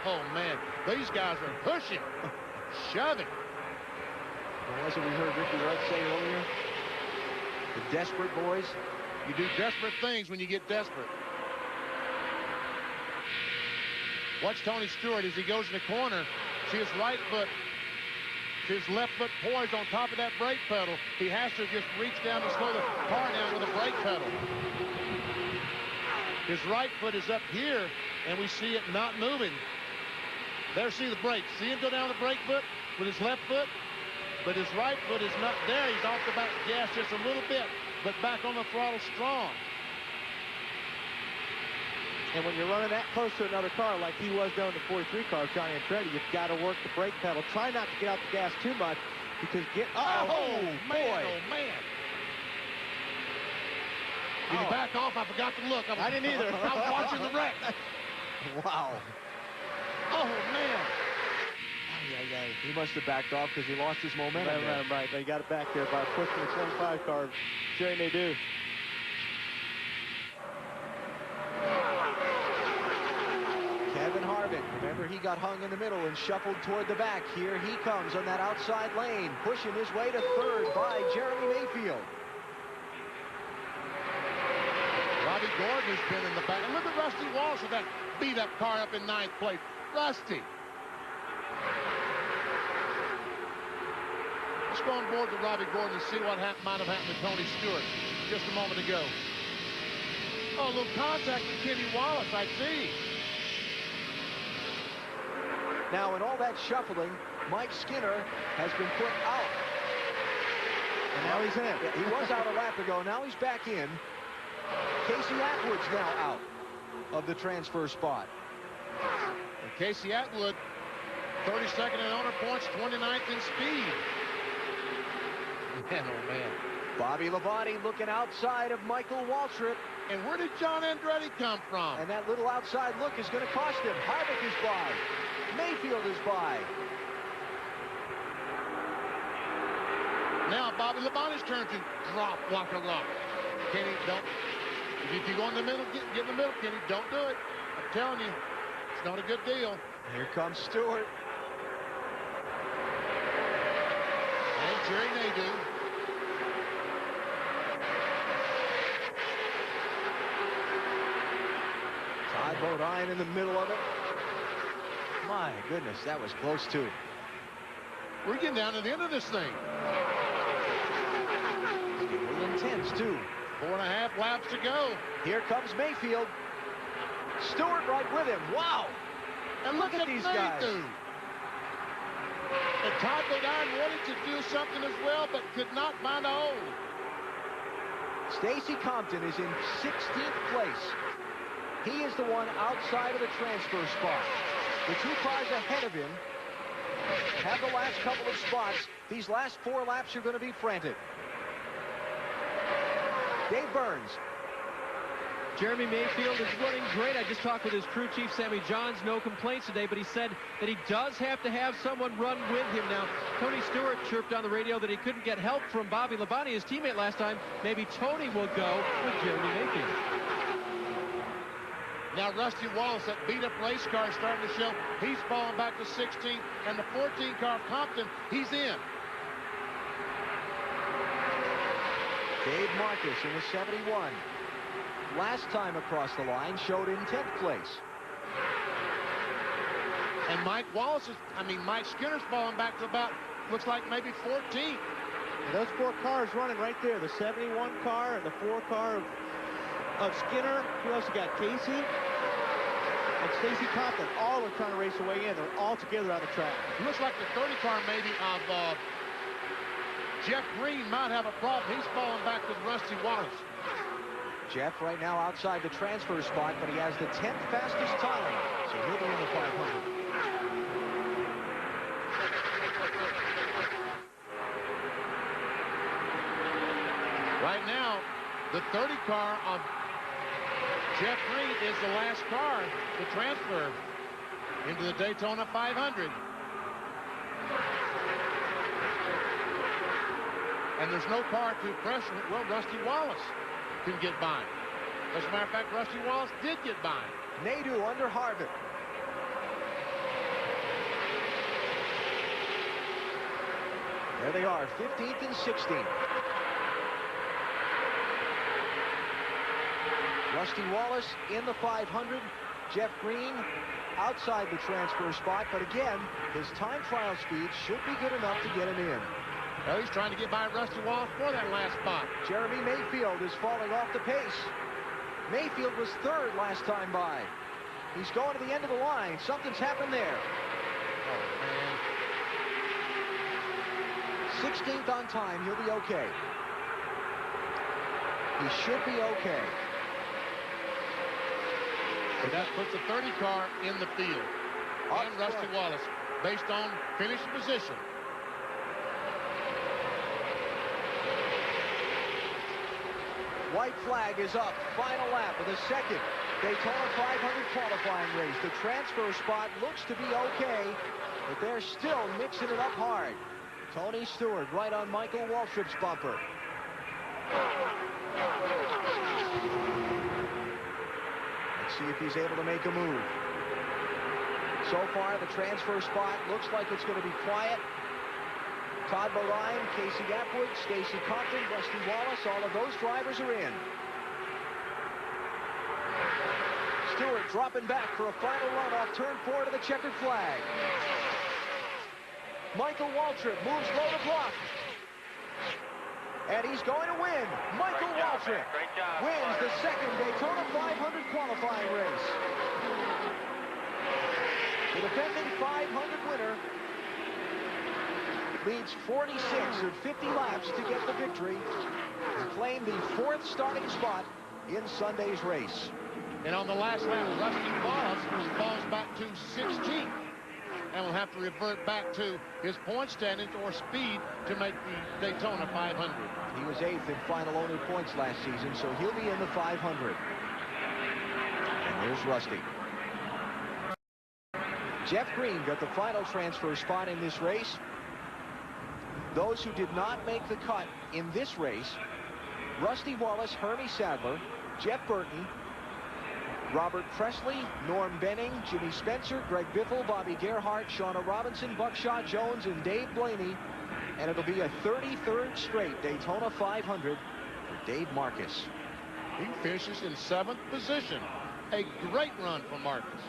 Oh, man. These guys are pushing, shoving. Well, that's what we heard Ricky Rudd say earlier. The desperate boys. You do desperate things when you get desperate. Watch Tony Stewart as he goes in the corner. See his right foot, his left foot poised on top of that brake pedal. He has to just reach down and slow the car down with a brake pedal. His right foot is up here, and we see it not moving. There, see the brake. See him go down the brake foot with his left foot, but his right foot is not there. He's off the back gas just a little bit, but back on the throttle strong. And when you're running that close to another car like he was down the 43 car, Johnny Andretti, you've got to work the brake pedal. Try not to get out the gas too much because oh, man. Did he back off? I forgot to look. I didn't either. I was watching the wreck. Wow. Oh, man. He must have backed off because he lost his momentum. Right. They got it back there by pushing the 25 car. Jerry Nadeau. Kevin Harvick, remember he got hung in the middle and shuffled toward the back. Here he comes on that outside lane, pushing his way to third by Jeremy Mayfield. Robbie Gordon has been in the back. And look at Rusty Walsh with that beat-up car up in 9th place. Rusty. Let's go on board to Robbie Gordon and see what might have happened to Tony Stewart just a moment ago. Oh, a little contact with Kenny Wallace, I see. Now, in all that shuffling, Mike Skinner has been put out. And now he's in. Yeah, he was out a lap ago. Now he's back in. Casey Atwood's now out of the transfer spot. And Casey Atwood, 32nd in owner points, 29th in speed. Man, oh man. Bobby Labonte looking outside of Michael Waltrip. And where did John Andretti come from? And that little outside look is going to cost him. Harvick is by. Mayfield is by. Now Bobby Labonte's turn to drop, block, or rock. Kenny, don't. If you go in the middle, get in the middle, Kenny. Don't do it. I'm telling you, it's not a good deal. Here comes Stewart. And Jerry Nadeau. Todd Bodine in the middle of it. My goodness, that was close too. We're getting down to the end of this thing. It's getting a little intense too. 4.5 laps to go. Here comes Mayfield. Stewart right with him. Wow. And look at these guys. And Todd Bodine wanted to do something as well, but could not find a hole. Stacy Compton is in 16th place. He is the one outside of the transfer spot. The two cars ahead of him have the last couple of spots. These last 4 laps are going to be frantic. Dave Burns. Jeremy Mayfield is running great. I just talked with his crew chief, Sammy Johns. No complaints today, but he said that he does have to have someone run with him. Now, Tony Stewart chirped on the radio that he couldn't get help from Bobby Labonte, his teammate last time. Maybe Tony will go with Jeremy Mayfield. Now Rusty Wallace, that beat-up race car, starting to show he's falling back to 16th, and the 14 car Compton, he's in. Dave Marcus in the 71. Last time across the line showed in 10th place. And Mike Skinner's falling back to about, looks like maybe 14th. And those 4 cars running right there, the 71 car and the 4 car of Skinner. Who else you got? Casey and Stacy Compton. All are trying to race their way in. They're all together on the track. Looks like the 30 car maybe of Jeff Green might have a problem. He's falling back with Rusty Wallace. Jeff right now outside the transfer spot, but he has the 10th fastest time, so he'll be in the 500. Right now, the 30 car of Jeff Green is the last car to transfer into the Daytona 500. And there's no car to pressure. Well, Rusty Wallace can get by. As a matter of fact, Rusty Wallace did get by. Nadeau under Harvick. There they are, 15th and 16th. Rusty Wallace in the 500. Jeff Green outside the transfer spot, but again, his time trial speed should be good enough to get him in. Well, he's trying to get by Rusty Wallace for that last spot. Jeremy Mayfield is falling off the pace. Mayfield was 3rd last time by. He's going to the end of the line. Something's happened there. Oh, man. 16th on time. He'll be okay. He should be okay. And that puts the 30 car in the field. And Rusty Wallace, based on finish position. White flag is up. Final lap of the second Daytona 500 qualifying race. The transfer spot looks to be okay, but they're still mixing it up hard. Tony Stewart right on Michael Waltrip's bumper. Let's see if he's able to make a move. So far, the transfer spot looks like it's going to be quiet. Todd Bodine, Casey Atwood, Stacy Compton, Rusty Wallace, all of those drivers are in. Stewart dropping back for a final run off turn 4 to the checkered flag. Michael Waltrip moves low to block. And he's going to win. Michael Waltrip wins the second Daytona 500 qualifying race. The defending 500 winner Leads 46 of 50 laps to get the victory and claim the 4th starting spot in Sunday's race. And on the last lap, Rusty Wallace falls back to 16th and will have to revert back to his point standings or speed to make the Daytona 500. He was 8th in final owner points last season, so he'll be in the 500. And there's Rusty. Jeff Green got the final transfer spot in this race. Those who did not make the cut in this race: Rusty Wallace, Hermie Sadler, Jeff Burton, Robert Presley, Norm Benning, Jimmy Spencer, Greg Biffle, Bobby Gerhart, Shauna Robinson, Buckshot Jones, and Dave Blaney. And it'll be a 33rd straight Daytona 500 for Dave Marcus. He finishes in 7th position. A great run for Marcus.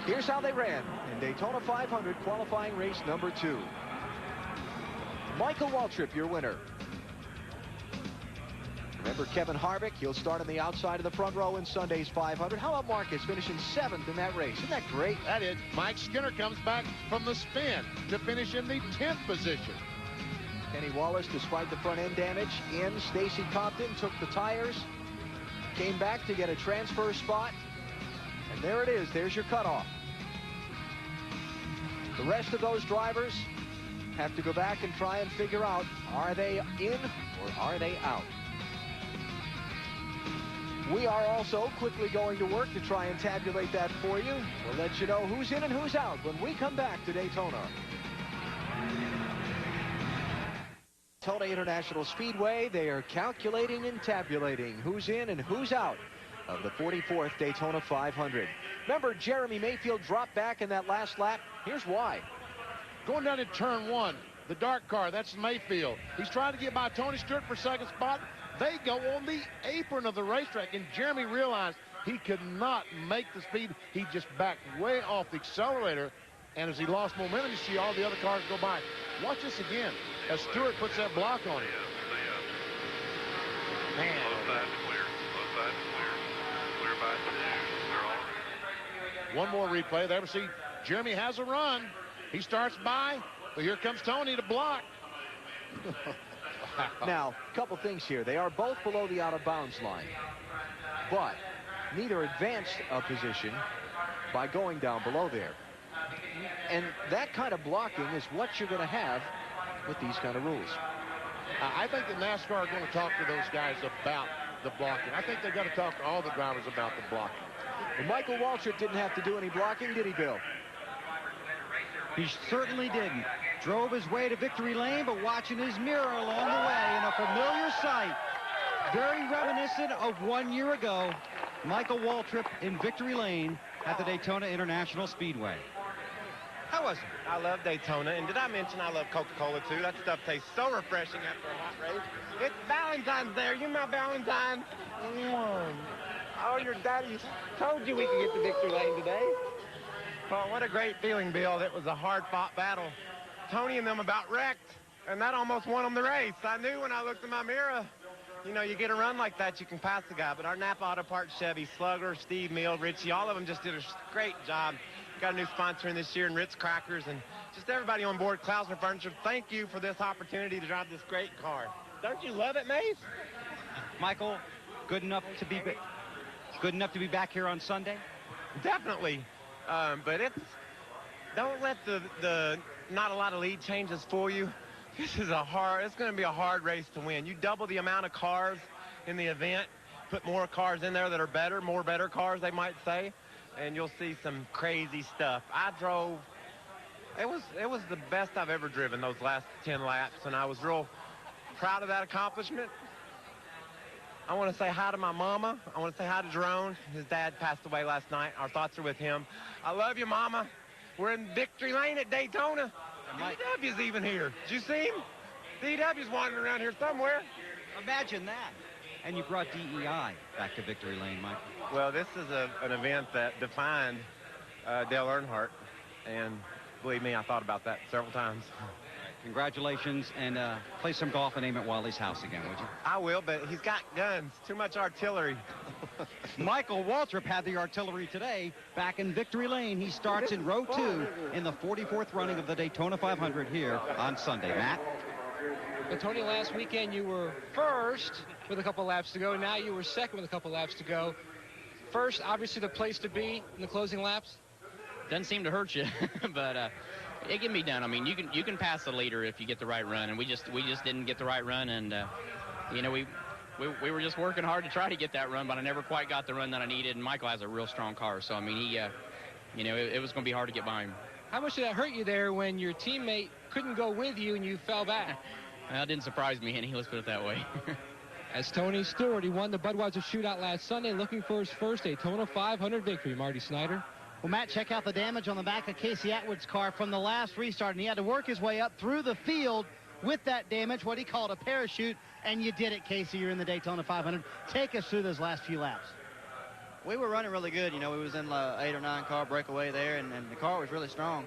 Here's how they ran in Daytona 500 qualifying race number 2. Michael Waltrip, your winner. Remember Kevin Harvick, he'll start on the outside of the front row in Sunday's 500. How about Marcus finishing 7th in that race? Isn't that great? That is. Mike Skinner comes back from the spin to finish in the 10th position. Kenny Wallace, despite the front end damage, in. Stacy Compton took the tires, came back to get a transfer spot, and there it is. There's your cutoff. The rest of those drivers have to go back and try and figure out, are they in or are they out? We are also quickly going to work to try and tabulate that for you. We'll let you know who's in and who's out when we come back to Daytona. Daytona International Speedway, they are calculating and tabulating who's in and who's out of the 44th Daytona 500. Remember, Jeremy Mayfield dropped back in that last lap. Here's why. Going down in turn 1, the dark car, that's Mayfield. He's trying to get by Tony Stewart for 2nd spot. They go on the apron of the racetrack, and Jeremy realized he could not make the speed. He just backed way off the accelerator, and as he lost momentum, you see all the other cars go by. Watch this again as Stewart puts that block on him. Man. Low side clear. Low side clear. Clear by 2. They're all One more replay. There we see Jeremy has a run. He starts by, but here comes Tony to block. Now, a couple things here. They are both below the out-of-bounds line, but neither advanced a position by going down below there. And that kind of blocking is what you're going to have with these kind of rules. I think that NASCAR are going to talk to those guys about the blocking. I think they've got to talk to all the drivers about the blocking. Well, Michael Waltrip didn't have to do any blocking, did he, Bill? He certainly didn't. Drove his way to victory lane, but watching his mirror along the way in a familiar sight. Very reminiscent of 1 year ago. Michael Waltrip in victory lane at the Daytona International Speedway. How was it? I love Daytona, and did I mention I love Coca-Cola too? That stuff tastes so refreshing after a hot race. It's Valentine's there. You my Valentine. Oh, your daddy told you we could get to victory lane today. Well, what a great feeling, Bill. It was a hard-fought battle. Tony and them about wrecked, and that almost won them the race. I knew when I looked in my mirror, you know, you get a run like that, you can pass the guy. But our Napa Auto Parts Chevy, Slugger, Steve Mill, Richie, all of them just did a great job. Got a new sponsor in this year in Ritz Crackers, and just everybody on board Klausner Furniture. Thank you for this opportunity to drive this great car. Don't you love it, Mace? Michael, good enough to be back here on Sunday? Definitely. But don't let the not a lot of lead changes fool you. This is it's going to be a hard race to win. You double the amount of cars in the event, put more cars in there that are better, more better cars, they might say, and you'll see some crazy stuff. I drove, it was the best I've ever driven those last 10 laps, and I was real proud of that accomplishment. I want to say hi to my mama. I want to say hi to Jerome. His dad passed away last night. Our thoughts are with him. I love you, Mama. We're in victory lane at Daytona. DW's even here. Did you see him? DW's wandering around here somewhere. Imagine that. And you brought DEI back to victory lane, Mike. Well, this is an event that defined Dale Earnhardt. And believe me, I thought about that several times. Congratulations, and play some golf and aim at Wally's house again, would you? I will, but he's got guns. Too much artillery. Michael Waltrip had the artillery today back in Victory Lane. He starts in row 2 in the 44th running of the Daytona 500 here on Sunday. Matt? But Tony, last weekend you were first with a couple laps to go. Now you were second with a couple laps to go. First, obviously the place to be in the closing laps. Doesn't seem to hurt you, but it can be done. I mean, you can pass the leader if you get the right run, and we just didn't get the right run, and you know, we were just working hard to try to get that run, but I never quite got the run that I needed. And Michael has a real strong car, so I mean, he you know, it was going to be hard to get by him. How much did that hurt you there when your teammate couldn't go with you and you fell back? That didn't surprise me any, let's put it that way. As Tony Stewart, he won the Budweiser Shootout last Sunday, looking for his first Daytona 500 victory. Marty Snyder. Well, Matt, check out the damage on the back of Casey Atwood's car from the last restart, and he had to work his way up through the field with that damage, what he called a parachute, and you did it, Casey. You're in the Daytona 500. Take us through those last few laps. We were running really good. You know, we was in 8 or 9 car breakaway there, and the car was really strong.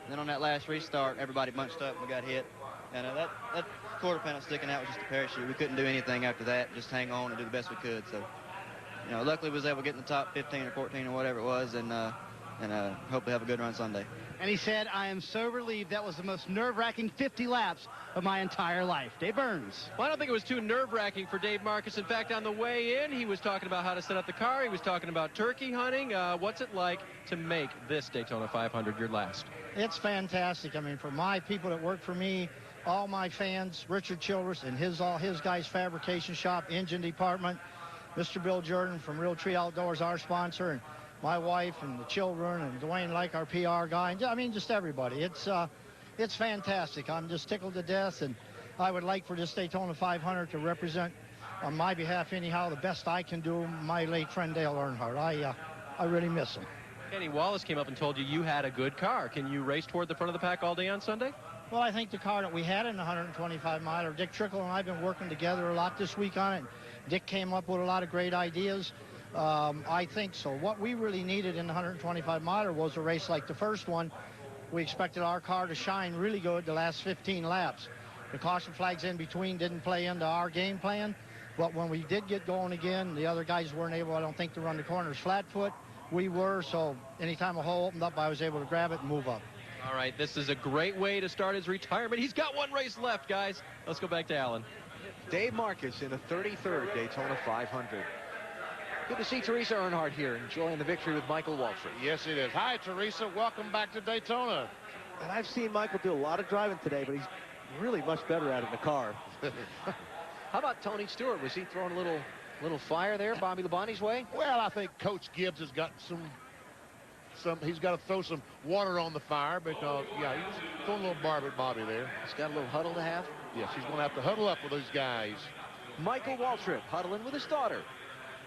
And then on that last restart, everybody bunched up and we got hit. And that quarter panel sticking out was just a parachute. We couldn't do anything after that, just hang on and do the best we could. So, you know, luckily we was able to get in the top 15 or 14 or whatever it was, and hopefully have a good run Sunday. And he said, I am so relieved. That was the most nerve-wracking 50 laps of my entire life. Dave Burns. Well, I don't think it was too nerve-wracking for Dave Marcus. In fact, on the way in, he was talking about how to set up the car. He was talking about turkey hunting. What's it like to make this Daytona 500 your last? It's fantastic. I mean, for my people that work for me, all my fans, Richard Childress and all his guys' fabrication shop, engine department, Mr. Bill Jordan from Real Tree Outdoors, our sponsor, and my wife and the children, and Dwayne Lake, our PR guy. And I mean, just everybody. It's fantastic. I'm just tickled to death, and I would like for this Daytona 500 to represent, on my behalf anyhow, the best I can do, my late friend Dale Earnhardt. I really miss him. Kenny Wallace came up and told you had a good car. Can you race toward the front of the pack all day on Sunday? Well, I think the car that we had in the 125 miler, Dick Trickle and I have been working together a lot this week on it. Dick came up with a lot of great ideas. I think so. What we really needed in the 125 miler was a race like the first one. We expected our car to shine really good the last 15 laps. The caution flags in between didn't play into our game plan, but when we did get going again, the other guys weren't able, I don't think, to run the corners flat foot. We were, so anytime a hole opened up, I was able to grab it and move up. All right, this is a great way to start his retirement. He's got one race left, guys. Let's go back to Alan. Dave Marcus in the 33rd Daytona 500. Good to see Teresa Earnhardt here, enjoying the victory with Michael Waltrip. Yes, it is. Hi, Teresa. Welcome back to Daytona. And I've seen Michael do a lot of driving today, but he's really much better at it in the car. How about Tony Stewart? Was he throwing a little fire there, Bobby Labonte's way? Well, I think Coach Gibbs has got he's got to throw some water on the fire because, yeah, he's throwing a little barb at Bobby there. He's got a little huddle to have? Yes, he's going to have to huddle up with those guys. Michael Waltrip huddling with his daughter,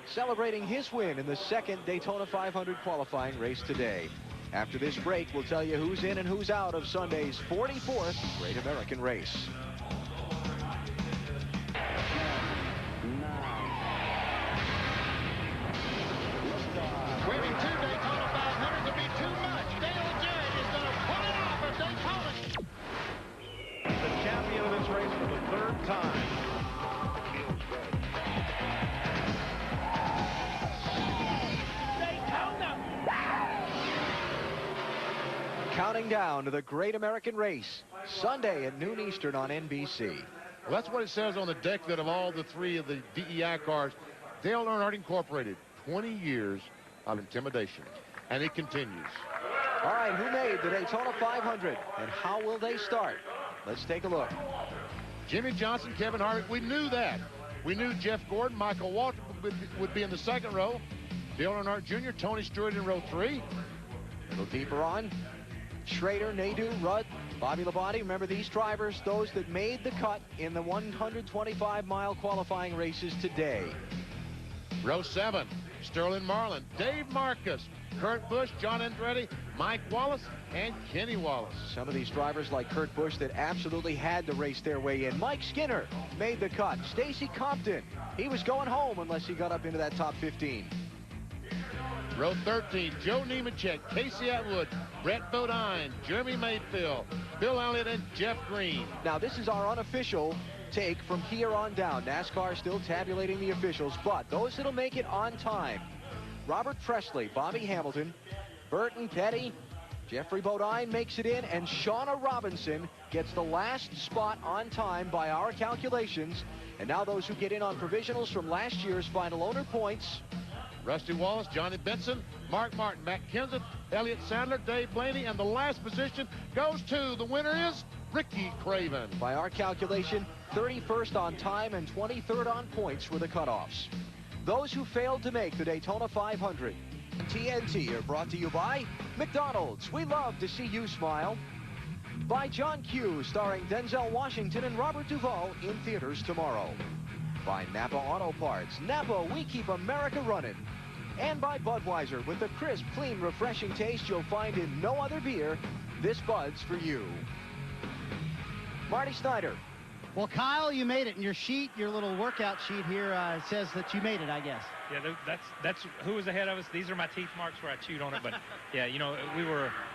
celebrating his win in the second Daytona 500 qualifying race today. After this break, we'll tell you who's in and who's out of Sunday's 44th Great American Race. Waiting 2 Daytona 500 to be too much. Dale Jarrett is going to pull it off at Daytona. The champion of this race for the 3rd time. Counting down to the Great American Race, Sunday at noon Eastern on NBC. Well, that's what it says on the deck, that of all the 3 of the DEI cars, Dale Earnhardt Incorporated, 20 years of intimidation. And it continues. All right, who made the Daytona 500, and how will they start? Let's take a look. Jimmy Johnson, Kevin Harvick, we knew that. We knew Jeff Gordon, Michael Waltrip would be in the 2nd row. Dale Earnhardt Jr., Tony Stewart in row 3. A little deeper on. Schrader, Nadeau, Rudd, Bobby Labonte. Remember these drivers, those that made the cut in the 125-mile qualifying races today. Row 7, Sterling Marlin, Dave Marcus, Kurt Busch, John Andretti, Mike Wallace, and Kenny Wallace. Some of these drivers like Kurt Busch that absolutely had to race their way in. Mike Skinner made the cut. Stacy Compton, he was going home unless he got up into that top 15. Row 13, Joe Nemechek, Casey Atwood, Brett Bodine, Jeremy Mayfield, Bill Elliott, and Jeff Green. Now, this is our unofficial take from here on down. NASCAR still tabulating the officials, but those that'll make it on time: Robert Presley, Bobby Hamilton, Burton Petty, Jeffrey Bodine makes it in, and Shauna Robinson gets the last spot on time by our calculations. And now those who get in on provisionals from last year's final owner points: Rusty Wallace, Johnny Benson, Mark Martin, Matt Kenseth, Elliott Sadler, Dave Blaney, and the last position goes to, the winner is Ricky Craven. By our calculation, 31st on time and 23rd on points were the cutoffs. Those who failed to make the Daytona 500 on TNT are brought to you by McDonald's. We love to see you smile. By John Q, starring Denzel Washington and Robert Duvall, in theaters tomorrow. By Napa Auto Parts. Napa, we keep America running. And by Budweiser, with the crisp, clean, refreshing taste you'll find in no other beer. This Bud's for you. Marty Snyder. Well, Kyle, you made it. In your sheet, your little workout sheet here says that you made it, I guess. Yeah, that's who was ahead of us. These are my teeth marks where I chewed on it. But yeah, you know,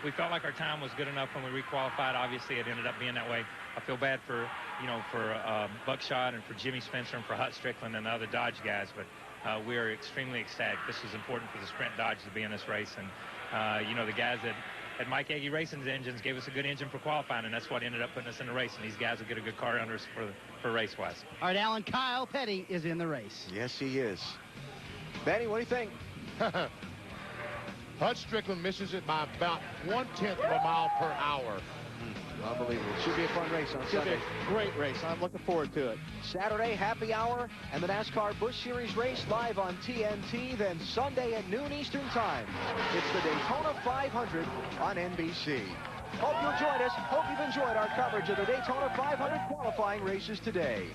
we felt like our time was good enough when we requalified. Obviously, it ended up being that way. I feel bad for Buckshot and for Jimmy Spencer and for Hut Strickland and the other Dodge guys. But we are extremely ecstatic. This is important for the Sprint Dodge to be in this race. And you know, the guys that at Mike Agee Racing's engines gave us a good engine for qualifying, and that's what ended up putting us in the race. And these guys will get a good car under us for race-wise. All right, Alan, Kyle Petty is in the race. Yes, he is. Benny, what do you think? Hut Strickland misses it by about 1/10 of a mile per hour. Unbelievable. Should be a fun race on Sunday. Should be a great race. I'm looking forward to it. Saturday, happy hour, and the NASCAR Busch Series race live on TNT. Then Sunday at noon Eastern Time, it's the Daytona 500 on NBC. Hope you'll join us. Hope you've enjoyed our coverage of the Daytona 500 qualifying races today.